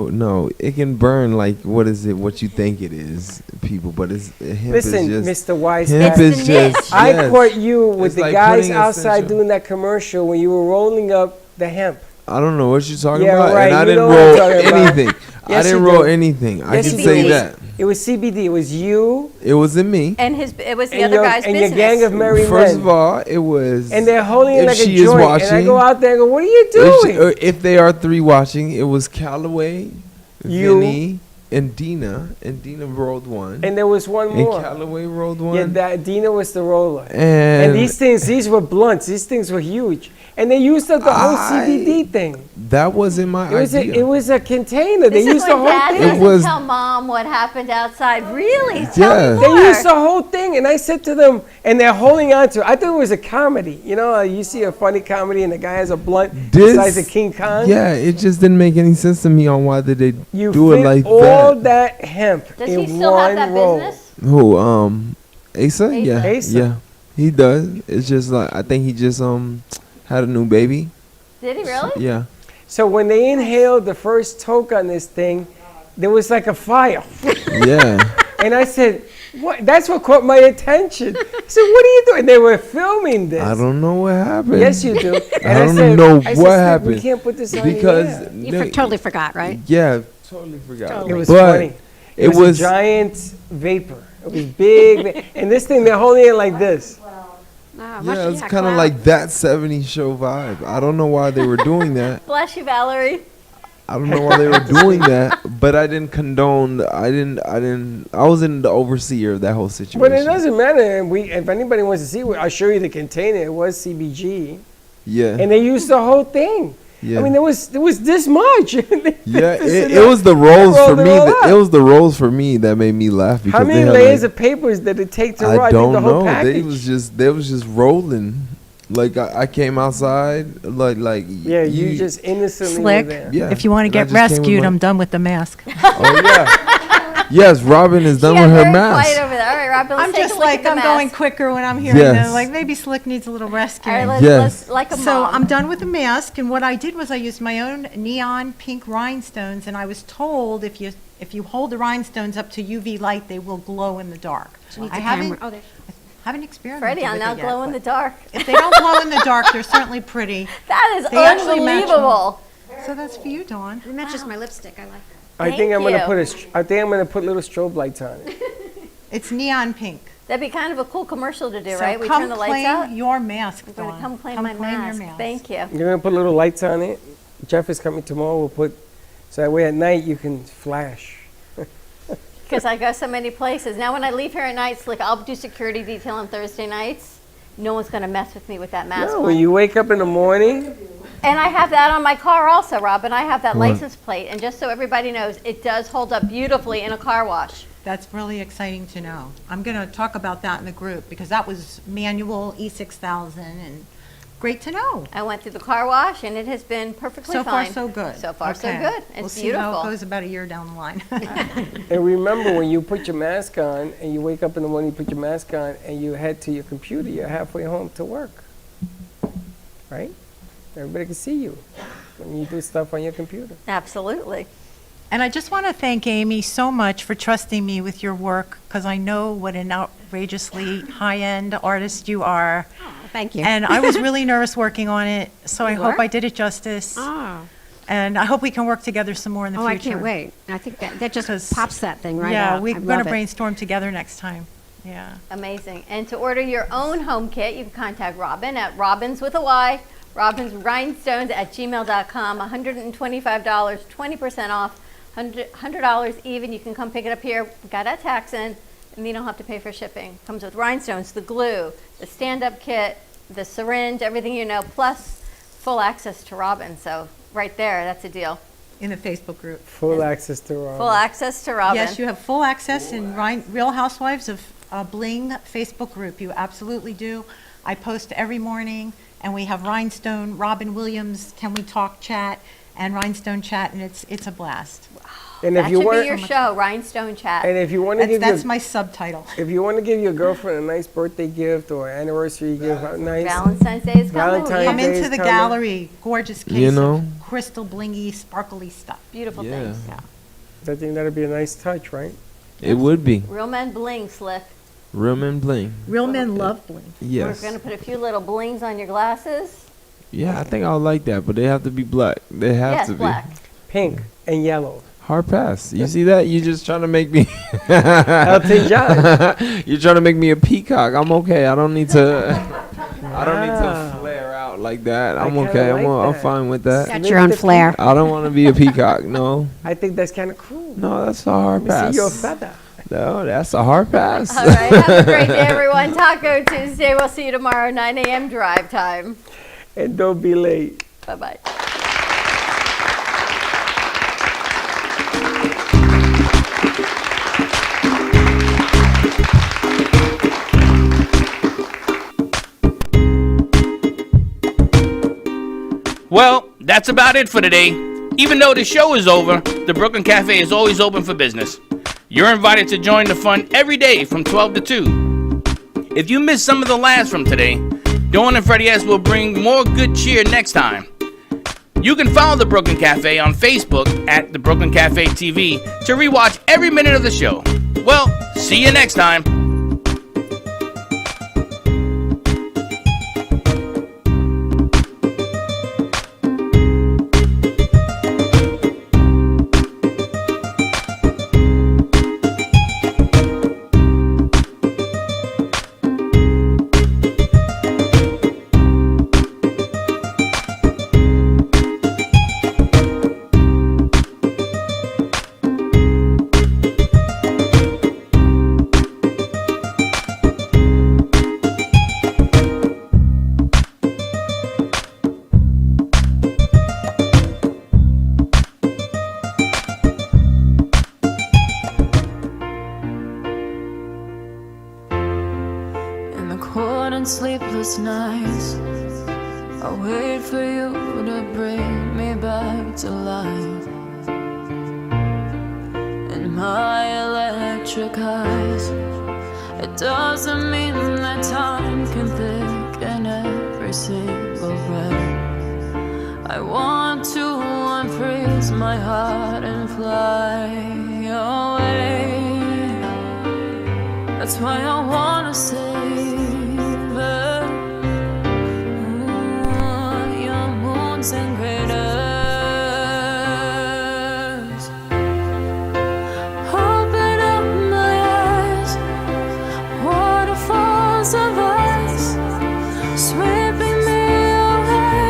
Speaker 4: off.
Speaker 6: no. It can burn like what is it? What you think it is, people? But it's hemp
Speaker 4: Listen,
Speaker 6: is just.
Speaker 4: Mr. Wise
Speaker 6: Hemp
Speaker 4: Guy.
Speaker 6: is just.
Speaker 4: I
Speaker 6: yes.
Speaker 4: caught you with
Speaker 6: It's
Speaker 4: the
Speaker 6: like
Speaker 4: guys
Speaker 6: putting
Speaker 4: outside
Speaker 6: essential-
Speaker 4: doing that commercial when you were rolling up the hemp.
Speaker 6: I don't know what you're talking
Speaker 4: Yeah,
Speaker 6: about,
Speaker 4: right,
Speaker 6: and I
Speaker 4: you
Speaker 6: didn't
Speaker 4: know what I'm
Speaker 6: roll
Speaker 4: talking about.
Speaker 6: anything. I
Speaker 4: Yes,
Speaker 6: didn't
Speaker 4: you
Speaker 6: roll
Speaker 4: do.
Speaker 6: anything. I
Speaker 4: Yes,
Speaker 6: can
Speaker 4: you
Speaker 6: say
Speaker 4: did.
Speaker 6: that.
Speaker 4: It was CBD. It was you
Speaker 6: It wasn't me.
Speaker 5: And it was the
Speaker 4: and
Speaker 5: other
Speaker 4: your,
Speaker 5: guy's
Speaker 4: and
Speaker 5: business.
Speaker 4: your gang of merry
Speaker 6: First
Speaker 4: men.
Speaker 6: of all, it was.
Speaker 4: And they're holding it
Speaker 6: if
Speaker 4: like a
Speaker 6: she is
Speaker 4: joint.
Speaker 6: watching,
Speaker 4: And I go out there and go, what are you
Speaker 6: if
Speaker 4: doing?
Speaker 6: they are three watching, it was Callaway,
Speaker 4: You.
Speaker 6: Vinny, and Dina. And Dina rolled one.
Speaker 4: And there was one
Speaker 6: And
Speaker 4: more.
Speaker 6: Callaway rolled one.
Speaker 4: Yeah, that Dina was the roller.
Speaker 6: And
Speaker 4: these things, these were blunts. These things were huge. And they used up the whole CBD thing.
Speaker 6: That wasn't my idea.
Speaker 4: It was a container. They
Speaker 5: This is
Speaker 4: used the
Speaker 5: when
Speaker 4: whole
Speaker 5: Dad
Speaker 4: thing.
Speaker 5: doesn't
Speaker 6: It was-
Speaker 5: tell Mom what happened outside. Really?
Speaker 6: Yeah.
Speaker 5: Tell me more.
Speaker 4: They used the whole thing, and I said to them, and they're holding on to it. I thought it was a comedy. You know, you see a funny comedy, and the guy has a blunt the size of King Kong.
Speaker 6: Yeah, it just didn't make any sense to me on why did they
Speaker 4: You
Speaker 6: do it
Speaker 4: fit
Speaker 6: like
Speaker 4: all
Speaker 6: that.
Speaker 4: that hemp
Speaker 5: Does
Speaker 4: in
Speaker 5: he still have
Speaker 4: one
Speaker 5: that
Speaker 4: roll.
Speaker 5: business?
Speaker 6: Who? Asa? Yeah.
Speaker 4: Asa.
Speaker 6: Yeah. He does. It's just like I think he just had a new baby.
Speaker 5: Did he really?
Speaker 6: Yeah.
Speaker 4: So when they inhaled the first toke on this thing, there was like a fire.
Speaker 6: Yeah.
Speaker 4: And I said, "What?" That's what caught my attention. I said, "What are you doing?" They were filming this.
Speaker 6: I don't know what happened.
Speaker 4: Yes, you do.
Speaker 6: I
Speaker 4: And
Speaker 6: don't
Speaker 4: said-
Speaker 6: know
Speaker 4: I said,
Speaker 6: what
Speaker 4: "Steph,
Speaker 6: happened.
Speaker 4: We can't put this on
Speaker 6: because
Speaker 4: the air."
Speaker 15: You totally forgot, right?
Speaker 6: Yeah, totally forgot.
Speaker 4: It was
Speaker 6: But
Speaker 4: funny. It was a
Speaker 6: was
Speaker 4: giant vapor. It was big, and this thing they're holding it like this.
Speaker 6: yeah, it's kind of like that 70s show vibe. I don't know why they were doing that.
Speaker 5: Bless you, Valerie.
Speaker 6: I don't know why they were doing that, but I didn't condone. I wasn't the overseer of that whole situation.
Speaker 4: But it doesn't matter. If anybody wants to see it, I'll show you the container. It was CBG,
Speaker 6: Yeah.
Speaker 4: and they used the whole thing.
Speaker 6: Yeah.
Speaker 4: I mean, there was this much.
Speaker 6: Yeah, it was the rolls for me. It was the rolls for me that made me laugh because
Speaker 4: How many
Speaker 6: they had
Speaker 4: layers
Speaker 6: like,
Speaker 4: of papers did it take to
Speaker 6: I
Speaker 4: roll?
Speaker 6: don't
Speaker 4: the whole
Speaker 6: know.
Speaker 4: package.
Speaker 6: They was just rolling. Like I came outside like
Speaker 4: Yeah, you just innocently
Speaker 7: Slick.
Speaker 4: were there.
Speaker 6: Yeah.
Speaker 7: If you want to
Speaker 6: And I
Speaker 7: get
Speaker 6: just came with
Speaker 7: rescued,
Speaker 6: my-
Speaker 7: I'm done with the mask.
Speaker 6: Oh yeah. Yes, Robin is done
Speaker 5: She got
Speaker 6: with her
Speaker 5: very
Speaker 6: mask.
Speaker 5: quiet over there. All right, Robin, let's
Speaker 7: I'm
Speaker 5: take
Speaker 7: just
Speaker 5: a look
Speaker 7: like,
Speaker 5: at the
Speaker 7: I'm
Speaker 5: mask.
Speaker 7: going quicker when I'm hearing
Speaker 6: Yes.
Speaker 7: them. Like maybe Slick needs a little rescuing.
Speaker 5: All right, let's like a
Speaker 7: So
Speaker 5: mom.
Speaker 7: I'm done with the mask, and what I did was I used my own neon pink rhinestones, and I was told if you hold the rhinestones up to UV light, they will glow in the dark.
Speaker 15: She needs
Speaker 7: I
Speaker 15: a
Speaker 7: haven't
Speaker 15: camera. Oh, there.
Speaker 7: haven't experimented
Speaker 5: Freddie, I'll
Speaker 7: with
Speaker 5: now
Speaker 7: it yet,
Speaker 5: glow in the
Speaker 7: but
Speaker 5: dark.
Speaker 7: If they don't glow in the dark, they're certainly pretty.
Speaker 5: That is
Speaker 7: They actually match
Speaker 5: unbelievable.
Speaker 7: So that's for you, Dawn.
Speaker 15: It matches my lipstick. I like that.
Speaker 4: I think I'm
Speaker 5: Thank
Speaker 4: gonna
Speaker 5: you.
Speaker 4: I think I'm gonna put little strobe lights on it.
Speaker 7: It's neon pink.
Speaker 5: That'd be kind of a cool commercial to do,
Speaker 7: So
Speaker 5: right? We
Speaker 7: come
Speaker 5: turn the lights
Speaker 7: claim
Speaker 5: out.
Speaker 7: your mask,
Speaker 5: We're gonna
Speaker 7: Dawn.
Speaker 5: come claim
Speaker 7: Come
Speaker 5: my
Speaker 7: claim your
Speaker 5: mask.
Speaker 7: mask.
Speaker 5: Thank you.
Speaker 4: You're gonna put little lights on it. Jeff is coming tomorrow. We'll put so that way at night you can flash.
Speaker 5: Because I go so many places. Now when I leave here at night, Slick, I'll do security detail on Thursday nights. No one's gonna mess with me with that mask
Speaker 4: No,
Speaker 5: on.
Speaker 4: when you wake up in the morning,
Speaker 5: And I have that on my car also, Robin. I have that
Speaker 6: What?
Speaker 5: license plate. And just so everybody knows, it does hold up beautifully in a car wash.
Speaker 7: That's really exciting to know. I'm going to talk about that in the group because that was manual E6000 and great to know.
Speaker 5: I went through the car wash and it has been perfectly
Speaker 7: So far,
Speaker 5: fine.
Speaker 7: so good.
Speaker 5: So far, so
Speaker 7: Okay.
Speaker 5: good. It's
Speaker 7: We'll see
Speaker 5: beautiful.
Speaker 7: how it goes about a year down the line.
Speaker 4: and remember when you put your mask on and you wake up in the morning, you put your mask on and you head to your computer, you're halfway home to work, right? Everybody can see you when you do stuff on your computer.
Speaker 5: Absolutely.
Speaker 7: And I just want to thank Amy so much for trusting me with your work because I know what an outrageously high-end artist you are.
Speaker 15: Thank you.
Speaker 7: And I was really nervous working on it, so I
Speaker 15: You
Speaker 7: hope
Speaker 15: were?
Speaker 7: I did it justice.
Speaker 15: Oh.
Speaker 7: And I hope we can work together some more in the
Speaker 15: Oh, I
Speaker 7: future.
Speaker 15: can't wait. I think that just pops that thing right
Speaker 7: Yeah,
Speaker 15: out.
Speaker 7: we're
Speaker 15: I
Speaker 7: going
Speaker 15: love
Speaker 7: to
Speaker 15: it.
Speaker 7: brainstorm together next time. Yeah.
Speaker 5: Amazing. And to order your own home kit, you can contact Robin at Robins with a Y, robinsrhinestones@gmail.com. $125, 20% off, $100 even. You can come pick it up here. We got our tax in, and you don't have to pay for shipping. Comes with rhinestones, the glue, the stand-up kit, the syringe, everything you know, plus full access to Robin. So right there, that's a deal.
Speaker 7: In the Facebook group.
Speaker 4: Full access to Robin.
Speaker 5: Full access to Robin.
Speaker 7: Yes, you have full access in Real Housewives of Bling Facebook group. You absolutely do. I post every morning, and we have Rhinestone, Robin Williams, Can We Talk chat, and Rhinestone chat, and it's a blast.
Speaker 4: And
Speaker 5: That
Speaker 4: if you
Speaker 5: should
Speaker 4: want,
Speaker 5: be your show, Rhinestone Chat.
Speaker 4: and if you want to give
Speaker 7: That's
Speaker 4: your,
Speaker 7: my subtitle.
Speaker 4: if you want to give your girlfriend a nice birthday gift or anniversary gift, nice
Speaker 5: Valentine's Day is coming.
Speaker 4: Valentine's
Speaker 7: Come
Speaker 4: Day
Speaker 7: into
Speaker 4: is
Speaker 7: the
Speaker 4: coming.
Speaker 7: gallery. Gorgeous case
Speaker 6: You know?
Speaker 7: of crystal blingy, sparkly stuff.
Speaker 5: Beautiful
Speaker 6: Yeah.
Speaker 5: things.
Speaker 4: I think that'd be a nice touch, right?
Speaker 6: It would be.
Speaker 5: Real men bling, Slick.
Speaker 6: Real men bling.
Speaker 7: Real men love bling.
Speaker 6: Yes.
Speaker 5: We're going to put a few little blings on your glasses.
Speaker 6: Yeah, I think I'll like that, but they have to be black. They have
Speaker 5: Yes,
Speaker 6: to
Speaker 5: black.
Speaker 6: be.
Speaker 4: Pink and yellow.
Speaker 6: Hard pass. You see that? You just trying to make me.
Speaker 4: Elton John.
Speaker 6: You're trying to make me a peacock. I'm okay. I don't need to. I don't need to flare out like that. I'm
Speaker 4: kinda
Speaker 6: okay.
Speaker 4: like
Speaker 6: I'm
Speaker 4: that.
Speaker 6: fine with that.
Speaker 15: Got your own flair.
Speaker 6: I don't want to be a peacock. No.
Speaker 4: I think that's kind of cool.
Speaker 6: No, that's a hard
Speaker 4: Let me
Speaker 6: pass.
Speaker 4: see your feather.
Speaker 6: No, that's a hard pass.
Speaker 5: All right, have a great day, everyone. Taco Tuesday. We'll see you tomorrow, 9 a.m. drive time.
Speaker 4: And don't be late.
Speaker 5: Bye-bye.
Speaker 3: Well, that's about it for today. Even though the show is over, the Brooklyn Cafe is always open for business. You're invited to join the fun every day from 12 to 2. If you missed some of the laughs from today, Dawn and Freddie S will bring more good cheer next time. You can follow the Brooklyn Cafe on Facebook at the Brooklyn Cafe TV to rewatch every minute of the show. Well, see you next time.
Speaker 19: In the cold and sleepless nights, I wait for you to bring me back to life. In my electric eyes, it doesn't mean that time can thicken every single breath. I want to unfreeze my heart and fly away. That's why I wanna save it. Your moons and craters. Open up my eyes, waterfalls of ice, sweeping me away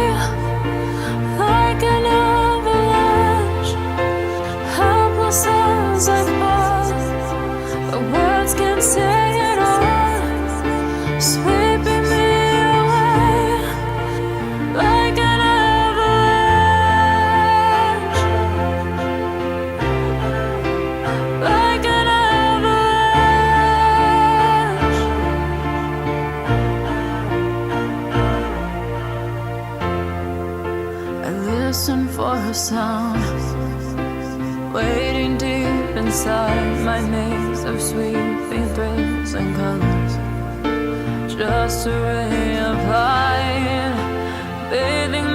Speaker 19: like an avalanche. Helpless as I fall, the words can't say it all, sweeping me away like an avalanche, like an avalanche. I listen for a sound, waiting deep inside my maze of sweeping thrills and colors, just a ray of light, bathing